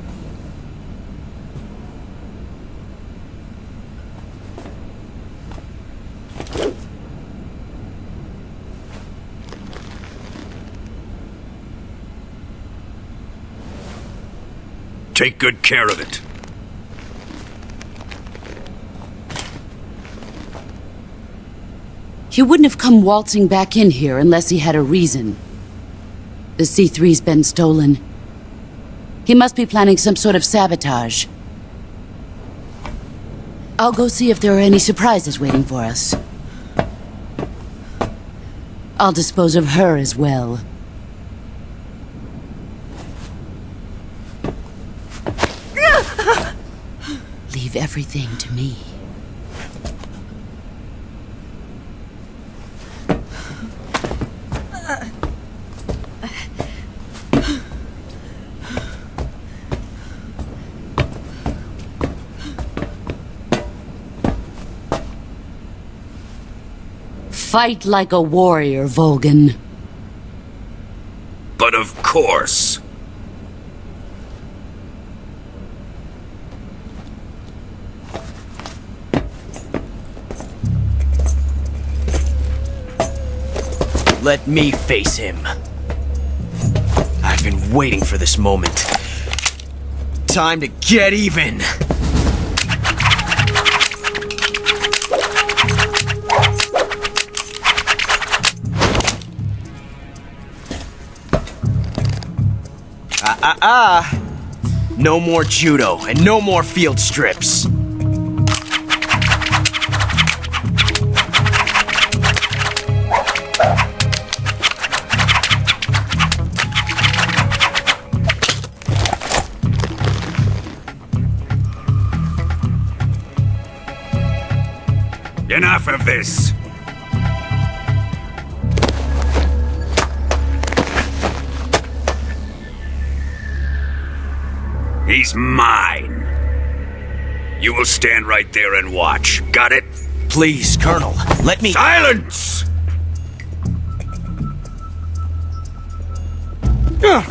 Take good care of it. He wouldn't have come waltzing back in here unless he had a reason. The C3's been stolen. He must be planning some sort of sabotage. I'll go see if there are any surprises waiting for us. I'll dispose of her as well. Leave everything to me. Fight like a warrior, Volgin. But of course. Let me face him. I've been waiting for this moment. Time to get even! No more judo, and no more field strips. Enough of this! He's mine. You will stand right there and watch. Got it? Please, Colonel, let me— Silence! Huh?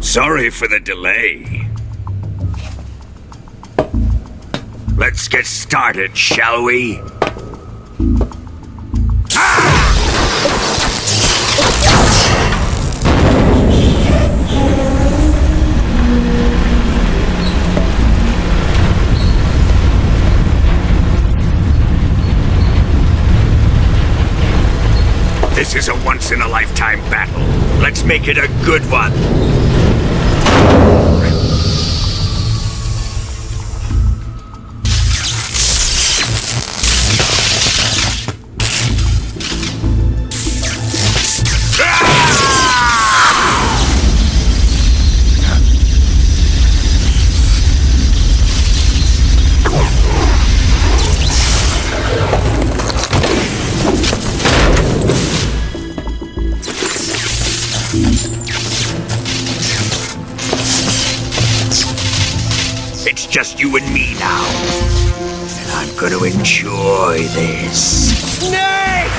Sorry for the delay. Let's get started, shall we? This is a once-in-a-lifetime battle. Let's make it a good one. It's just you and me now. And I'm gonna enjoy this. Snake!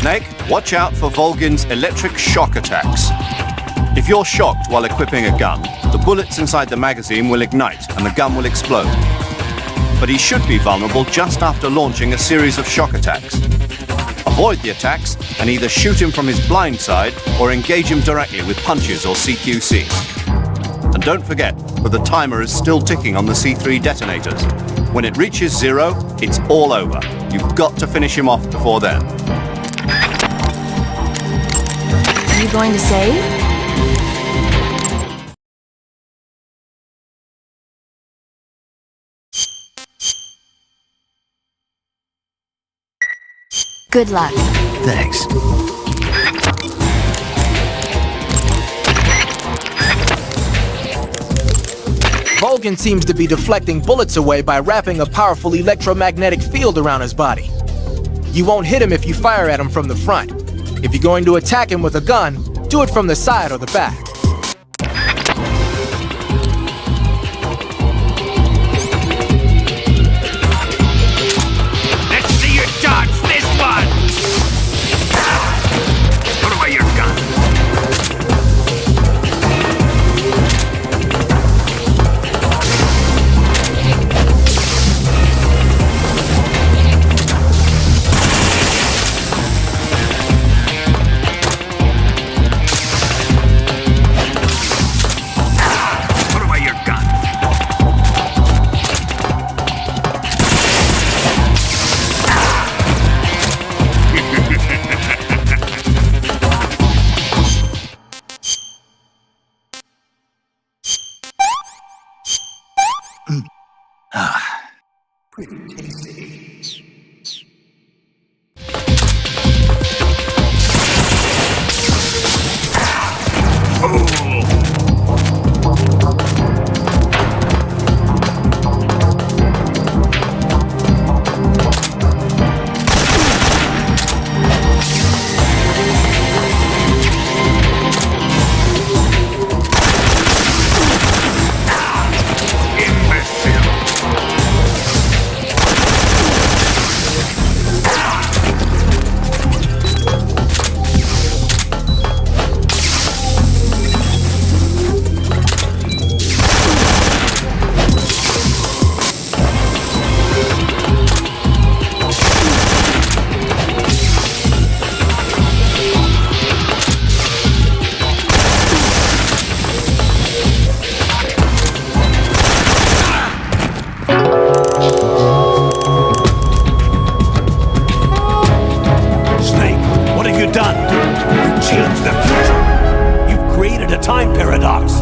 Snake, watch out for Volgin's electric shock attacks. If you're shocked while equipping a gun, the bullets inside the magazine will ignite and the gun will explode. But he should be vulnerable just after launching a series of shock attacks. Avoid the attacks and either shoot him from his blind side or engage him directly with punches or CQC. And don't forget that the timer is still ticking on the C3 detonators. When it reaches 0, it's all over. You've got to finish him off before then. Are you going to save? Good luck. Thanks. Volgin seems to be deflecting bullets away by wrapping a powerful electromagnetic field around his body. You won't hit him if you fire at him from the front. If you're going to attack him with a gun, do it from the side or the back. Let's see you dodge this one! Put away your gun. Put away your gun. Snake, what have you done? You changed the future. You've created a time paradox.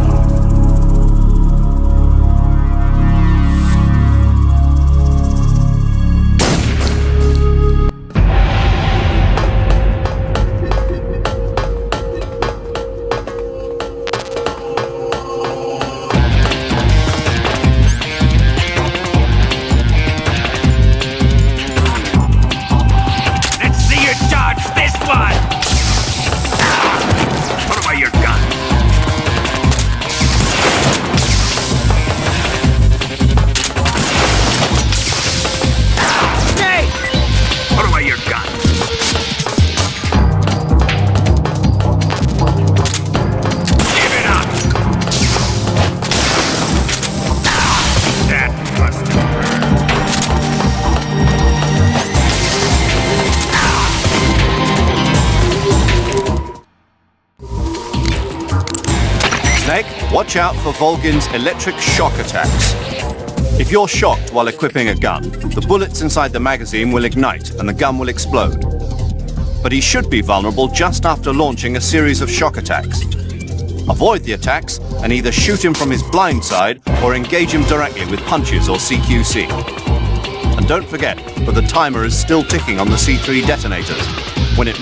Let's see you dodge this one! Put away your gun. Snake! Put away your gun. Give it up! That must hurt. Snake, watch out for Volgin's electric shock attacks. If you're shocked while equipping a gun, the bullets inside the magazine will ignite and the gun will explode. But he should be vulnerable just after launching a series of shock attacks. Avoid the attacks and either shoot him from his blind side or engage him directly with punches or CQC. And don't forget that the timer is still ticking on the C3 detonators. When it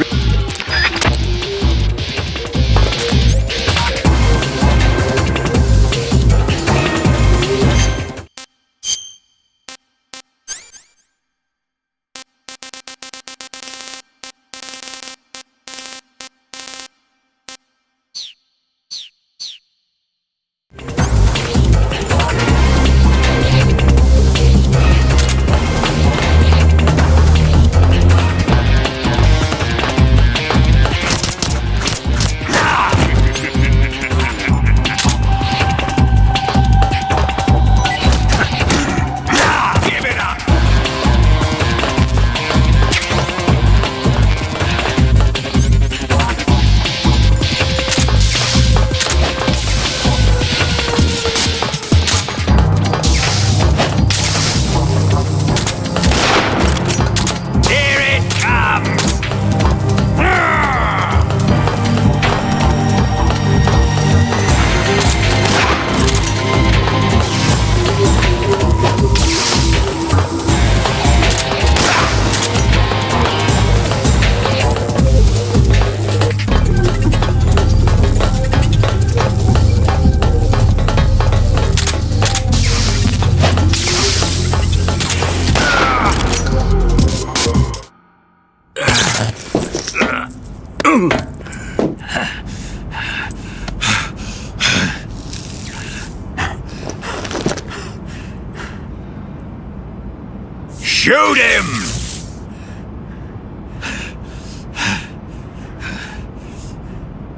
Shoot him!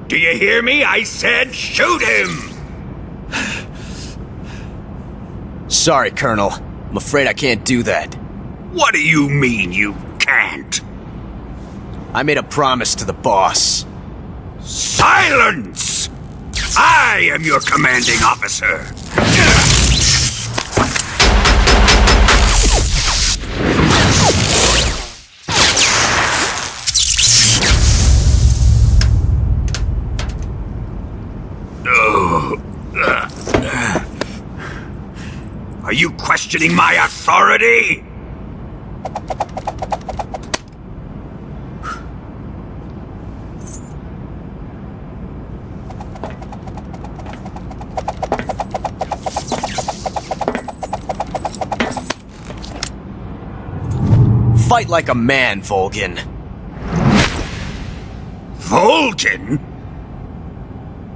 Do you hear me? I said shoot him! Sorry, Colonel. I'm afraid I can't do that. What do you mean you can't? I made a promise to the boss. Silence! I am your commanding officer. Are you questioning my authority? Fight like a man, Volgin. Volgin?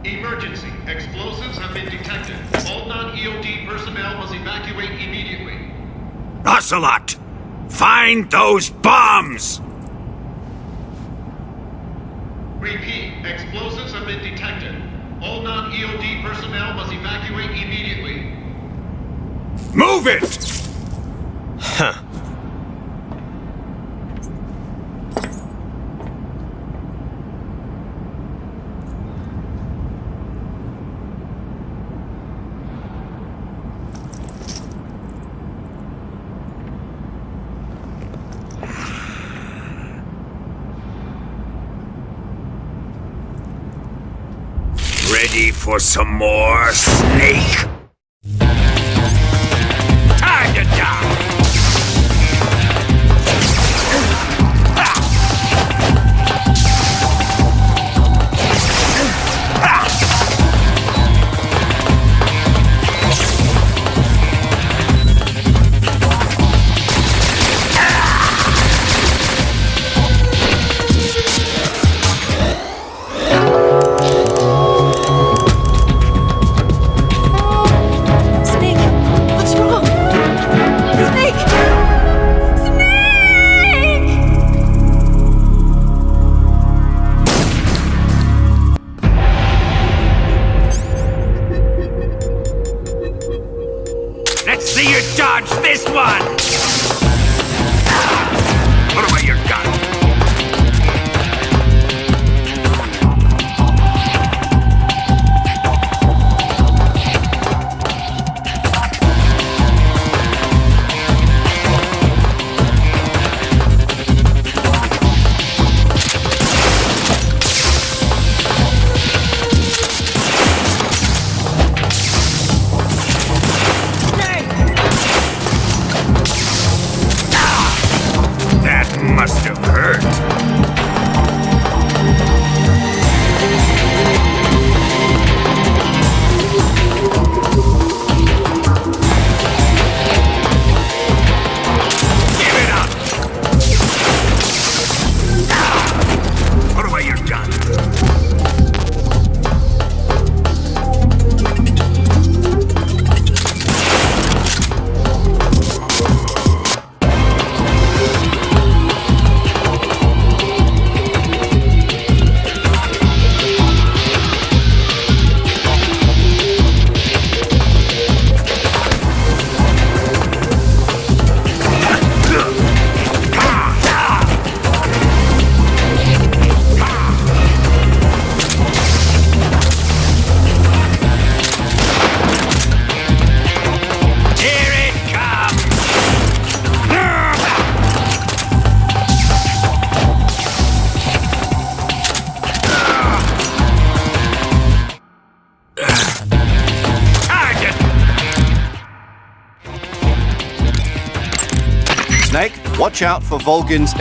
Emergency. Explosives have been detected. All non-EOD personnel must evacuate immediately. Ocelot! Find those bombs! Repeat. Explosives have been detected. All non-EOD personnel must evacuate immediately. Move it! Huh. Ready for some more, Snake? Time to die! Let's see you dodge this one! Put away your gun! Must have hurt. Give it up! Put away your gun. Snake, watch out for Volgin's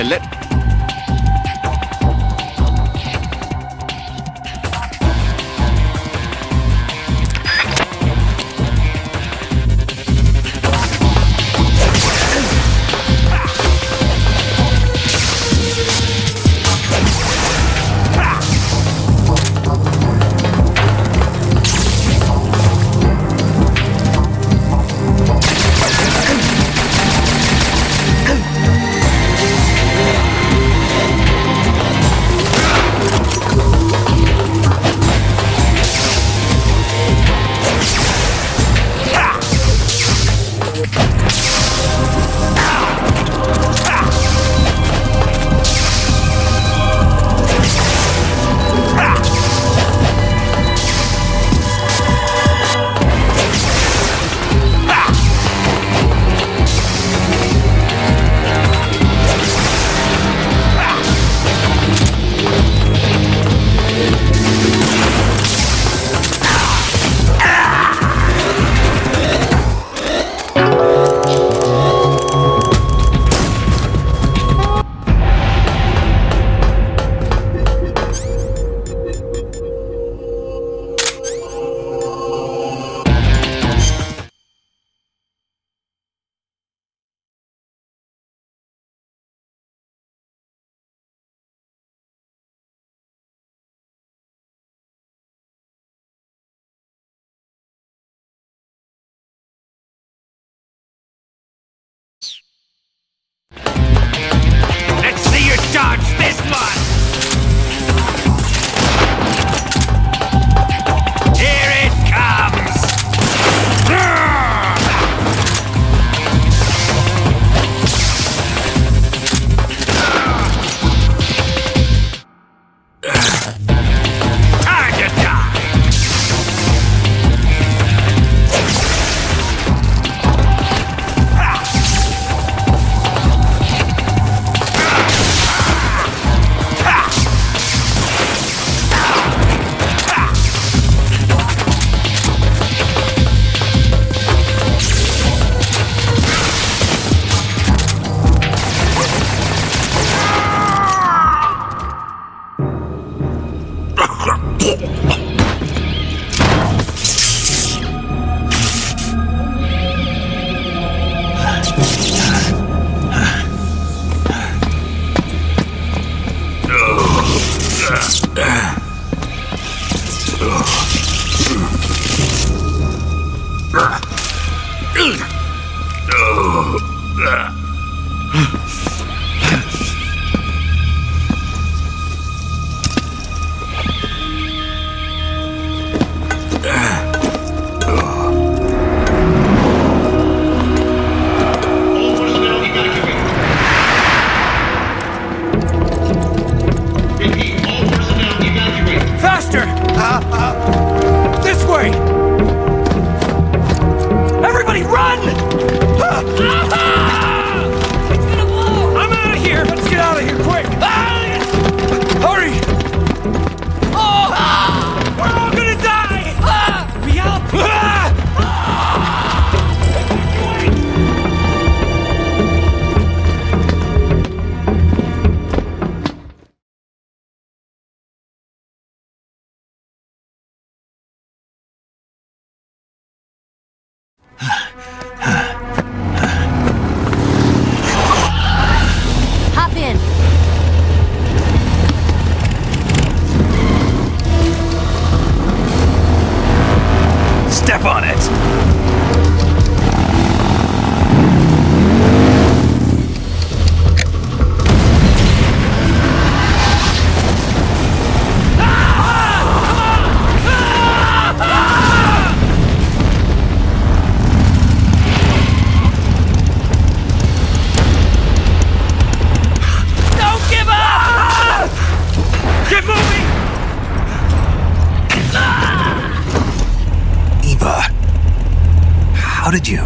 How did you?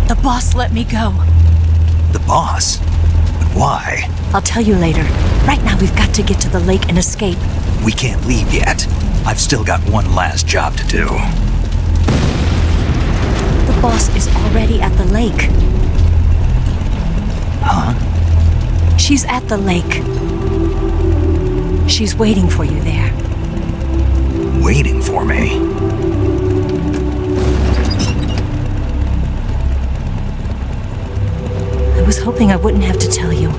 The boss let me go. The boss? But why? I'll tell you later. Right now, we've got to get to the lake and escape. We can't leave yet. I've still got one last job to do. The boss is already at the lake. Huh? She's at the lake. She's waiting for you there. Waiting for me? I was hoping I wouldn't have to tell you.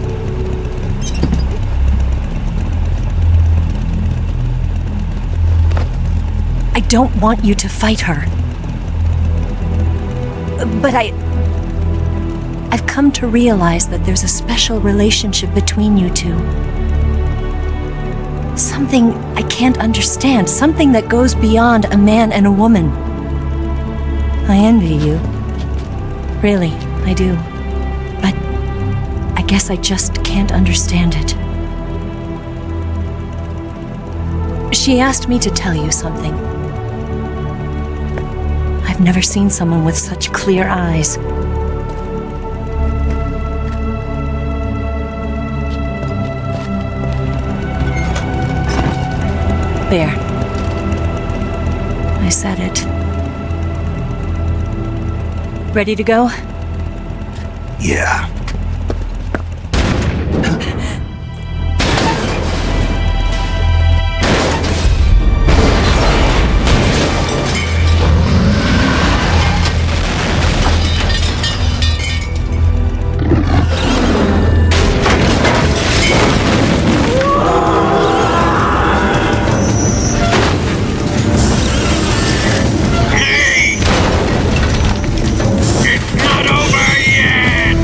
I don't want you to fight her. But I've come to realize that there's a special relationship between you two. Something I can't understand. Something that goes beyond a man and a woman. I envy you. Really, I do. But I guess I just can't understand it. She asked me to tell you something. I've never seen someone with such clear eyes. There. I said it. Ready to go? Yeah. It's not over yet!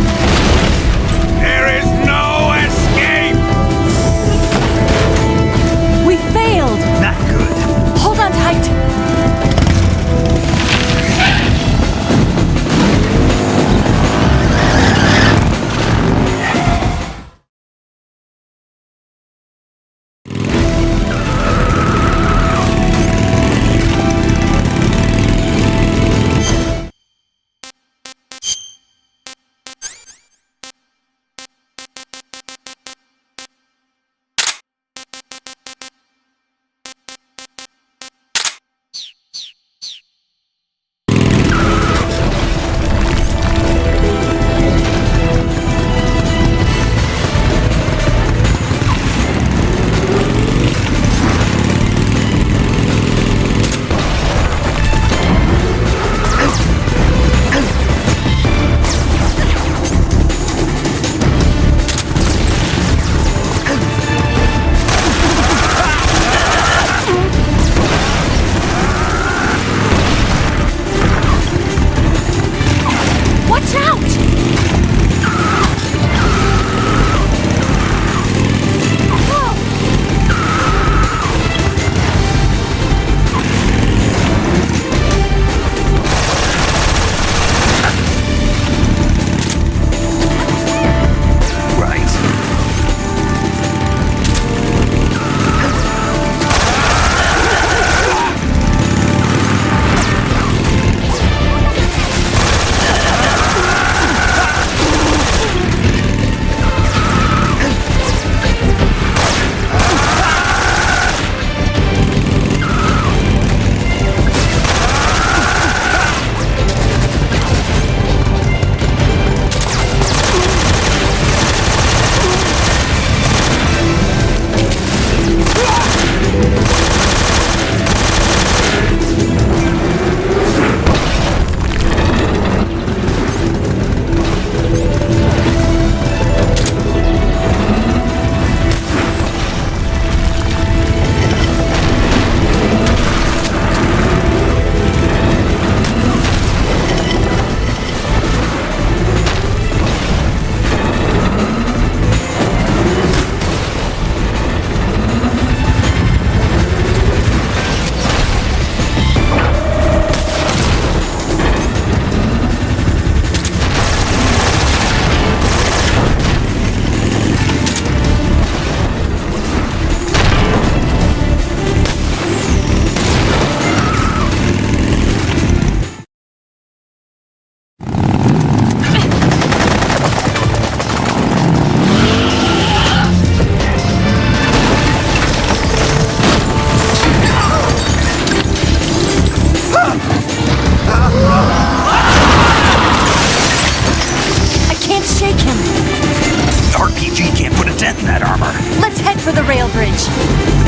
Let's head for the rail bridge.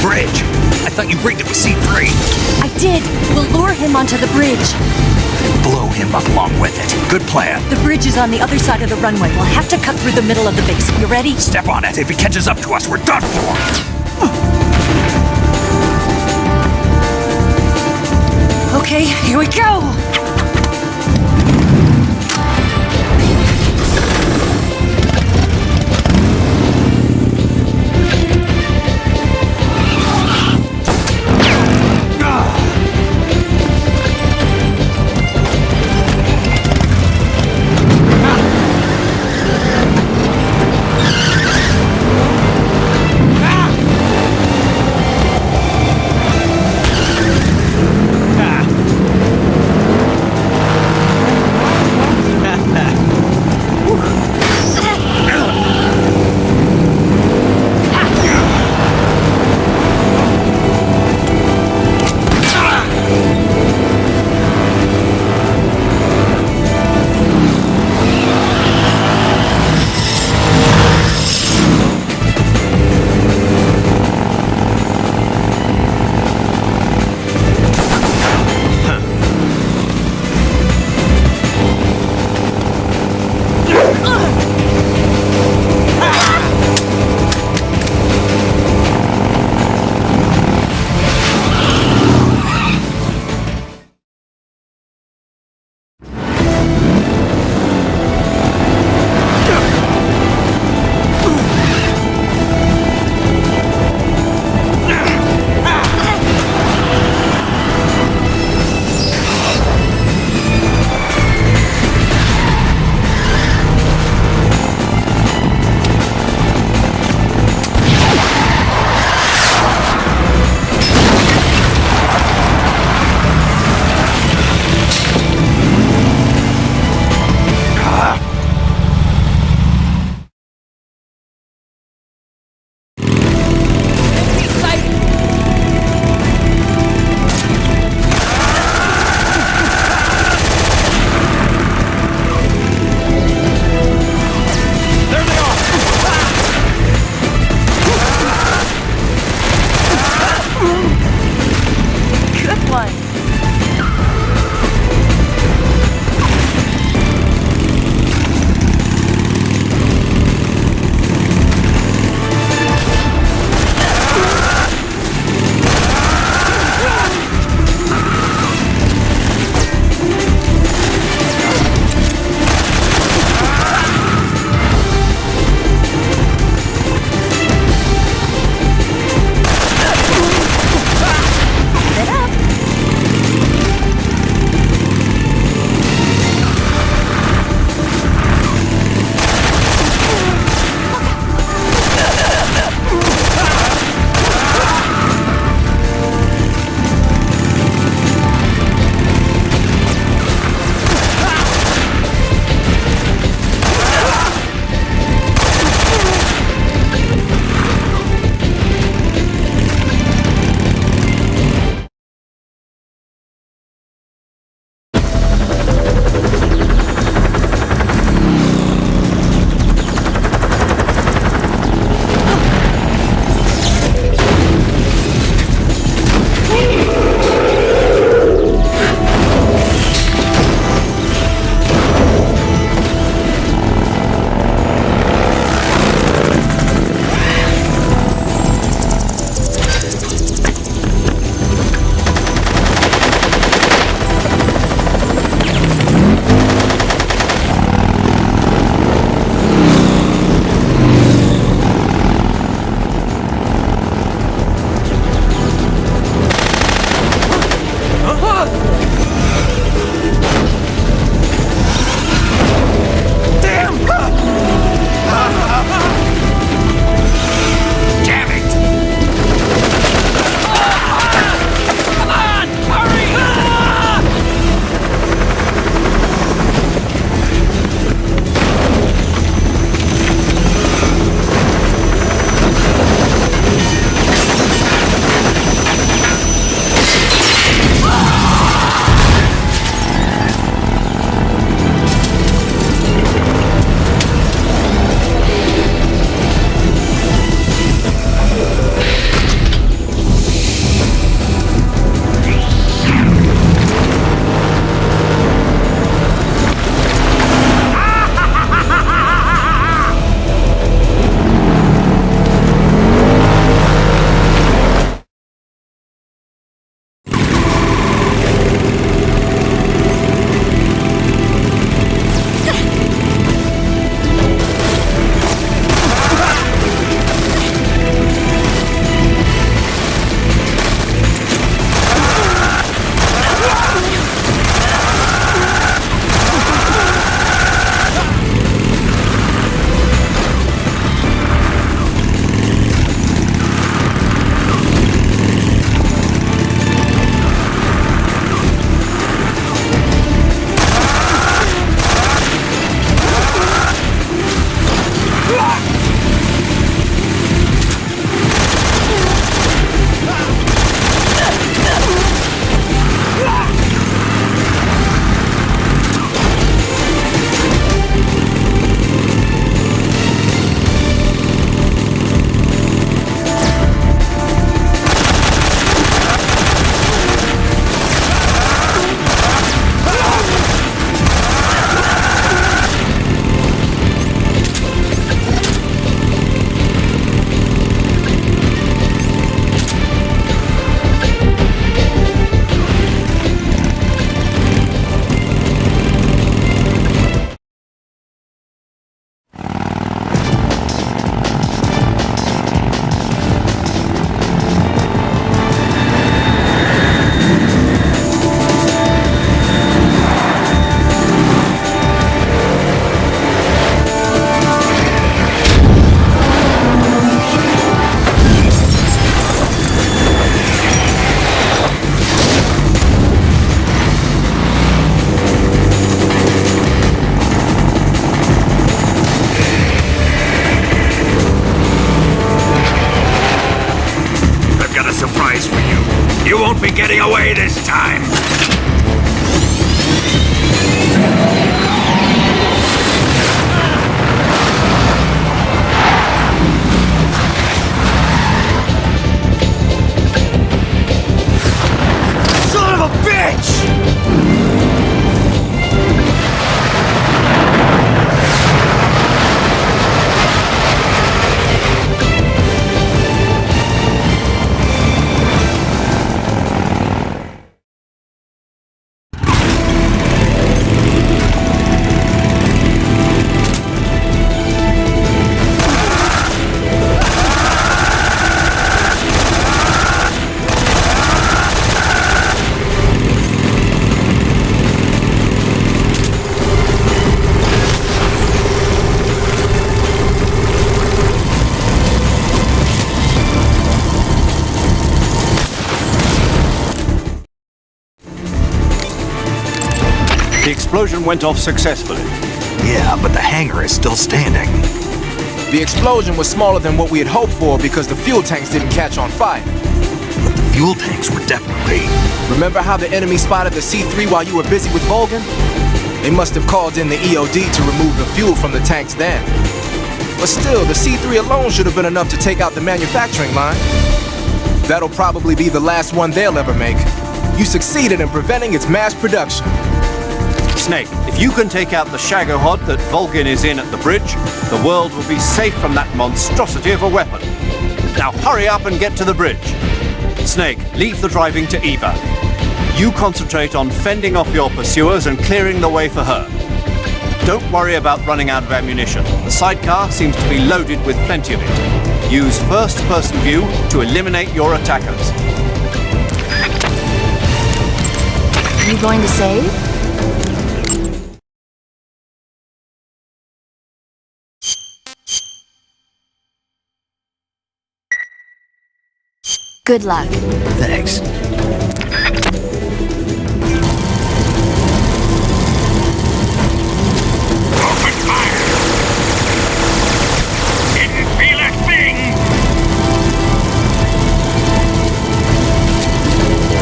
Bridge? I thought you rigged it with C3. I did. We'll lure him onto the bridge. Blow him up along with it. Good plan. The bridge is on the other side of the runway. We'll have to cut through the middle of the base. You ready? Step on it. If he catches up to us, we're done for. Okay, here we go! won't be getting away this time! Son of a bitch! The explosion went off successfully. Yeah, but the hangar is still standing. The explosion was smaller than what we had hoped for because the fuel tanks didn't catch on fire. But the fuel tanks were definitely... Remember how the enemy spotted the C3 while you were busy with Volgan? They must have called in the EOD to remove the fuel from the tanks then. But still, the C3 alone should have been enough to take out the manufacturing line. That'll probably be the last one they'll ever make. You succeeded in preventing its mass production. Snake, if you can take out the Shagohod that Volgin is in at the bridge, the world will be safe from that monstrosity of a weapon. Now hurry up and get to the bridge. Snake, leave the driving to Eva. You concentrate on fending off your pursuers and clearing the way for her. Don't worry about running out of ammunition. The sidecar seems to be loaded with plenty of it. Use first-person view to eliminate your attackers. Are you going to save? Good luck. Thanks. Open fire! Didn't feel a thing!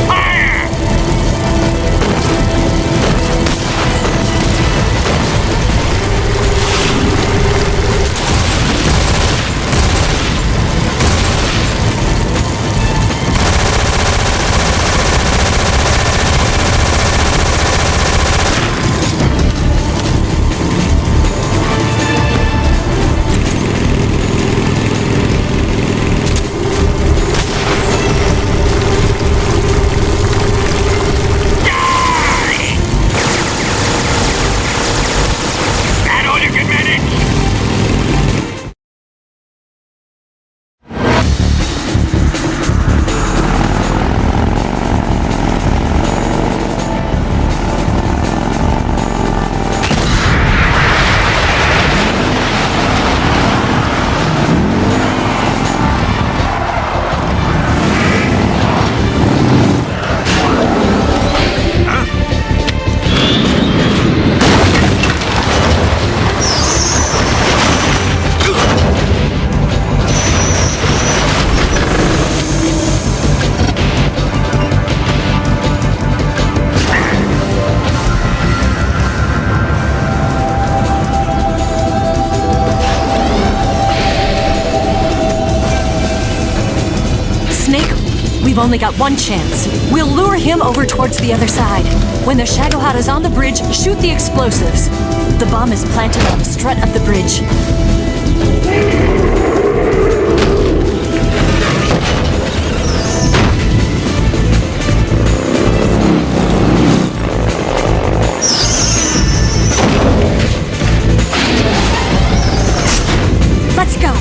Fire! We've only got one chance. We'll lure him over towards the other side. When the Shagohod is on the bridge, shoot the explosives. The bomb is planted on the strut of the bridge. Let's go.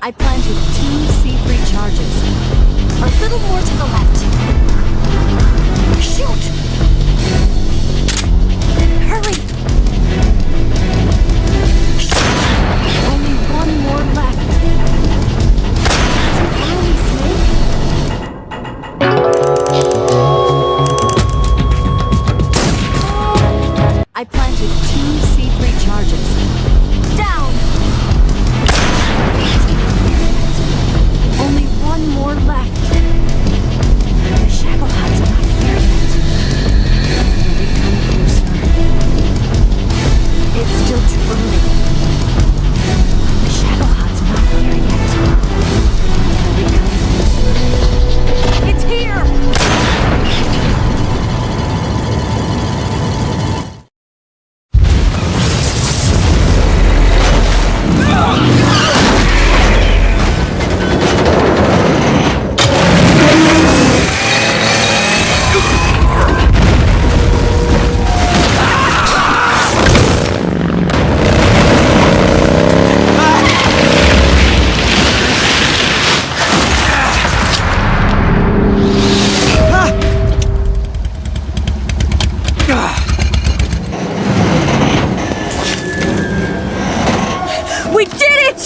I planted 2 C3 charges. A little more to the left. Shoot! Hurry! Only one more left. Early, Snake. I planted 2 C3 charges. Down! Only one more left. The Shagohods are not here yet. They'll become closer. It's still too early. The Shagohods are not here yet. They'll become closer. It's here! We did it!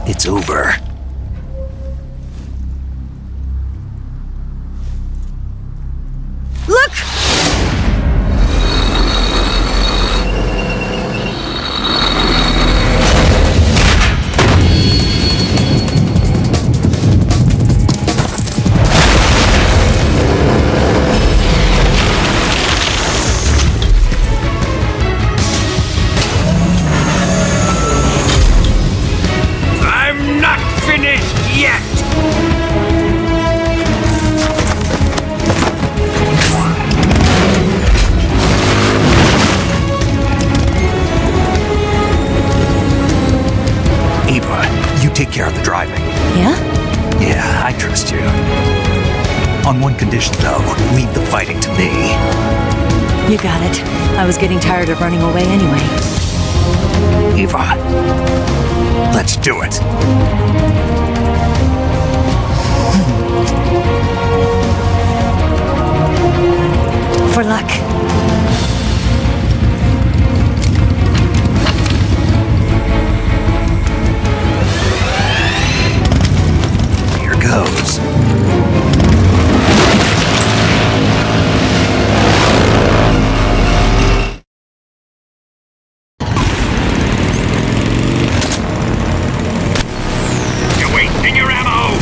It's over. Look! I'm not finished yet! Eva, you take care of the driving. Yeah? Yeah, I trust you. On one condition, though, leave the fighting to me. You got it. I was getting tired of running away anyway. Eva, let's do it. For luck. Here goes. You're wasting your ammo!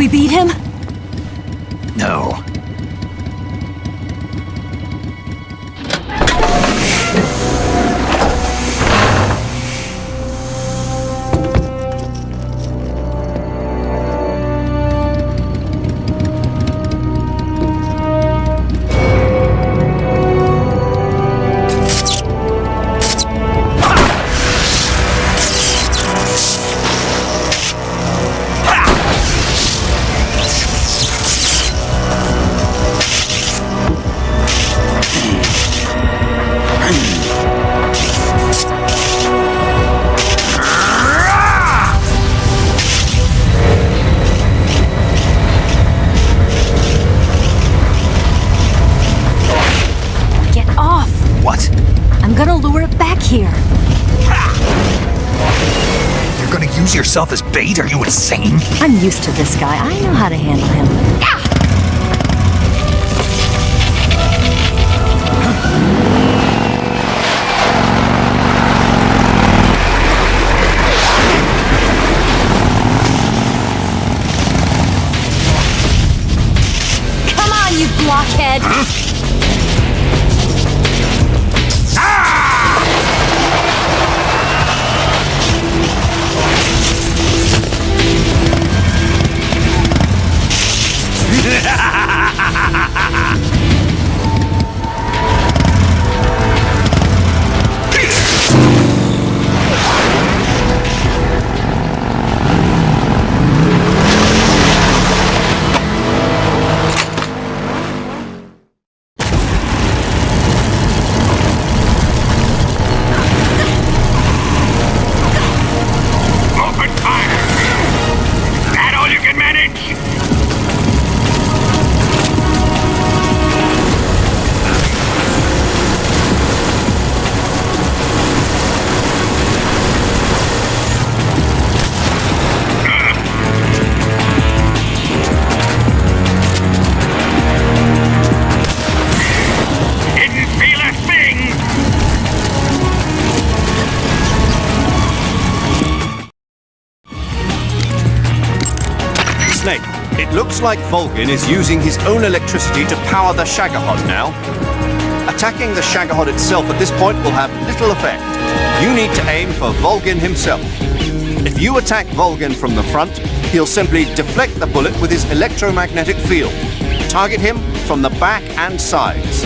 we beat him? No. Here. You're gonna use yourself as bait? Are you insane? I'm used to this guy. I know how to handle him. Come on, you blockhead! Snake, it looks like Volgin is using his own electricity to power the Shagohod now. Attacking the Shagohod itself at this point will have little effect. You need to aim for Volgin himself. If you attack Volgin from the front, he'll simply deflect the bullet with his electromagnetic field. Target him from the back and sides.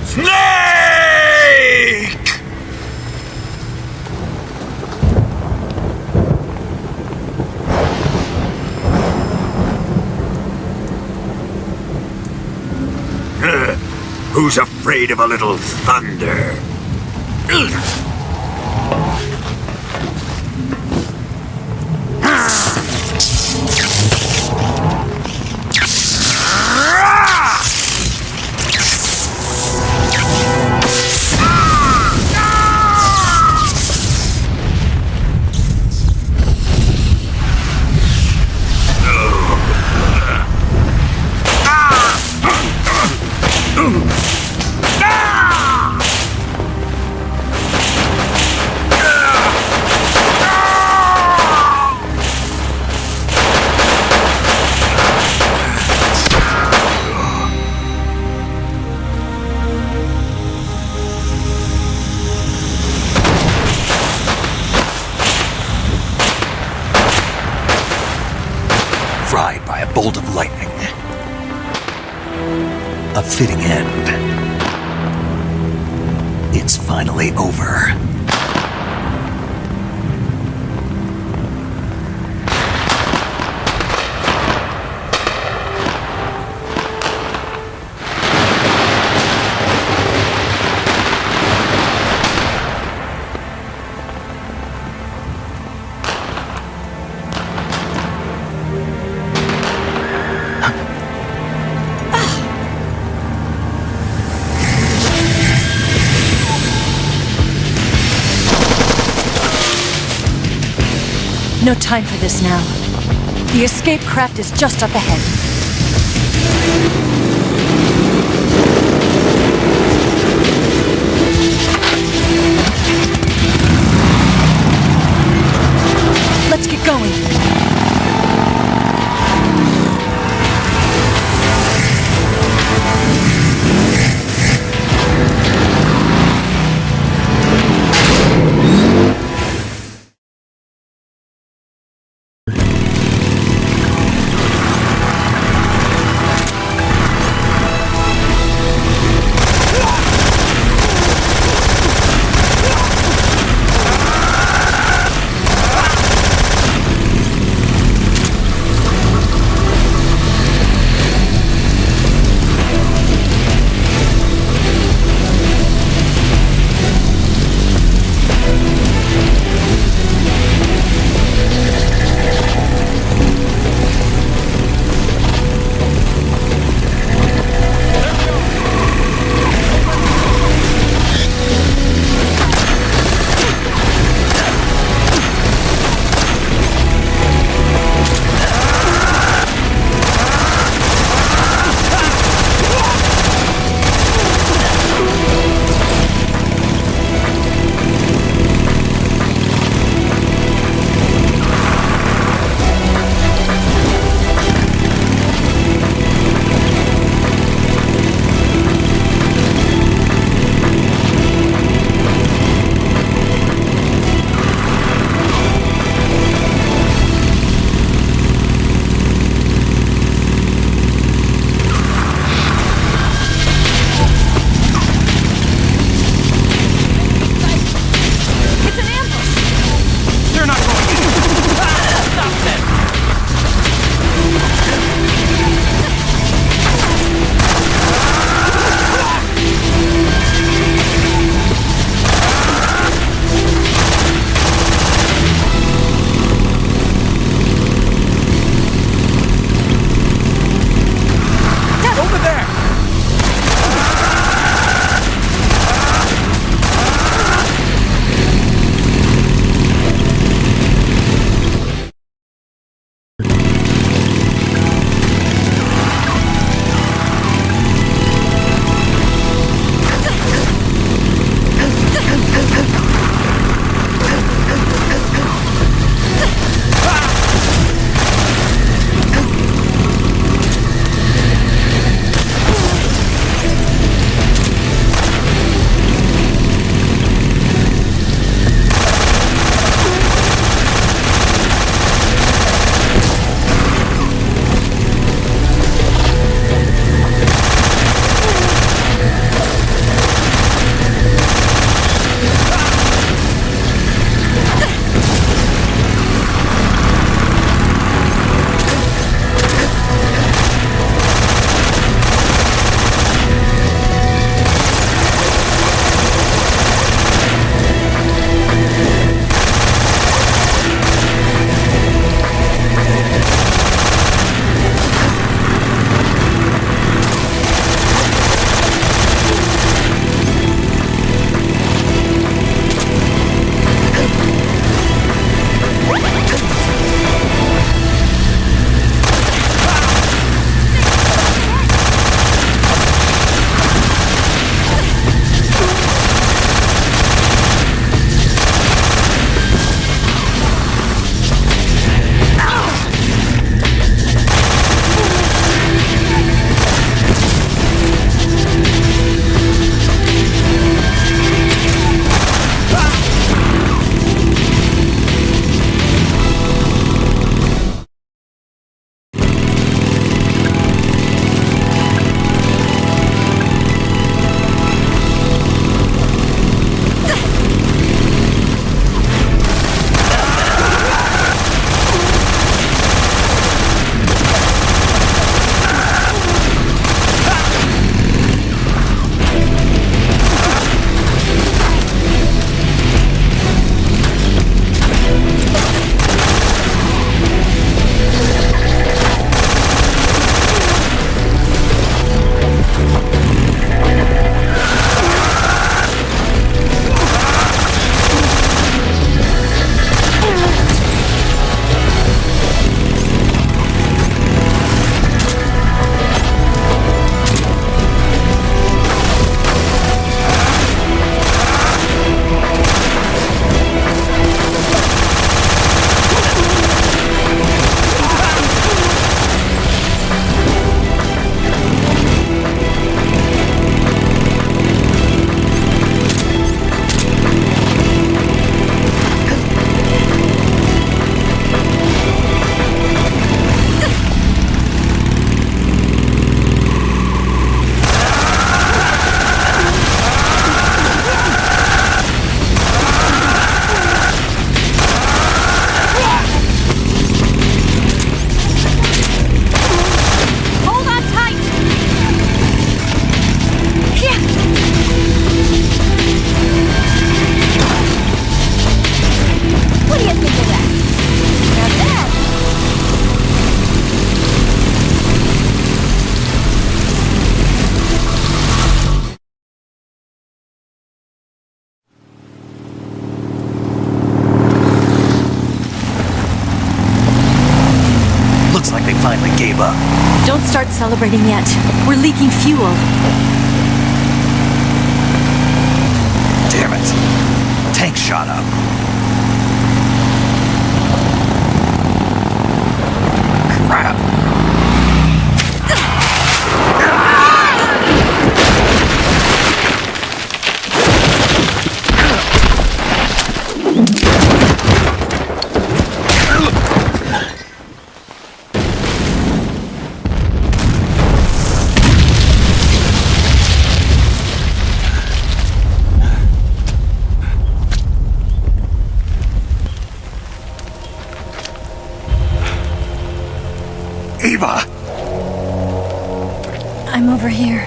Snake! Who's afraid of a little thunder? Fried by a bolt of lightning. A fitting end. It's finally over. No time for this now. The escape craft is just up ahead. Let's get going. gave up. Don't start celebrating yet. We're leaking fuel. Damn it. Tank shot up. Crap. Eva! I'm over here.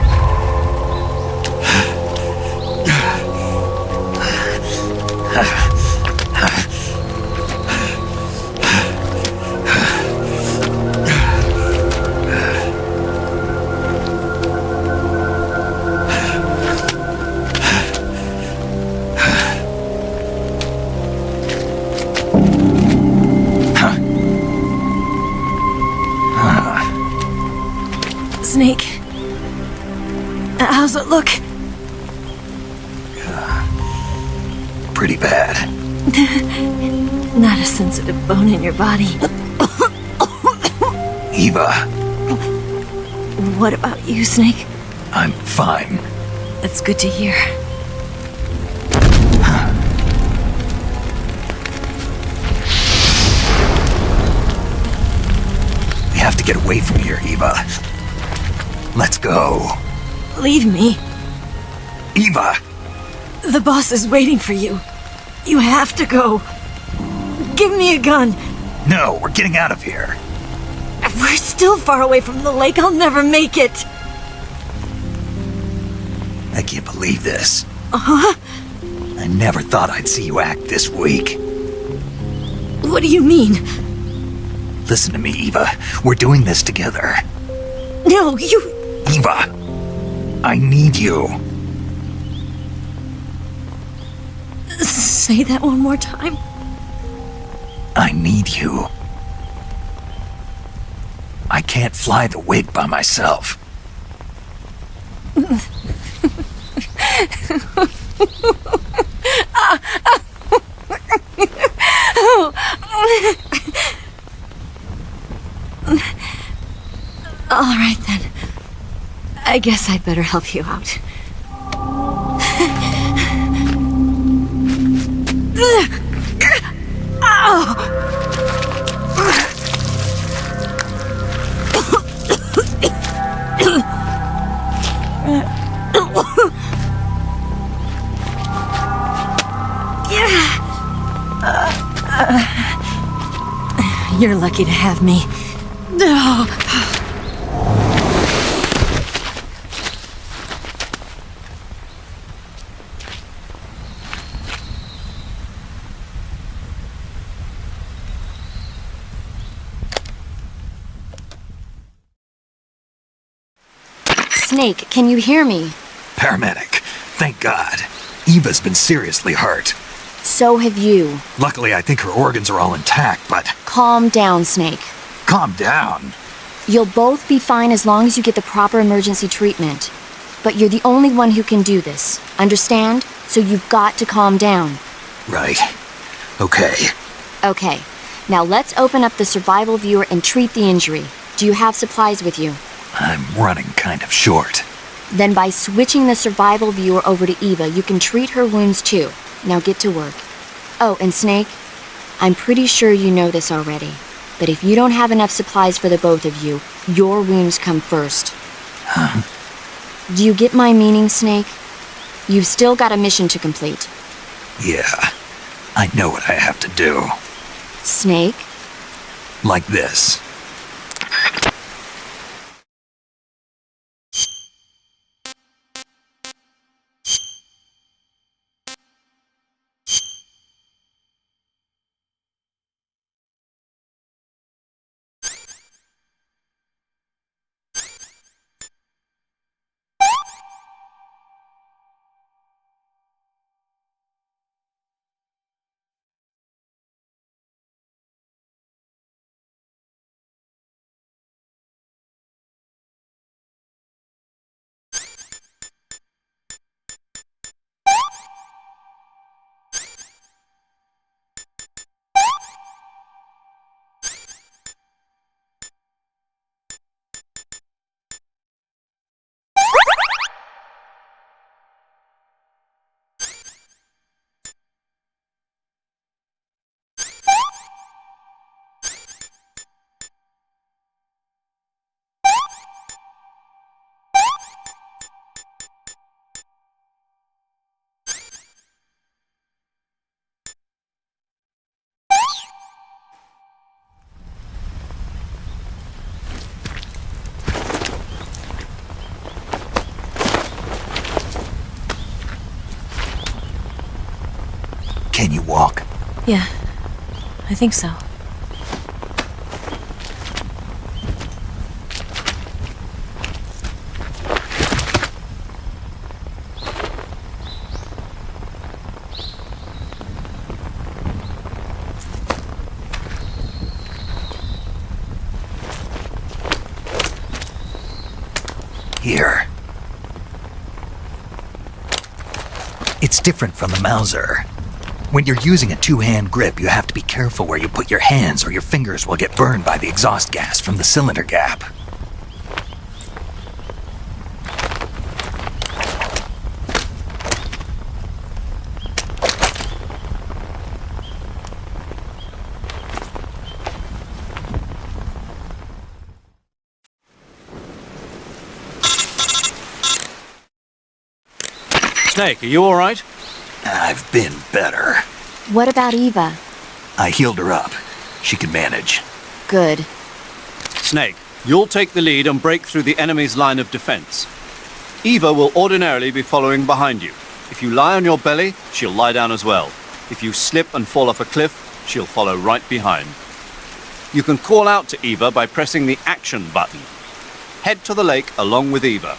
Snake. How's it look? Pretty bad. Not a sensitive bone in your body. Eva, What about you, Snake? I'm fine. That's good to hear. We have to get away from here, Eva. Let's go. Leave me. Eva! The boss is waiting for you. You have to go. Give me a gun. No, we're getting out of here. We're still far away from the lake. I'll never make it. I can't believe this. Uh-huh. I never thought I'd see you act this weak. What do you mean? Listen to me, Eva. We're doing this together. No, you... Eva! I need you. Say that one more time. I need you. I can't fly the wig by myself. All right, then. I guess I'd better help you out. You're lucky to have me. No. Snake, can you hear me? Paramedic. Thank God. Eva's been seriously hurt. So have you. Luckily, I think her organs are all intact, but... Calm down, Snake. Calm down. You'll both be fine as long as you get the proper emergency treatment. But you're the only one who can do this. Understand? So you've got to calm down. Right. Okay. Okay. Now let's open up the survival viewer and treat the injury. Do you have supplies with you? I'm running kind of short. Then by switching the survival viewer over to Eva, you can treat her wounds too. Now get to work. Oh, and Snake, I'm pretty sure you know this already, but if you don't have enough supplies for the both of you, your wounds come first. Huh? Do you get my meaning, Snake? You've still got a mission to complete. Yeah. I know what I have to do. Snake? Like this. Can you walk? Yeah, I think so. Here. It's different from the Mauser. When you're using a two-hand grip, you have to be careful where you put your hands or your fingers will get burned by the exhaust gas from the cylinder gap. Snake, are you all right? I've been better. What about Eva? I healed her up. She can manage. Good. Snake, you'll take the lead and break through the enemy's line of defense. Eva will ordinarily be following behind you. If you lie on your belly, she'll lie down as well. If you slip and fall off a cliff, she'll follow right behind. You can call out to Eva by pressing the action button. Head to the lake along with Eva.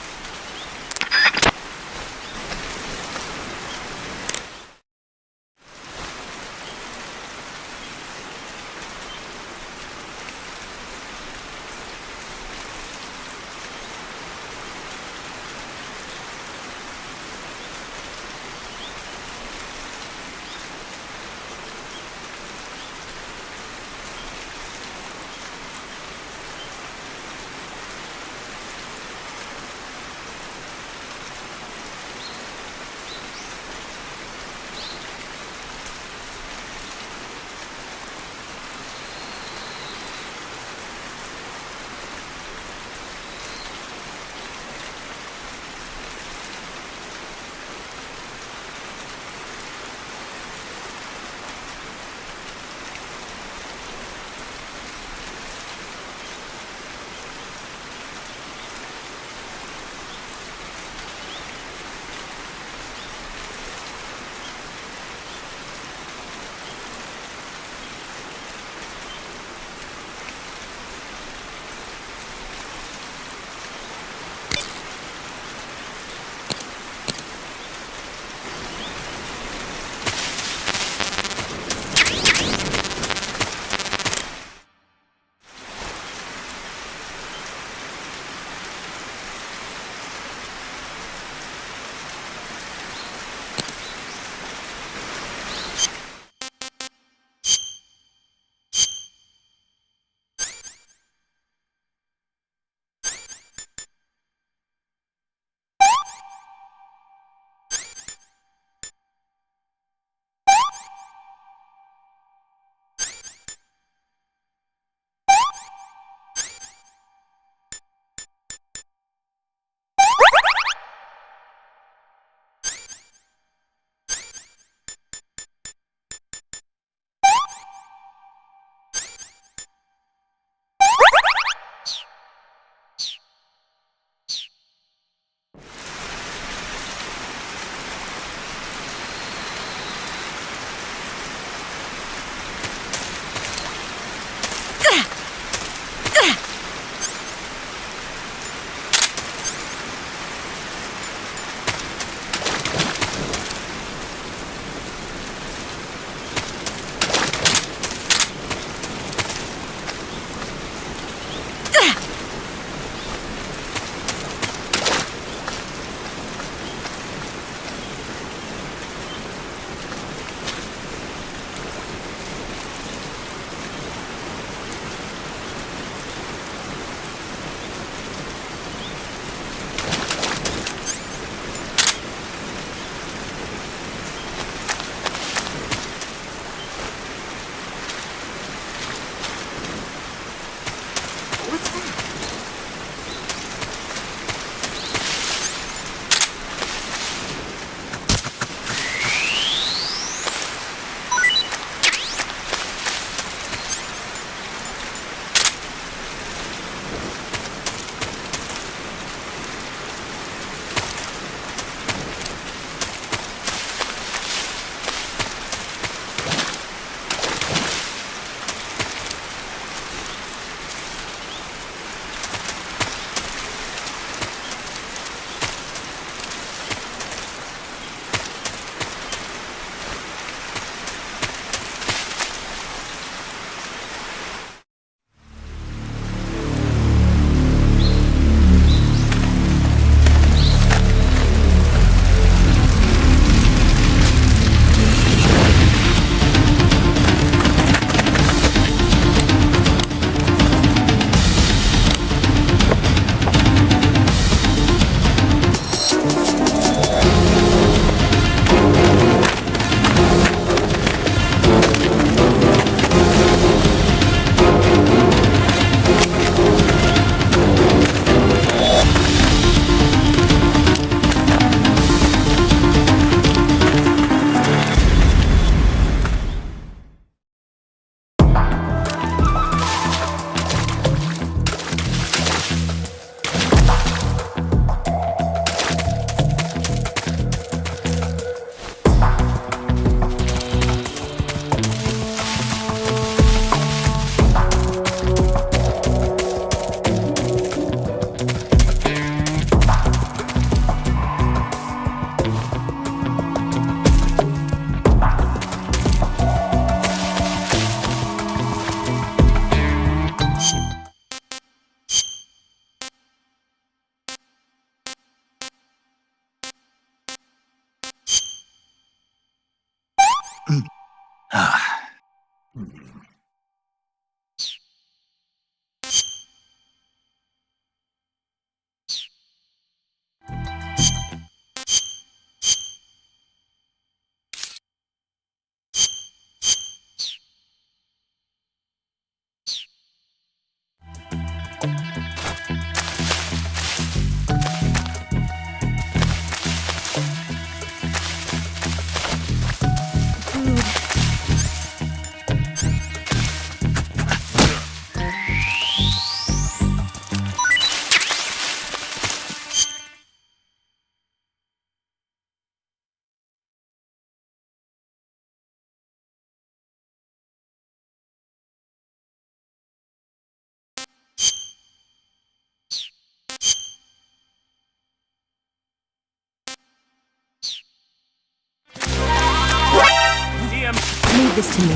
Leave this to me.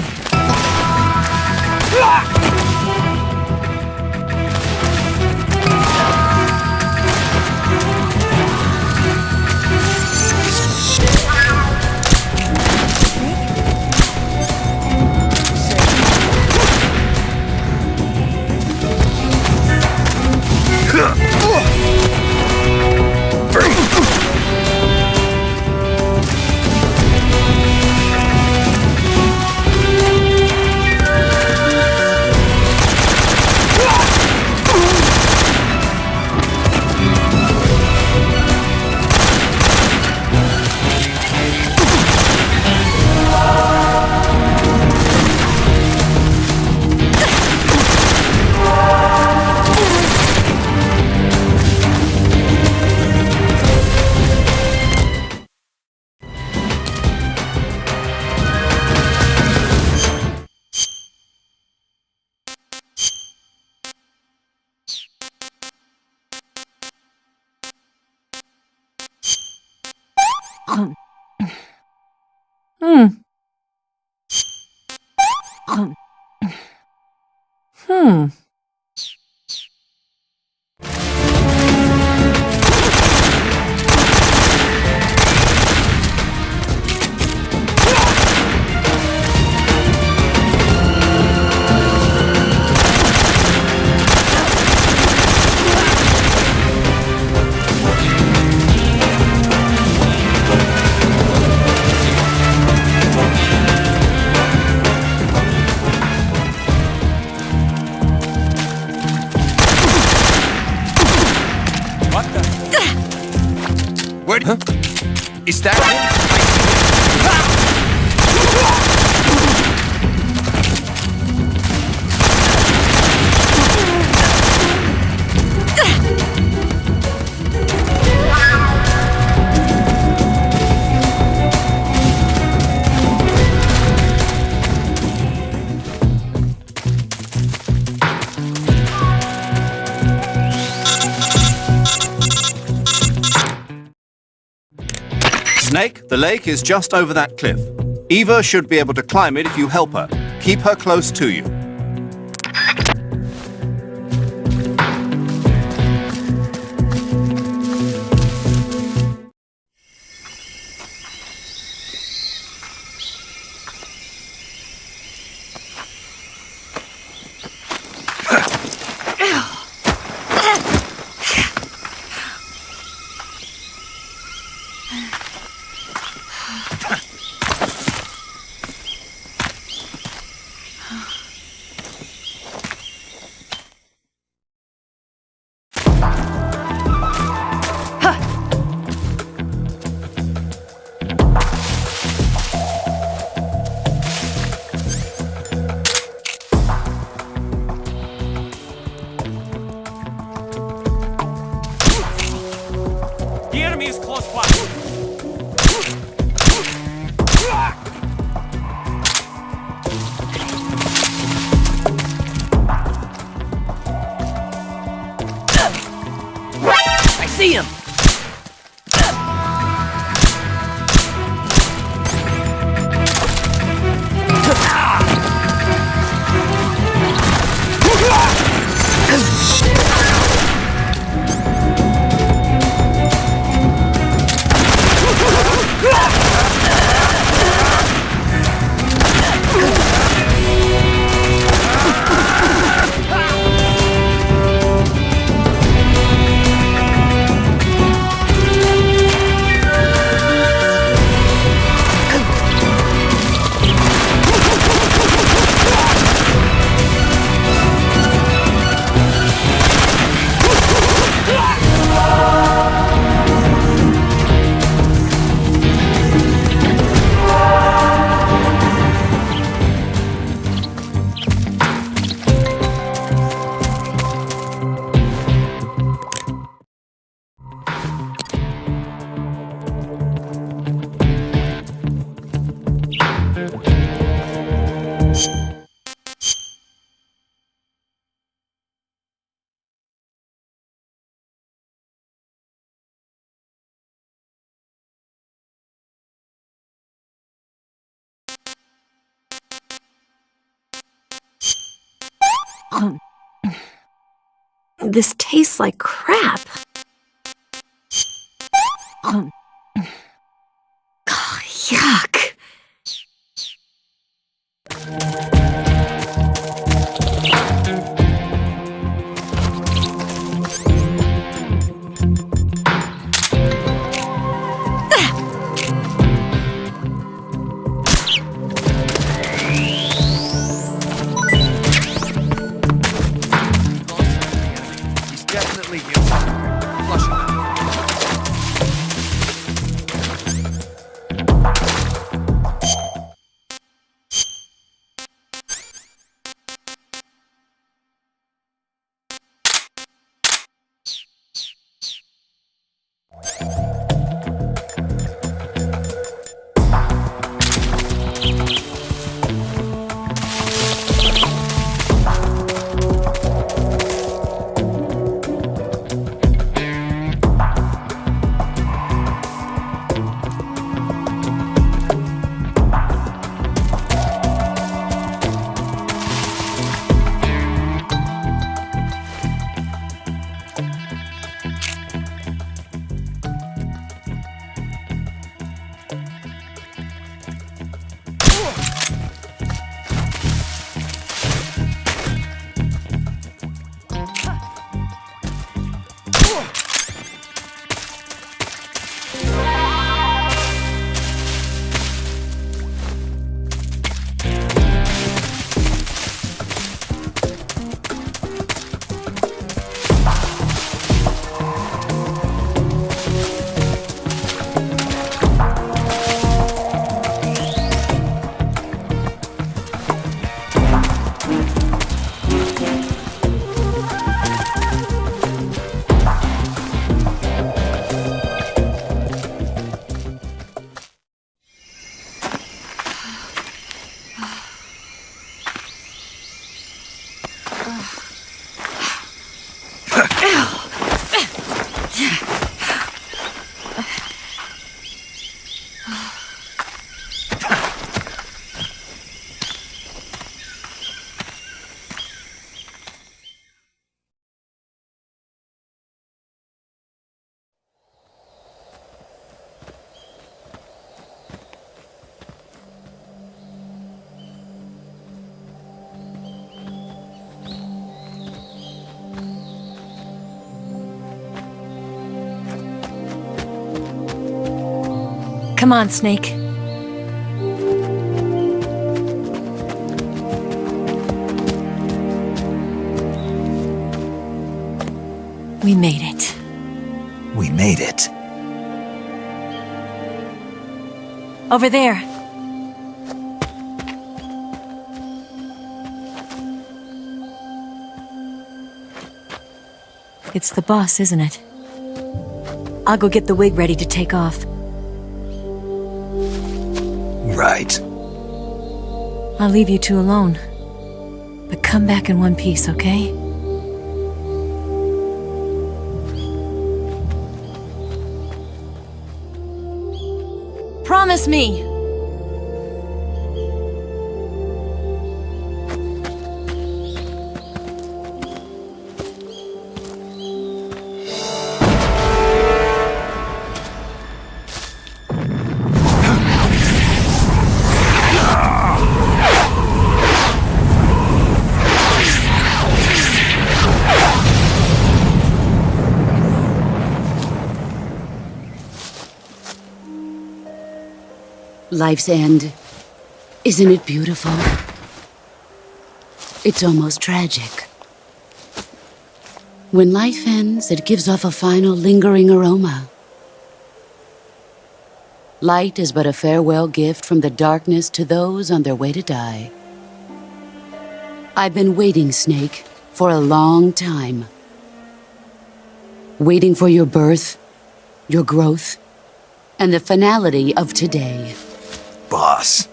Where did... Is that Snake, the lake is just over that cliff. Eva should be able to climb it if you help her. Keep her close to you. This tastes like crap. Oh, yuck. He's definitely here. Flush him out. Come on, Snake. We made it. We made it. Over there. It's the boss, isn't it? I'll go get the wig ready to take off. Right. I'll leave you two alone. But come back in one piece, okay? Promise me! Life's end. Isn't it beautiful? It's almost tragic. When life ends, it gives off a final lingering aroma. Light is but a farewell gift from the darkness to those on their way to die. I've been waiting, Snake, for a long time. Waiting for your birth, your growth, and the finality of today. Boss.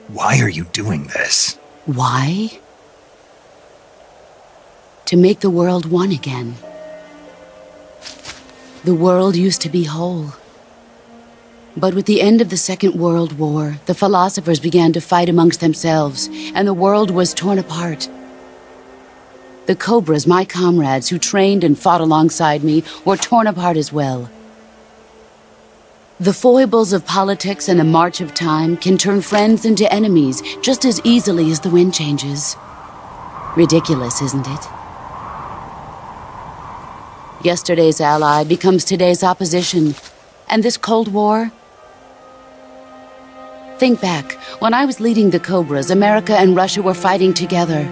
Why are you doing this? Why? To make the world one again. The world used to be whole. But with the end of the Second World War, the philosophers began to fight amongst themselves, and the world was torn apart. The Cobras, my comrades who trained and fought alongside me, were torn apart as well. The foibles of politics and the march of time can turn friends into enemies just as easily as the wind changes. Ridiculous, isn't it? Yesterday's ally becomes today's opposition. And this Cold War? Think back. When I was leading the Cobras, America and Russia were fighting together.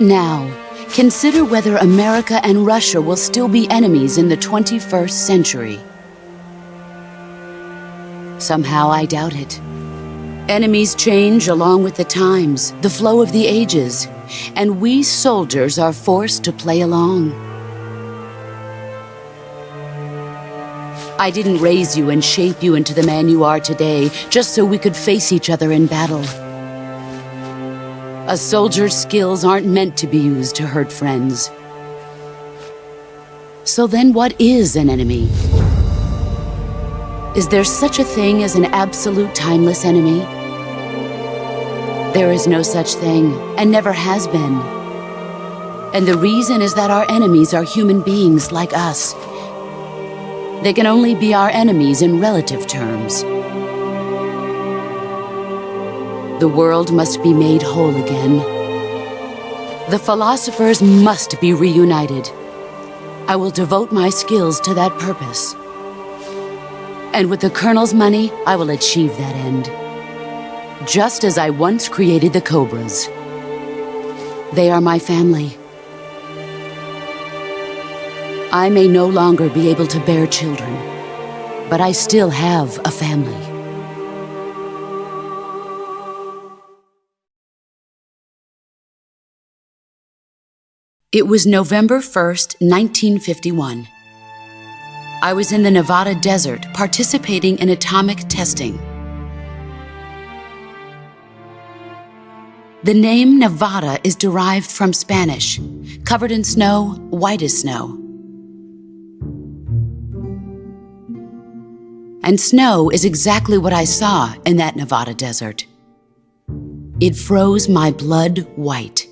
Now, consider whether America and Russia will still be enemies in the 21st century. Somehow I doubt it. Enemies change along with the times, the flow of the ages, and we soldiers are forced to play along. I didn't raise you and shape you into the man you are today just so we could face each other in battle. A soldier's skills aren't meant to be used to hurt friends. So then what is an enemy? Is there such a thing as an absolute timeless enemy? There is no such thing, and never has been. And the reason is that our enemies are human beings like us. They can only be our enemies in relative terms. The world must be made whole again. The philosophers must be reunited. I will devote my skills to that purpose. And with the Colonel's money, I will achieve that end. Just as I once created the Cobras. They are my family. I may no longer be able to bear children, but I still have a family. It was November 1st, 1951. I was in the Nevada desert participating in atomic testing. The name Nevada is derived from Spanish, covered in snow, white as snow. And snow is exactly what I saw in that Nevada desert. It froze my blood white.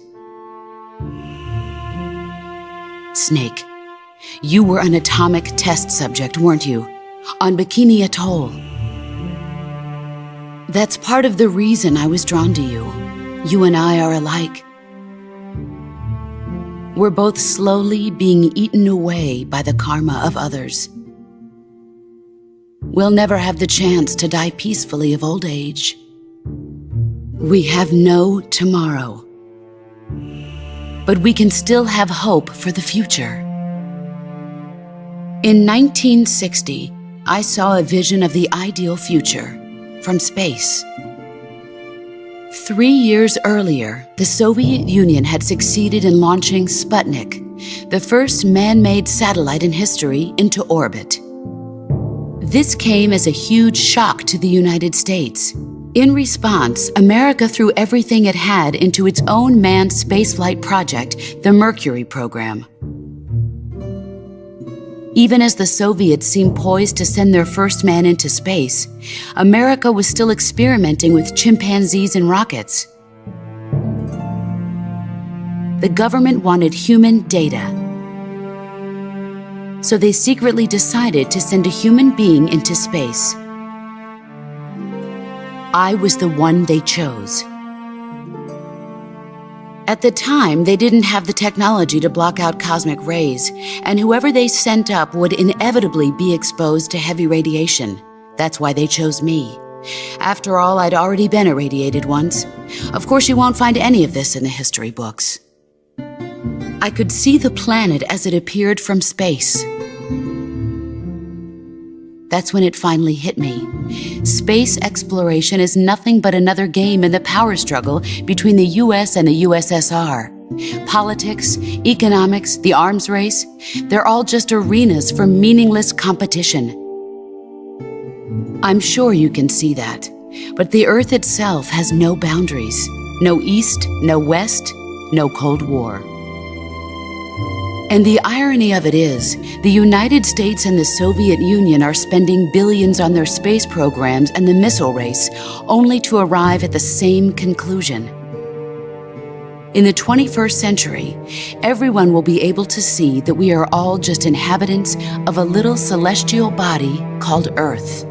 Snake, you were an atomic test subject, weren't you? On Bikini Atoll. That's part of the reason I was drawn to you. You and I are alike. We're both slowly being eaten away by the karma of others. We'll never have the chance to die peacefully of old age. We have no tomorrow. But we can still have hope for the future. In 1960, I saw a vision of the ideal future from space. 3 years earlier, the Soviet Union had succeeded in launching Sputnik, the first man-made satellite in history, into orbit. This came as a huge shock to the United States. In response, America threw everything it had into its own manned spaceflight project, the Mercury program. Even as the Soviets seemed poised to send their first man into space, America was still experimenting with chimpanzees and rockets. The government wanted human data. So they secretly decided to send a human being into space. I was the one they chose. At the time, they didn't have the technology to block out cosmic rays, and whoever they sent up would inevitably be exposed to heavy radiation. That's why they chose me. After all, I'd already been irradiated once. Of course, you won't find any of this in the history books. I could see the planet as it appeared from space. That's when it finally hit me. Space exploration is nothing but another game in the power struggle between the US and the USSR. Politics, economics, the arms race, they're all just arenas for meaningless competition. I'm sure you can see that, but the Earth itself has no boundaries. No East, no West, no Cold War. And the irony of it is, the United States and the Soviet Union are spending billions on their space programs and the missile race, only to arrive at the same conclusion. In the 21st century, everyone will be able to see that we are all just inhabitants of a little celestial body called Earth.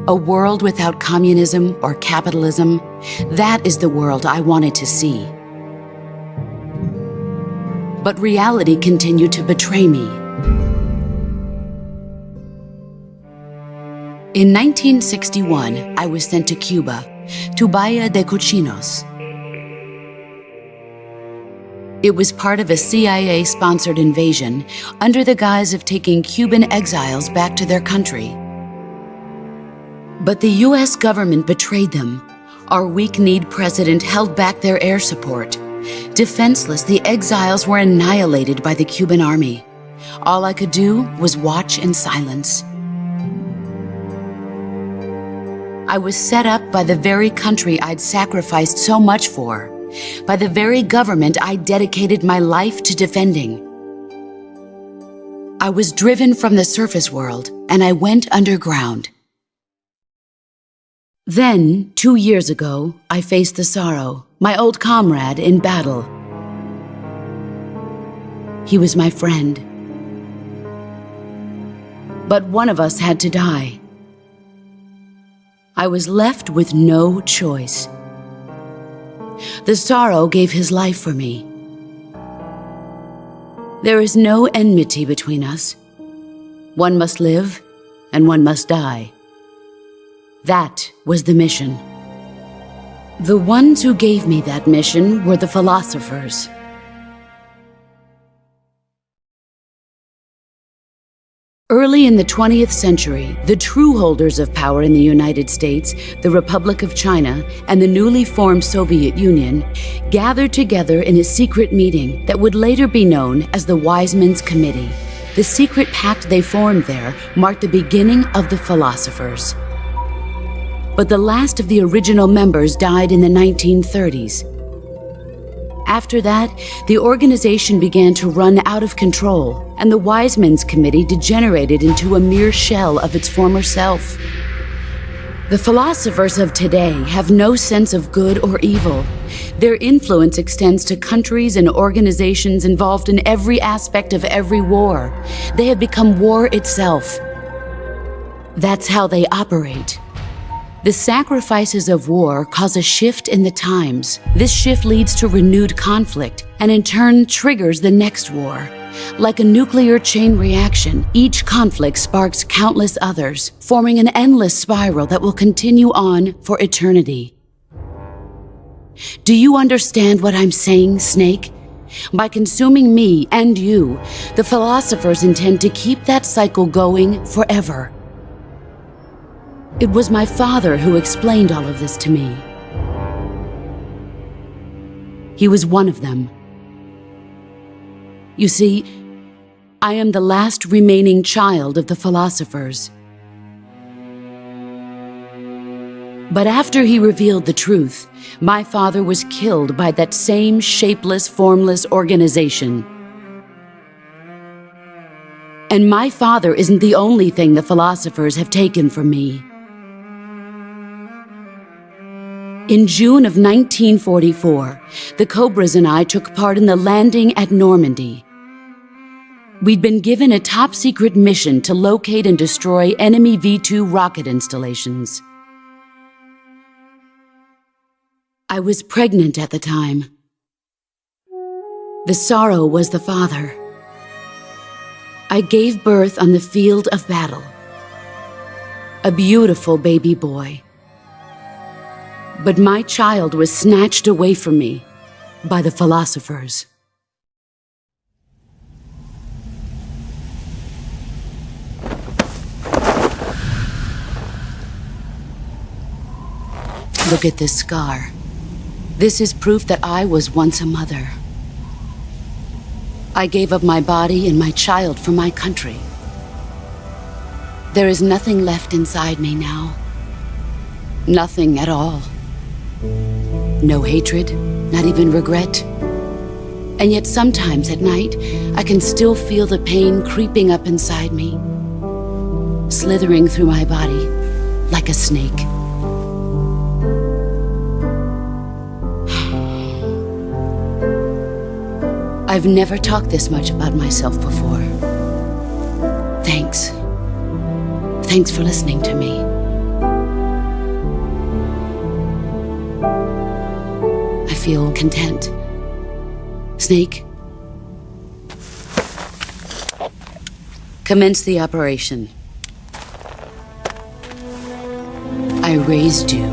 A world without communism or capitalism, that is the world I wanted to see. But reality continued to betray me. In 1961, I was sent to Cuba, to Bahia de Cochinos. It was part of a CIA-sponsored invasion under the guise of taking Cuban exiles back to their country. But the US government betrayed them. Our weak-kneed president held back their air support. Defenseless, the exiles were annihilated by the Cuban army. All I could do was watch in silence. I was set up by the very country I'd sacrificed so much for, by the very government I dedicated my life to defending. I was driven from the surface world, and I went underground. Then, 2 years ago, I faced the Sorrow, my old comrade in battle. He was my friend. But one of us had to die. I was left with no choice. The Sorrow gave his life for me. There is no enmity between us. One must live, and one must die. That was the mission. The ones who gave me that mission were the philosophers. Early in the 20th century, the true holders of power in the United States, the Republic of China, and the newly formed Soviet Union gathered together in a secret meeting that would later be known as the Wiseman's Committee. The secret pact they formed there marked the beginning of the philosophers. But the last of the original members died in the 1930s. After that, the organization began to run out of control, and the Wiseman's Committee degenerated into a mere shell of its former self. The philosophers of today have no sense of good or evil. Their influence extends to countries and organizations involved in every aspect of every war. They have become war itself. That's how they operate. The sacrifices of war cause a shift in the times. This shift leads to renewed conflict, and in turn triggers the next war. Like a nuclear chain reaction, each conflict sparks countless others, forming an endless spiral that will continue on for eternity. Do you understand what I'm saying, Snake? By consuming me and you, the philosophers intend to keep that cycle going forever. It was my father who explained all of this to me. He was one of them. You see, I am the last remaining child of the philosophers. But after he revealed the truth, my father was killed by that same shapeless, formless organization. And my father isn't the only thing the philosophers have taken from me. In June of 1944, the Cobras and I took part in the landing at Normandy. We'd been given a top-secret mission to locate and destroy enemy V-2 rocket installations. I was pregnant at the time. The Sorrow was the father. I gave birth on the field of battle. A beautiful baby boy. But my child was snatched away from me by the philosophers. Look at this scar. This is proof that I was once a mother. I gave up my body and my child for my country. There is nothing left inside me now. Nothing at all. No hatred, not even regret. And yet sometimes at night, I can still feel the pain creeping up inside me, slithering through my body like a snake. I've never talked this much about myself before. Thanks. Thanks for listening to me. I feel content. Snake, commence the operation. I raised you.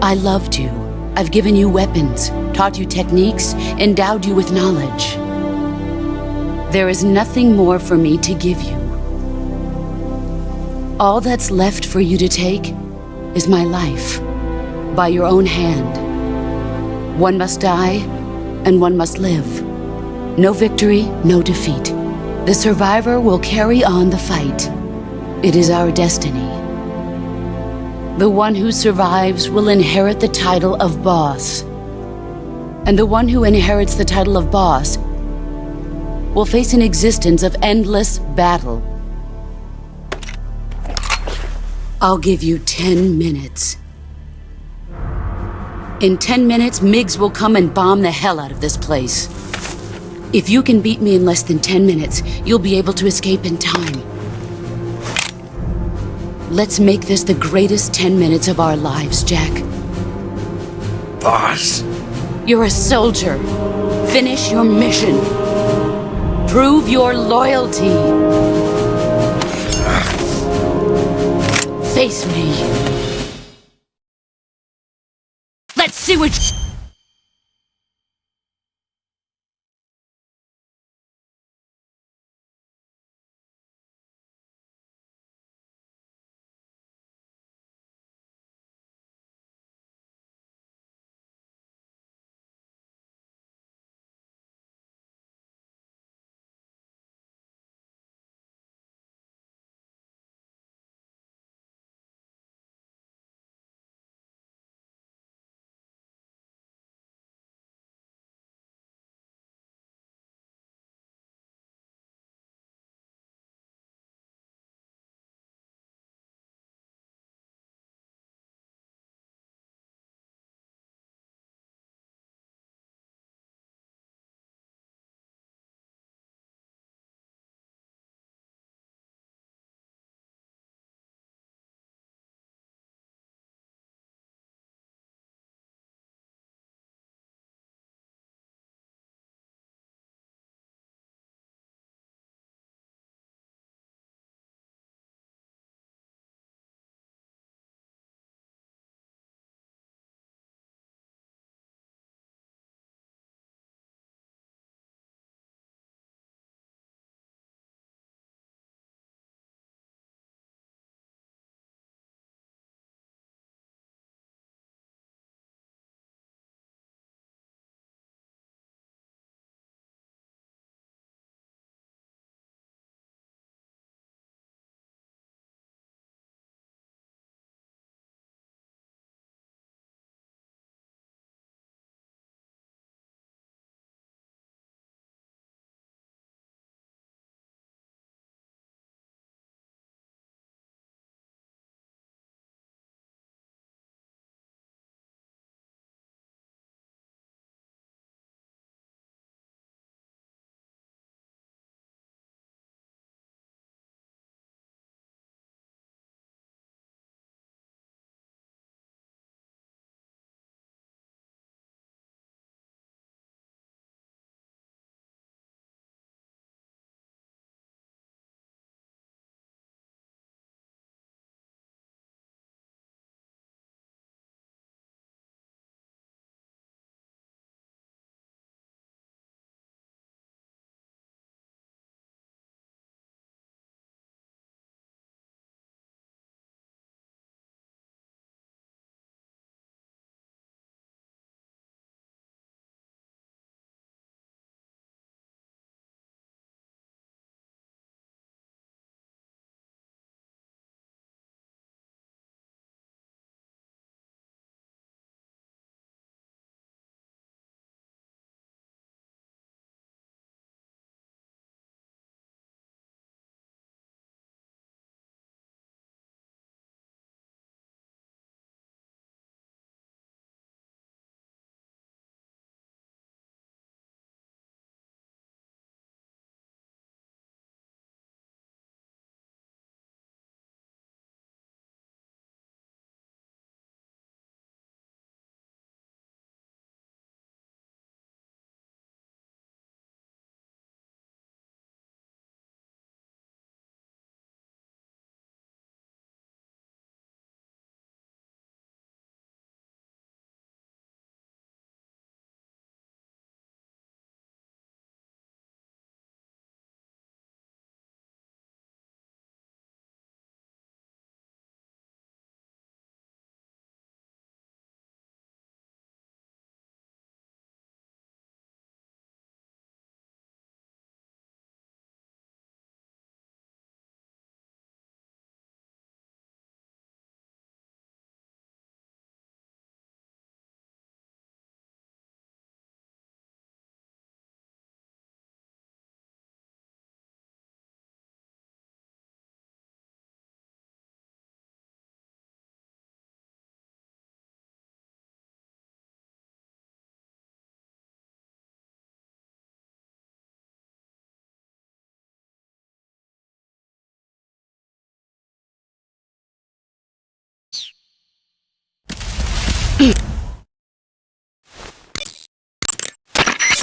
I loved you. I've given you weapons, taught you techniques, endowed you with knowledge. There is nothing more for me to give you. All that's left for you to take is my life, by your own hand. One must die, and one must live. No victory, no defeat. The survivor will carry on the fight. It is our destiny. The one who survives will inherit the title of boss. And the one who inherits the title of boss will face an existence of endless battle. I'll give you 10 minutes. In 10 minutes, Miggs will come and bomb the hell out of this place. If you can beat me in less than 10 minutes, you'll be able to escape in time. Let's make this the greatest 10 minutes of our lives, Jack. Boss. You're a soldier. Finish your mission. Prove your loyalty. Face me. Let's see what...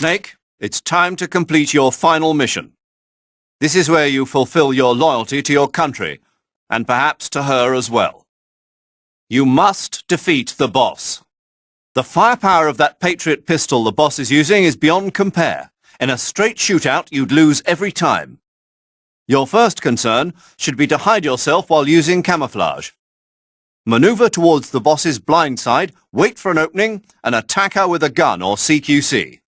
Snake, it's time to complete your final mission. This is where you fulfill your loyalty to your country, and perhaps to her as well. You must defeat the boss. The firepower of that Patriot pistol the boss is using is beyond compare. In a straight shootout, you'd lose every time. Your first concern should be to hide yourself while using camouflage. Maneuver towards the boss's blind side, wait for an opening, and attack her with a gun or CQC.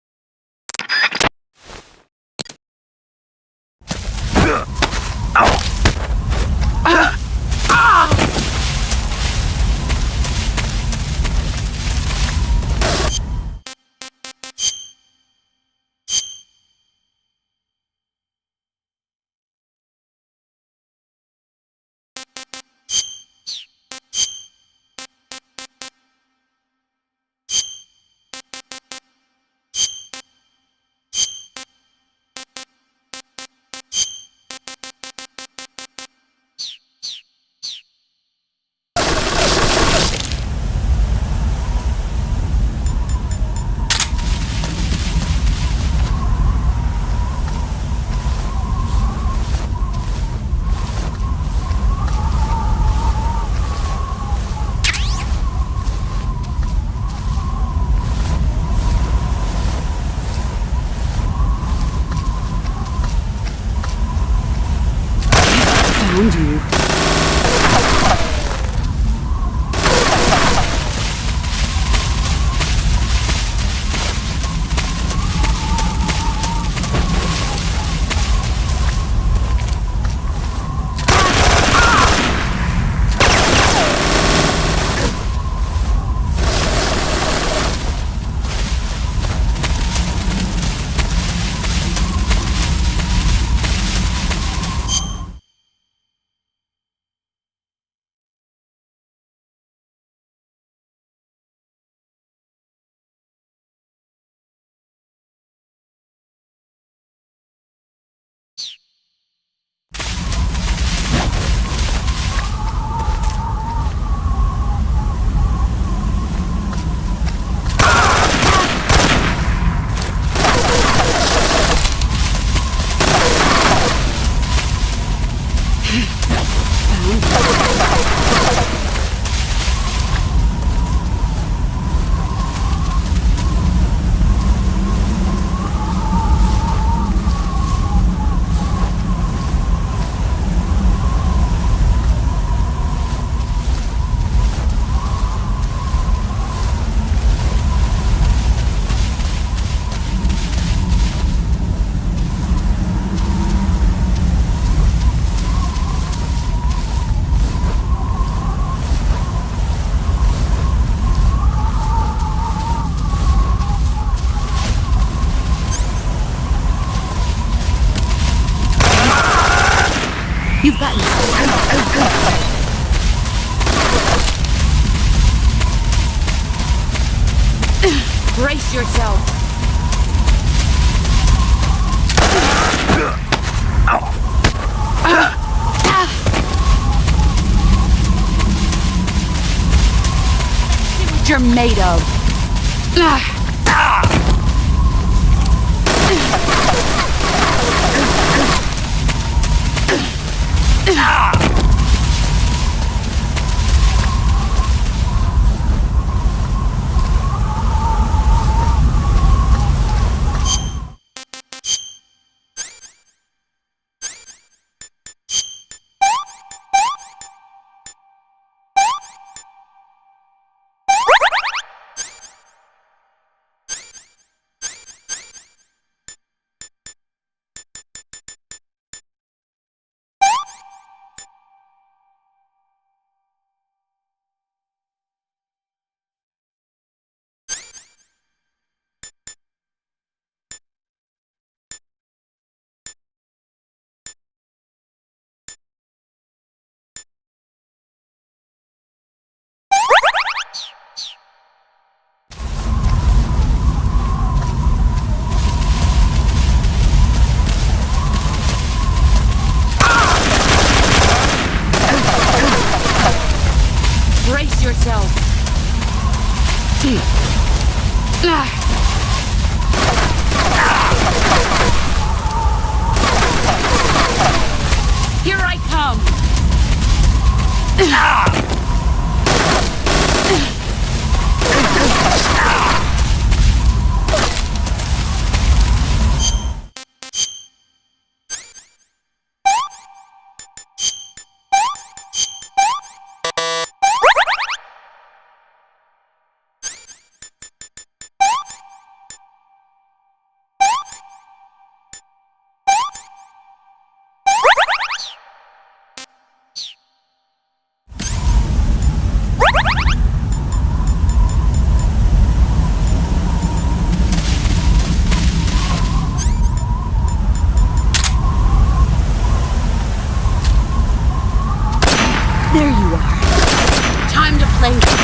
Found you. You've gotten brace yourself. See what you're made of. Brace yourself. There you are. Time to play this.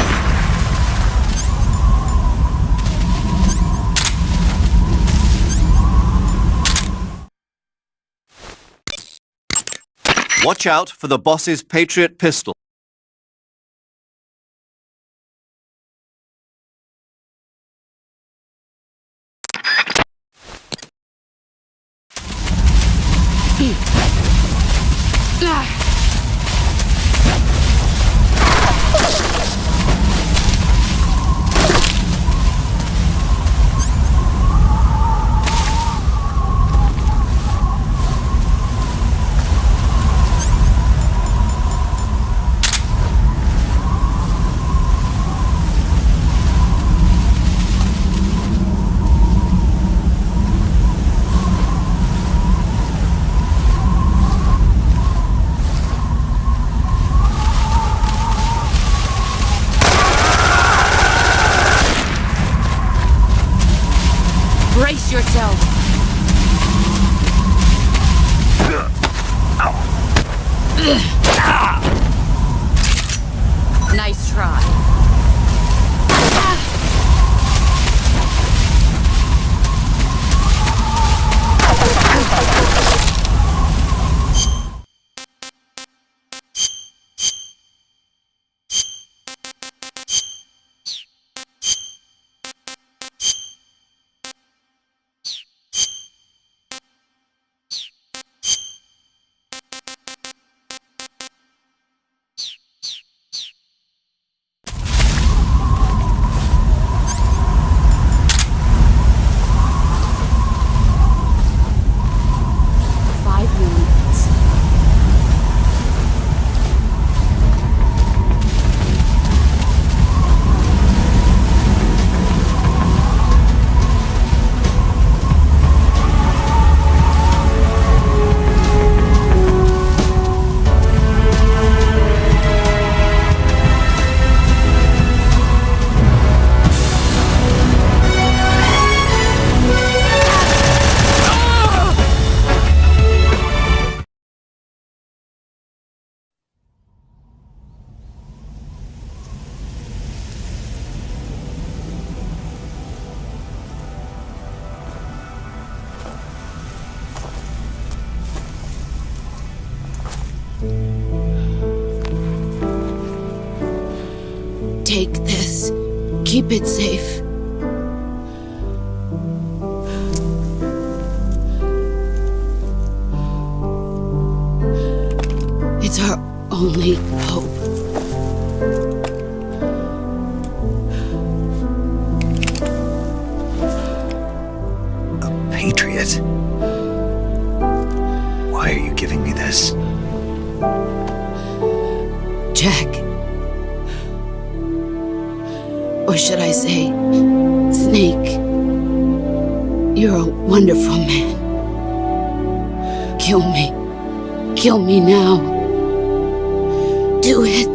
Watch out for the boss's Patriot pistol. Brace yourself. Nice try. Take this. Keep it safe. It's our only hope. A patriot? Why are you giving me this? Jack. Or should I say, Snake? You're a wonderful man. Kill me. Kill me now. Do it.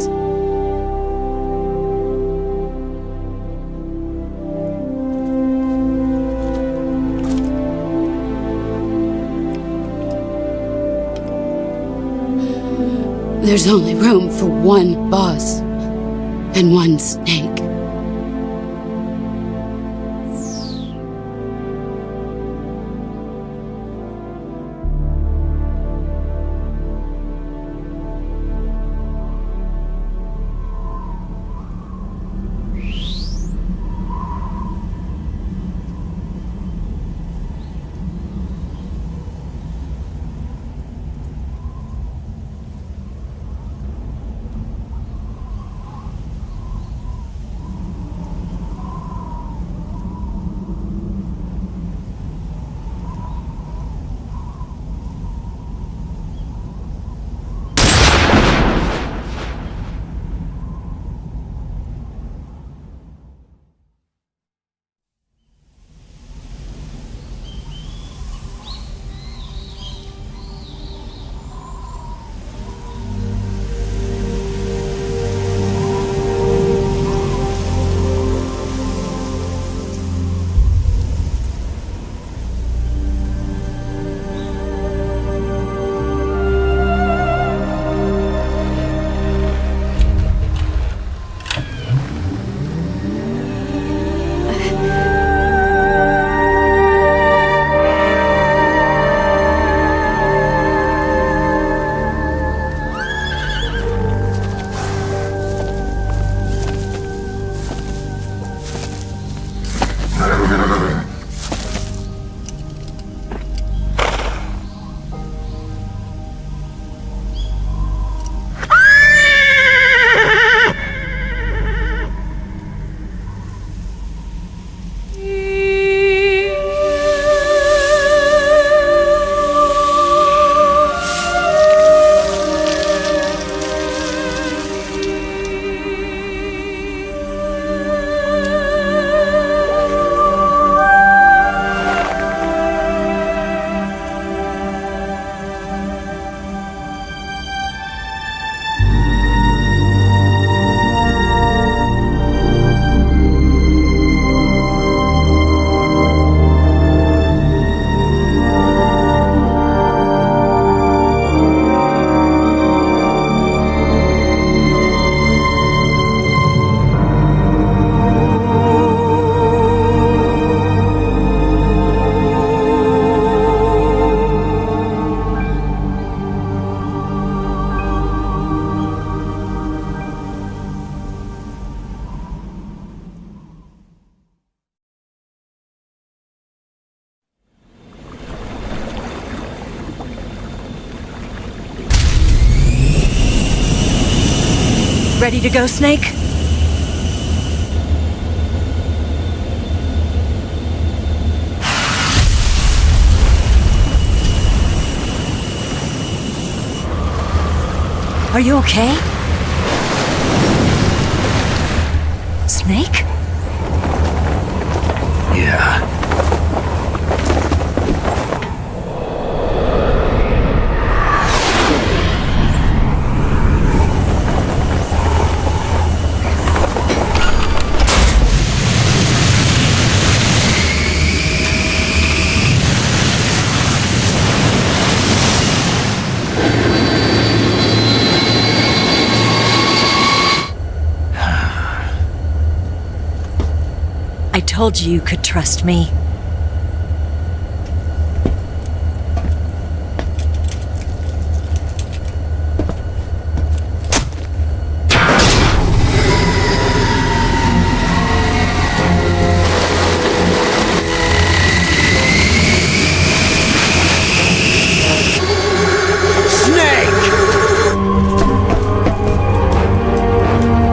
There's only room for one boss and one snake. Ready to go, Snake? Are you okay? Snake? Yeah. I told you you could trust me.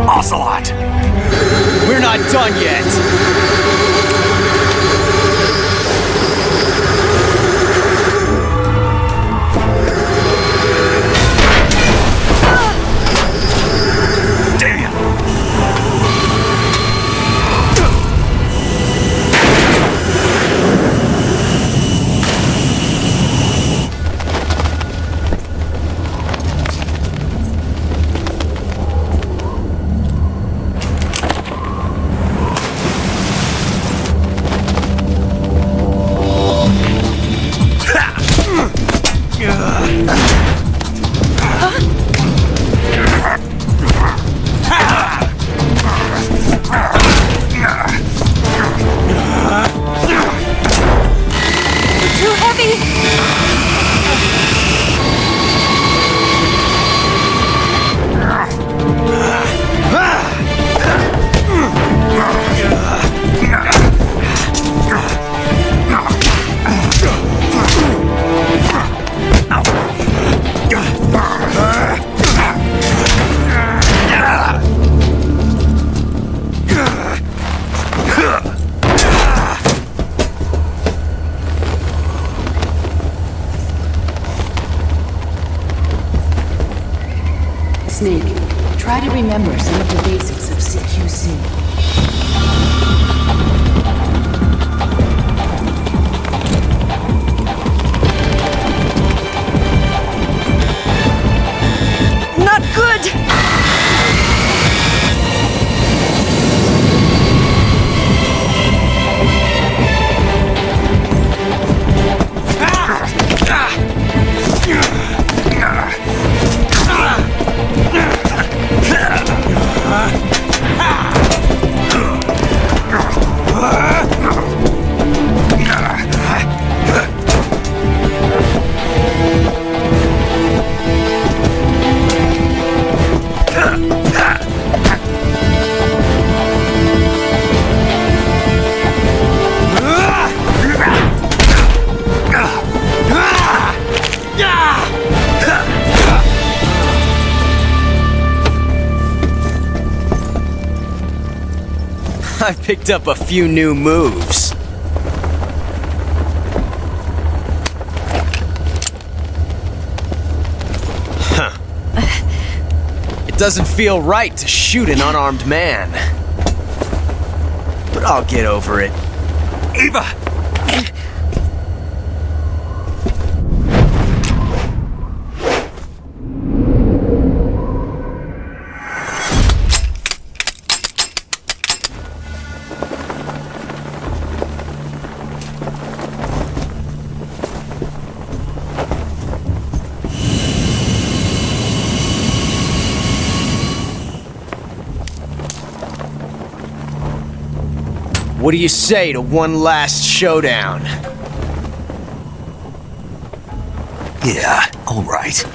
Ocelot! We're not done yet! Snake, try to remember some of the basics of CQC. Not good! I picked up a few new moves. Huh. It doesn't feel right to shoot an unarmed man. But I'll get over it. Eva! What do you say to one last showdown? Yeah, all right.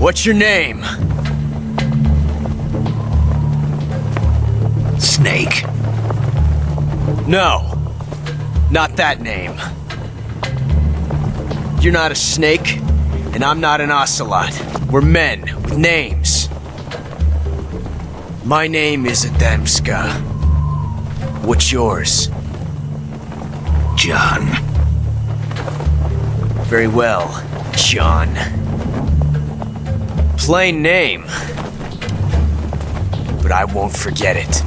What's your name? Snake. No. Not that name. You're not a snake, and I'm not an ocelot. We're men with names. My name is Adamska. What's yours? John. Very well, John. Plain name. But I won't forget it.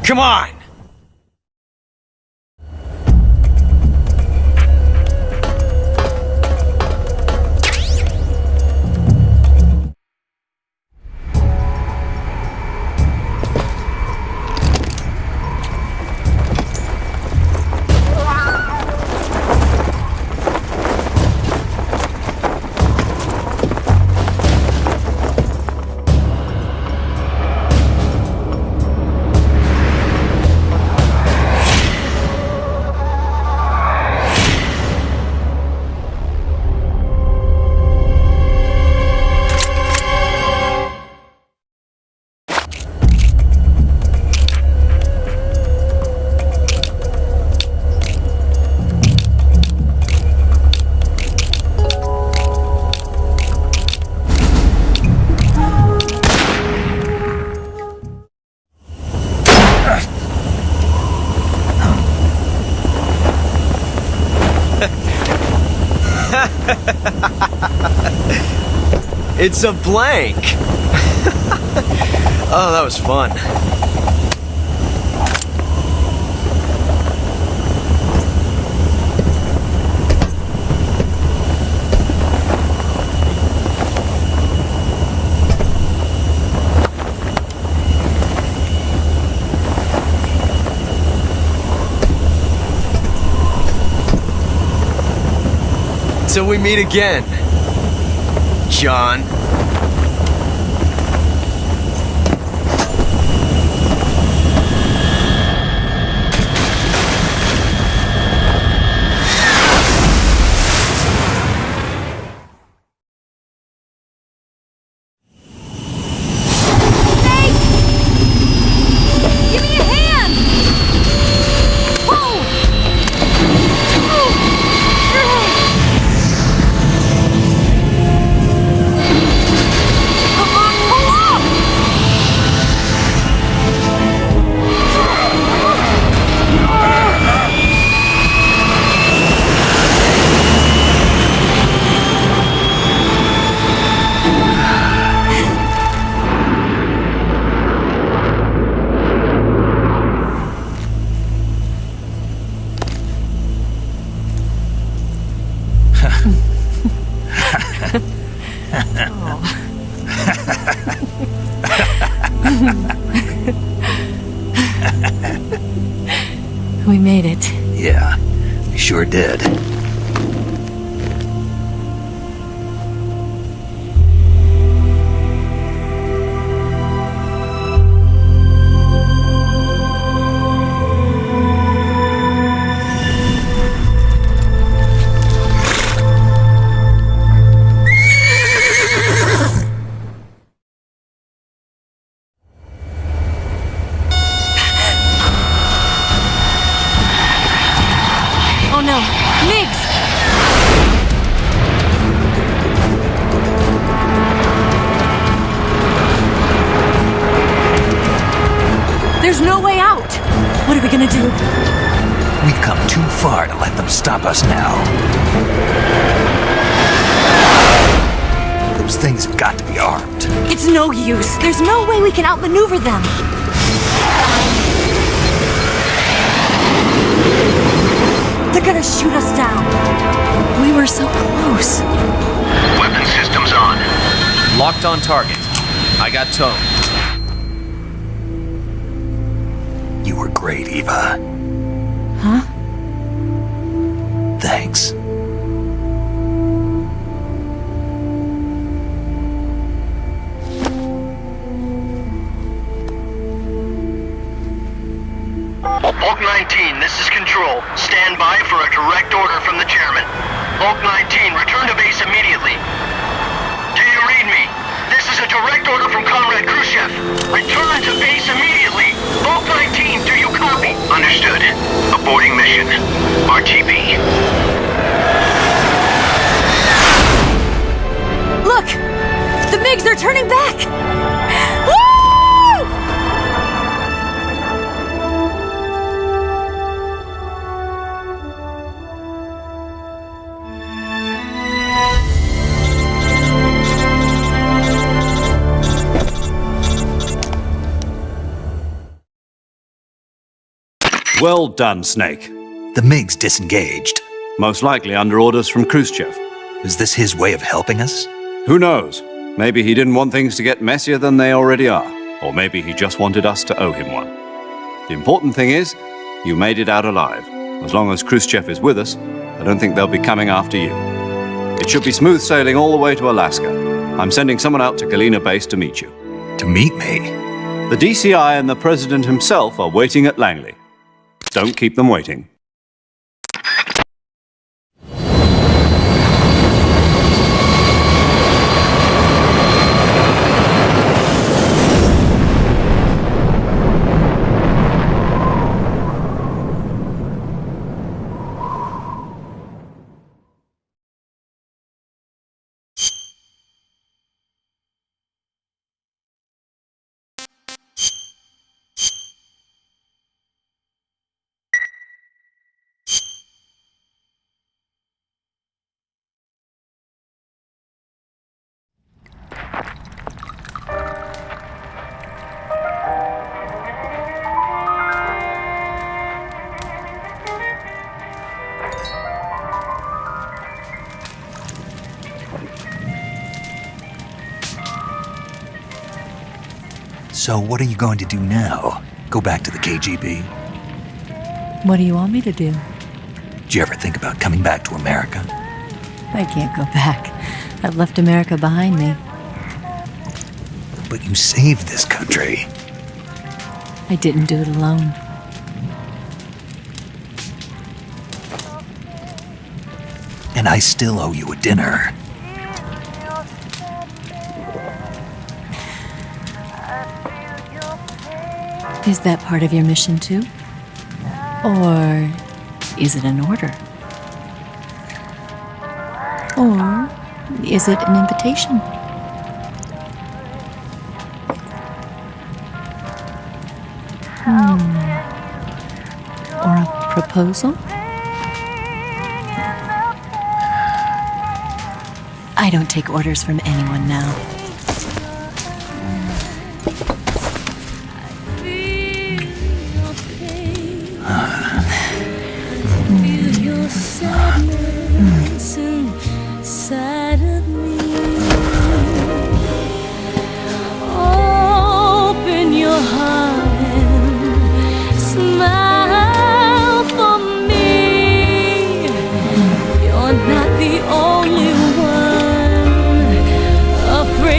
Come on! It's a blank! Oh, that was fun. Till we meet again, John. We made it. Yeah, we sure did. Oh no, Migs! There's no way out! What are we gonna do? We've come too far to let them stop us now. Those things have got to be armed. It's no use. There's no way we can outmaneuver them. They're gonna shoot us down. We were so close. Weapon systems on. Locked on target. I got towed. You were great, Eva. Huh? Thanks. Bulk 19, this is Control. Stand by for a direct order from the chairman. Bulk 19, return to base immediately. Do you read me? This is a direct order from Comrade Khrushchev. Return to base immediately. Bulk 19, do you copy? Understood. Aborting mission. RTB. Look! The MiGs are turning back! Woo! Well done, Snake. The MiGs disengaged. Most likely under orders from Khrushchev. Is this his way of helping us? Who knows? Maybe he didn't want things to get messier than they already are. Or maybe he just wanted us to owe him one. The important thing is, you made it out alive. As long as Khrushchev is with us, I don't think they'll be coming after you. It should be smooth sailing all the way to Alaska. I'm sending someone out to Galena Base to meet you. To meet me? The DCI and the President himself are waiting at Langley. Don't keep them waiting. So what are you going to do now? Go back to the KGB? What do you want me to do? Did you ever think about coming back to America? I can't go back. I've left America behind me. But you saved this country. I didn't do it alone. And I still owe you a dinner. Is that part of your mission too? Or is it an order? Or is it an invitation? Or a proposal? I don't take orders from anyone now. Inside of me. Open your heart and smile for me. You're not the only one afraid.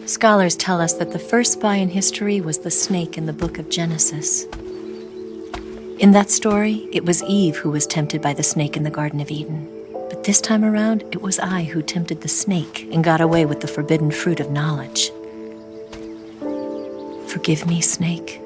Scholars tell us that the first spy in history was the snake in the book of Genesis. In that story, it was Eve who was tempted by the snake in the Garden of Eden. But this time around, it was I who tempted the snake and got away with the forbidden fruit of knowledge. Forgive me, Snake.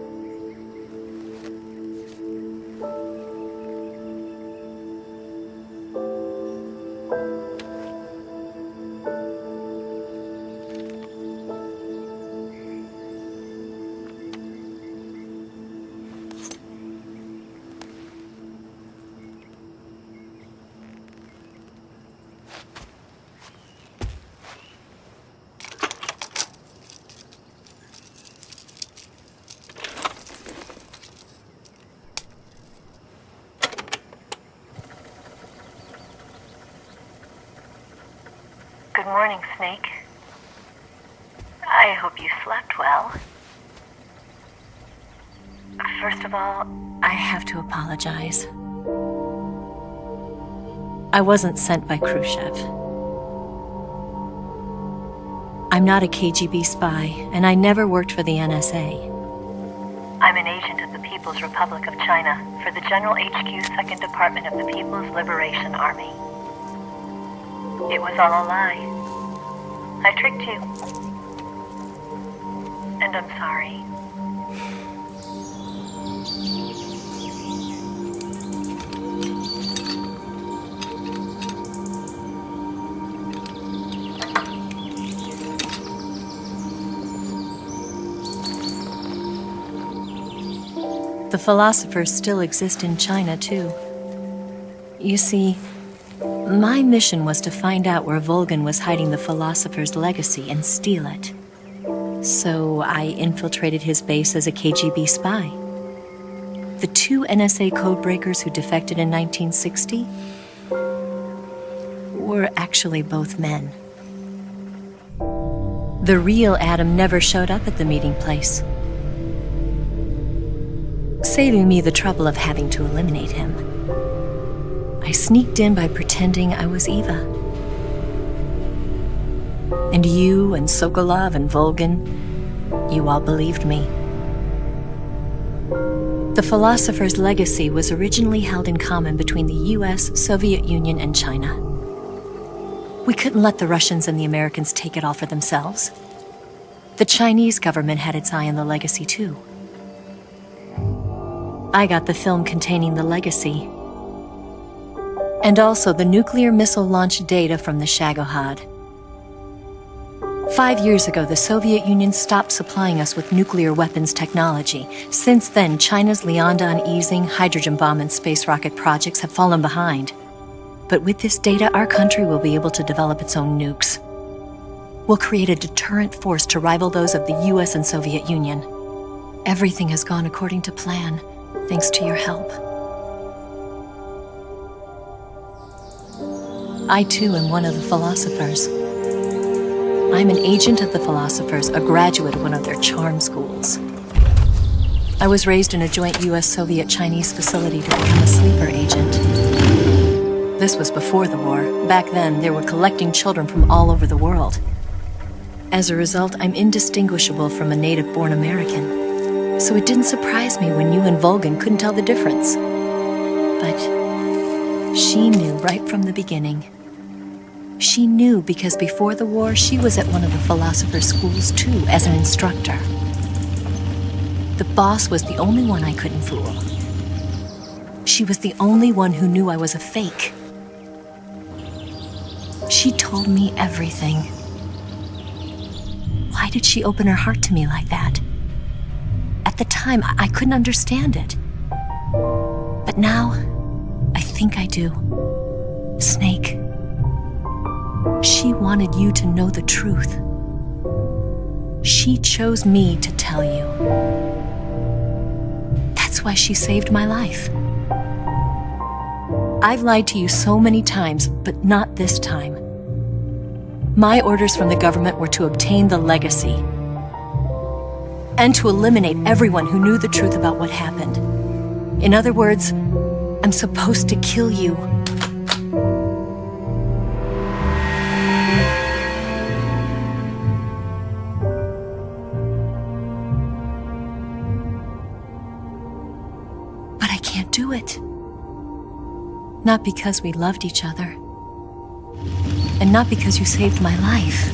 Good morning, Snake. I hope you slept well. First of all, I have to apologize. I wasn't sent by Khrushchev. I'm not a KGB spy, and I never worked for the NSA. I'm an agent of the People's Republic of China for the General HQ 2nd Department of the People's Liberation Army. It was all a lie. I tricked you. And I'm sorry. The philosophers still exist in China, too. You see, my mission was to find out where Volgin was hiding the philosopher's legacy and steal it. So I infiltrated his base as a KGB spy. The 2 NSA codebreakers who defected in 1960 were actually both men. The real Adam never showed up at the meeting place, saving me the trouble of having to eliminate him. I sneaked in by pretending I was Eva. And you and Sokolov and Volgin, you all believed me. The philosopher's legacy was originally held in common between the US, Soviet Union, and China. We couldn't let the Russians and the Americans take it all for themselves. The Chinese government had its eye on the legacy, too. I got the film containing the legacy, and also the nuclear missile launch data from the Shagohod. 5 years ago, the Soviet Union stopped supplying us with nuclear weapons technology. Since then, China's Liaodong easing, hydrogen bomb, and space rocket projects have fallen behind. But with this data, our country will be able to develop its own nukes. We'll create a deterrent force to rival those of the US and Soviet Union. Everything has gone according to plan, thanks to your help. I, too, am one of the philosophers. I'm an agent of the philosophers, a graduate of one of their charm schools. I was raised in a joint US-Soviet-Chinese facility to become a sleeper agent. This was before the war. Back then, they were collecting children from all over the world. As a result, I'm indistinguishable from a native-born American. So it didn't surprise me when you and Volgin couldn't tell the difference. But she knew right from the beginning. She knew because before the war, she was at one of the philosopher's schools too, as an instructor. The boss was the only one I couldn't fool. She was the only one who knew I was a fake. She told me everything. Why did she open her heart to me like that? At the time, I couldn't understand it. But now, I think I do. Snake. She wanted you to know the truth. She chose me to tell you. That's why she saved my life. I've lied to you so many times, but not this time. My orders from the government were to obtain the legacy and to eliminate everyone who knew the truth about what happened. In other words, I'm supposed to kill you. Not because we loved each other. And not because you saved my life.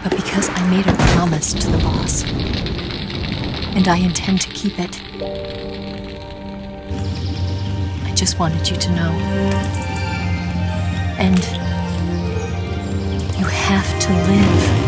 But because I made a promise to the boss. And I intend to keep it. I just wanted you to know. And you have to live.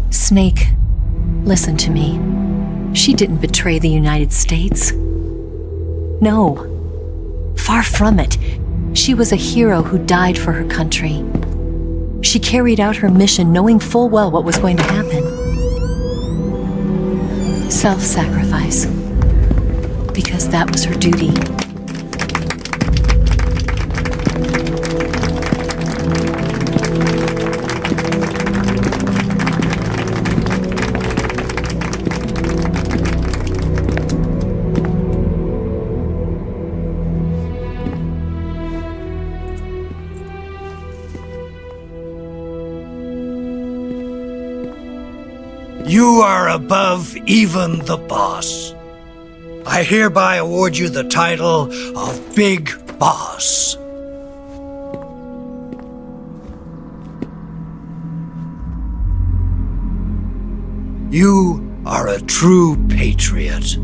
Snake, listen to me. She didn't betray the United States. No. Far from it. She was a hero who died for her country. She carried out her mission knowing full well what was going to happen. Self-sacrifice. Because that was her duty. You are above even the boss. I hereby award you the title of Big Boss. You are a true patriot.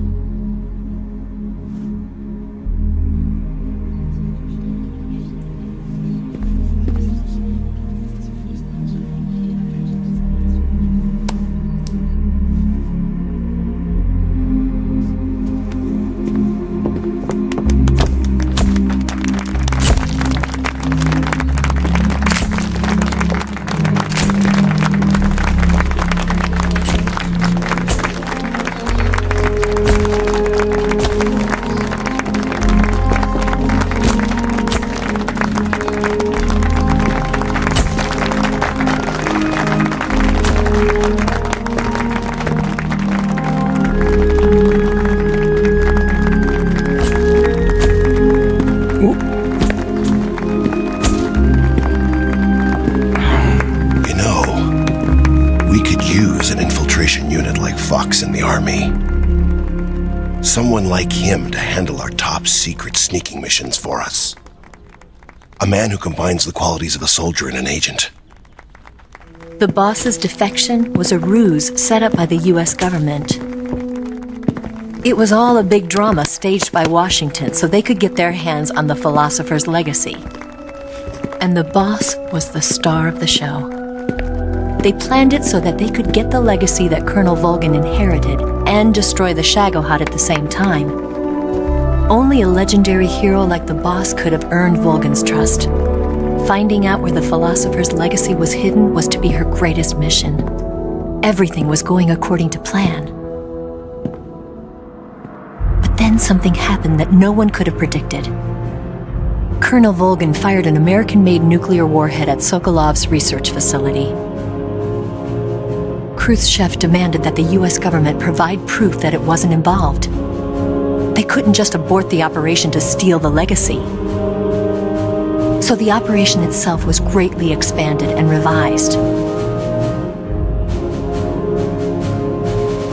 Someone like him to handle our top secret sneaking missions for us. A man who combines the qualities of a soldier and an agent. The boss's defection was a ruse set up by the US government. It was all a big drama staged by Washington so they could get their hands on the philosopher's legacy. And the boss was the star of the show. They planned it so that they could get the legacy that Colonel Volgin inherited and destroy the Shagohod at the same time. Only a legendary hero like the boss could have earned Volgin's trust. Finding out where the philosopher's legacy was hidden was to be her greatest mission. Everything was going according to plan. But then something happened that no one could have predicted. Colonel Volgin fired an American-made nuclear warhead at Sokolov's research facility. Khrushchev demanded that the US government provide proof that it wasn't involved. They couldn't just abort the operation to steal the legacy. So the operation itself was greatly expanded and revised.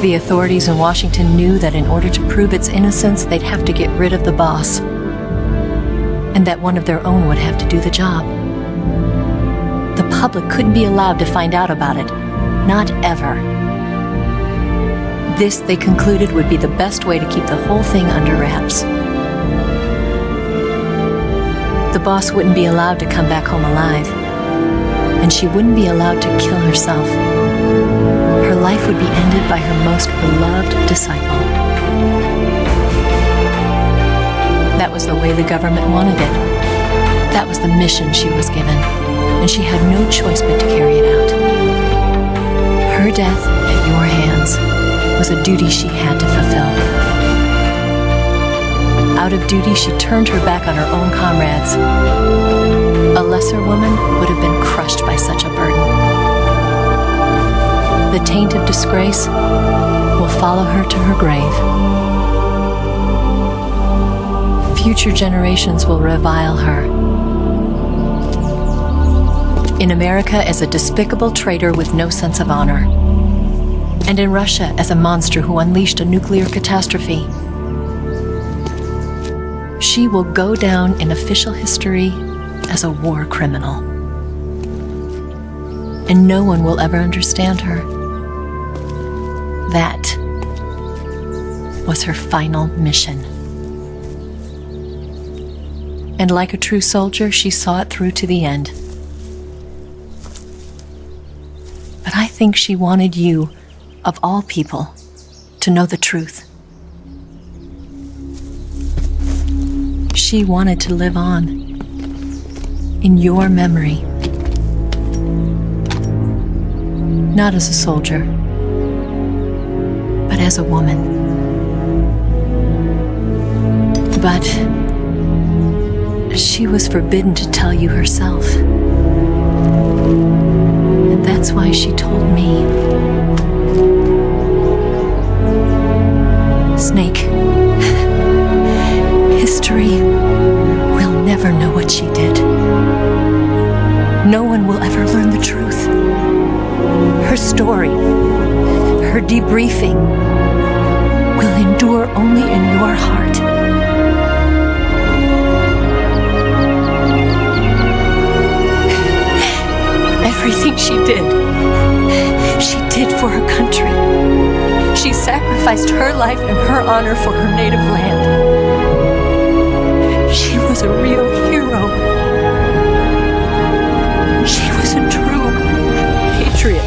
The authorities in Washington knew that in order to prove its innocence, they'd have to get rid of the boss. And that one of their own would have to do the job. The public couldn't be allowed to find out about it. Not ever. This, they concluded, would be the best way to keep the whole thing under wraps. The boss wouldn't be allowed to come back home alive. And she wouldn't be allowed to kill herself. Her life would be ended by her most beloved disciple. That was the way the government wanted it. That was the mission she was given. And she had no choice but to carry it out. Her death at your hands was a duty she had to fulfill. Out of duty, she turned her back on her own comrades. A lesser woman would have been crushed by such a burden. The taint of disgrace will follow her to her grave. Future generations will revile her. In America as a despicable traitor with no sense of honor. And in Russia as a monster who unleashed a nuclear catastrophe. She will go down in official history as a war criminal. And no one will ever understand her. That was her final mission. And like a true soldier, she saw it through to the end. But I think she wanted you, of all people, to know the truth. She wanted to live on, in your memory. Not as a soldier, but as a woman. But she was forbidden to tell you herself. And that's why she told me. Snake, history will never know what she did. No one will ever learn the truth. Her story, her debriefing, will endure only in your heart. Everything she did for her country. She sacrificed her life and her honor for her native land. She was a real hero. She was a true patriot.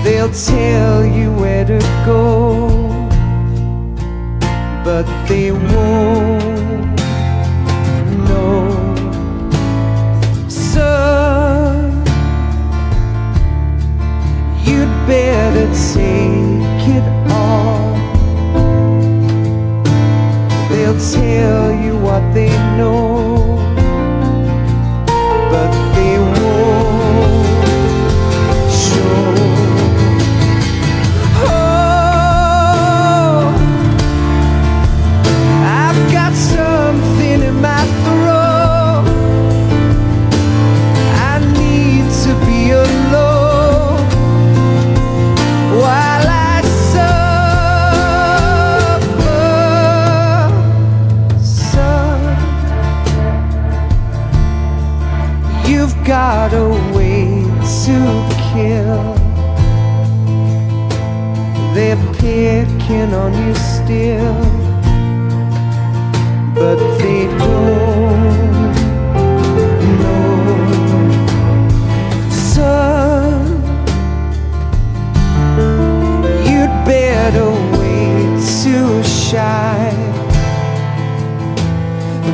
They'll tell you where to go, but they won't know. Son, you'd better take it all. They'll tell you what they know, but they won't show. Oh, I've got something in my throat. I need to be alone while I got a way to kill. They're picking on you still. but they don't know. Son, you'd better wait to shine.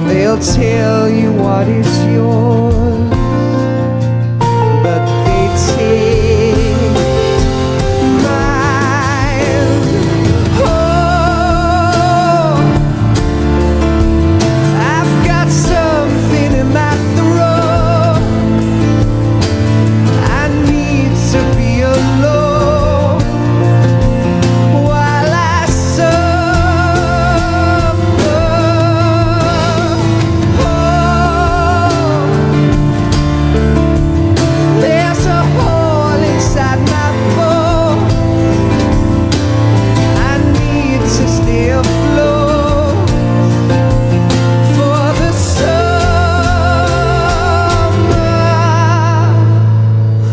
They'll tell you what is yours, but they take mine. Oh, I've got something in my throat. I need to be alone while I suffer. There's a hole inside my bones. I need to stay afloat for the summer,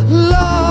Lord.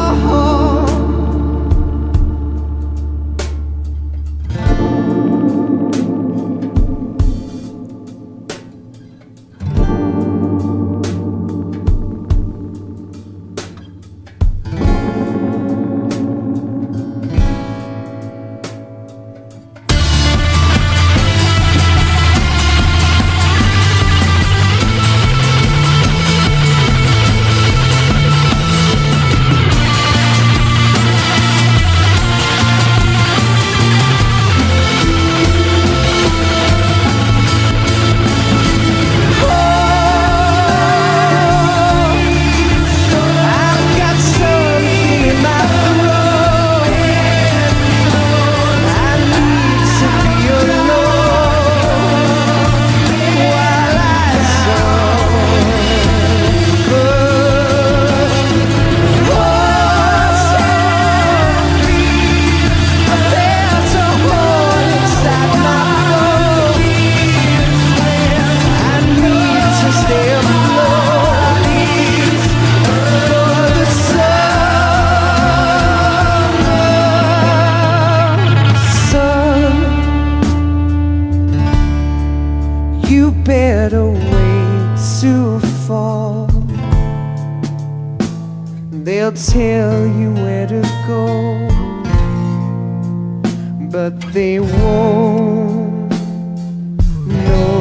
I've got something in my throat. I need to be alone while I suffer. There's a hole inside my bones. I need to stay afloat for the summer. Son, you better wait to fall. They'll tell you where to go, but they won't know.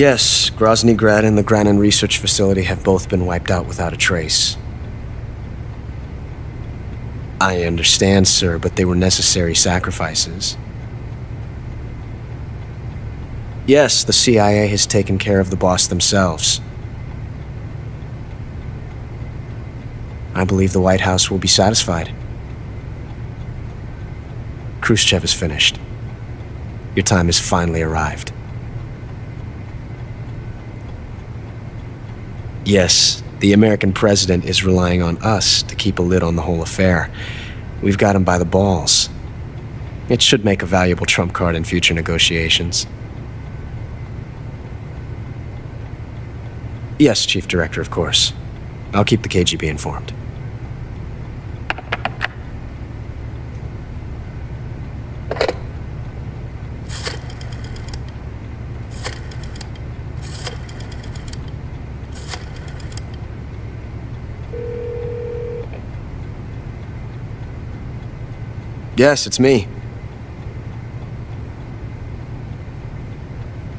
Yes, Grozny Grad and the Granin Research Facility have both been wiped out without a trace. I understand, sir, but they were necessary sacrifices. Yes, the CIA has taken care of the boss themselves. I believe the White House will be satisfied. Khrushchev is finished. Your time has finally arrived. Yes, the American president is relying on us to keep a lid on the whole affair. We've got him by the balls. It should make a valuable trump card in future negotiations. Yes, Chief Director, of course. I'll keep the KGB informed. Yes, it's me.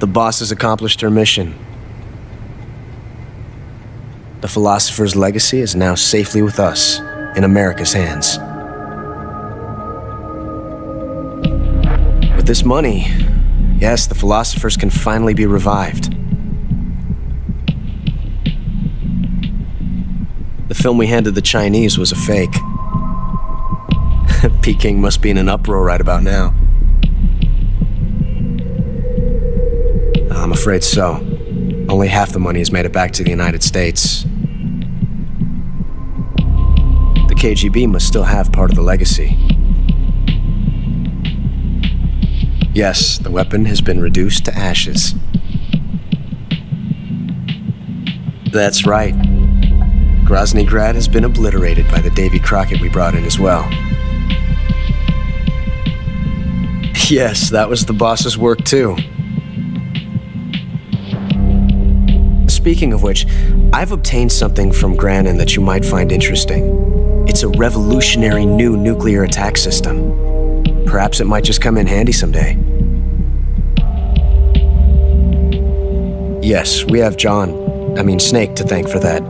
The boss has accomplished her mission. The philosopher's legacy is now safely with us, in America's hands. With this money, yes, the philosophers can finally be revived. The film we handed the Chinese was a fake. Peking must be in an uproar right about now. I'm afraid so. Only half the money has made it back to the United States. The KGB must still have part of the legacy. Yes, the weapon has been reduced to ashes. That's right. Grozny Grad has been obliterated by the Davy Crockett we brought in as well. Yes, that was the boss's work too. Speaking of which, I've obtained something from Granin that you might find interesting. It's a revolutionary new nuclear attack system. Perhaps it might just come in handy someday. Yes, we have Snake to thank for that.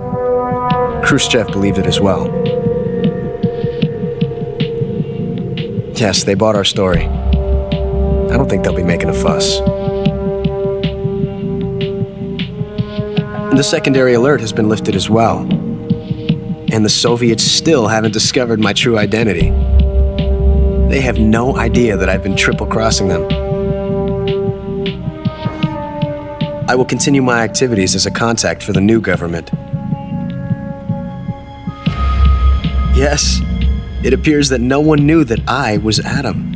Khrushchev believed it as well. Yes, they bought our story. I don't think they'll be making a fuss. The secondary alert has been lifted as well. And the Soviets still haven't discovered my true identity. They have no idea that I've been triple-crossing them. I will continue my activities as a contact for the new government. Yes, it appears that no one knew that I was Adam.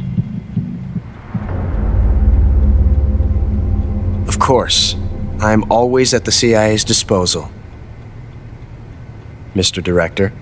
Of course, I'm always at the CIA's disposal, Mr. Director.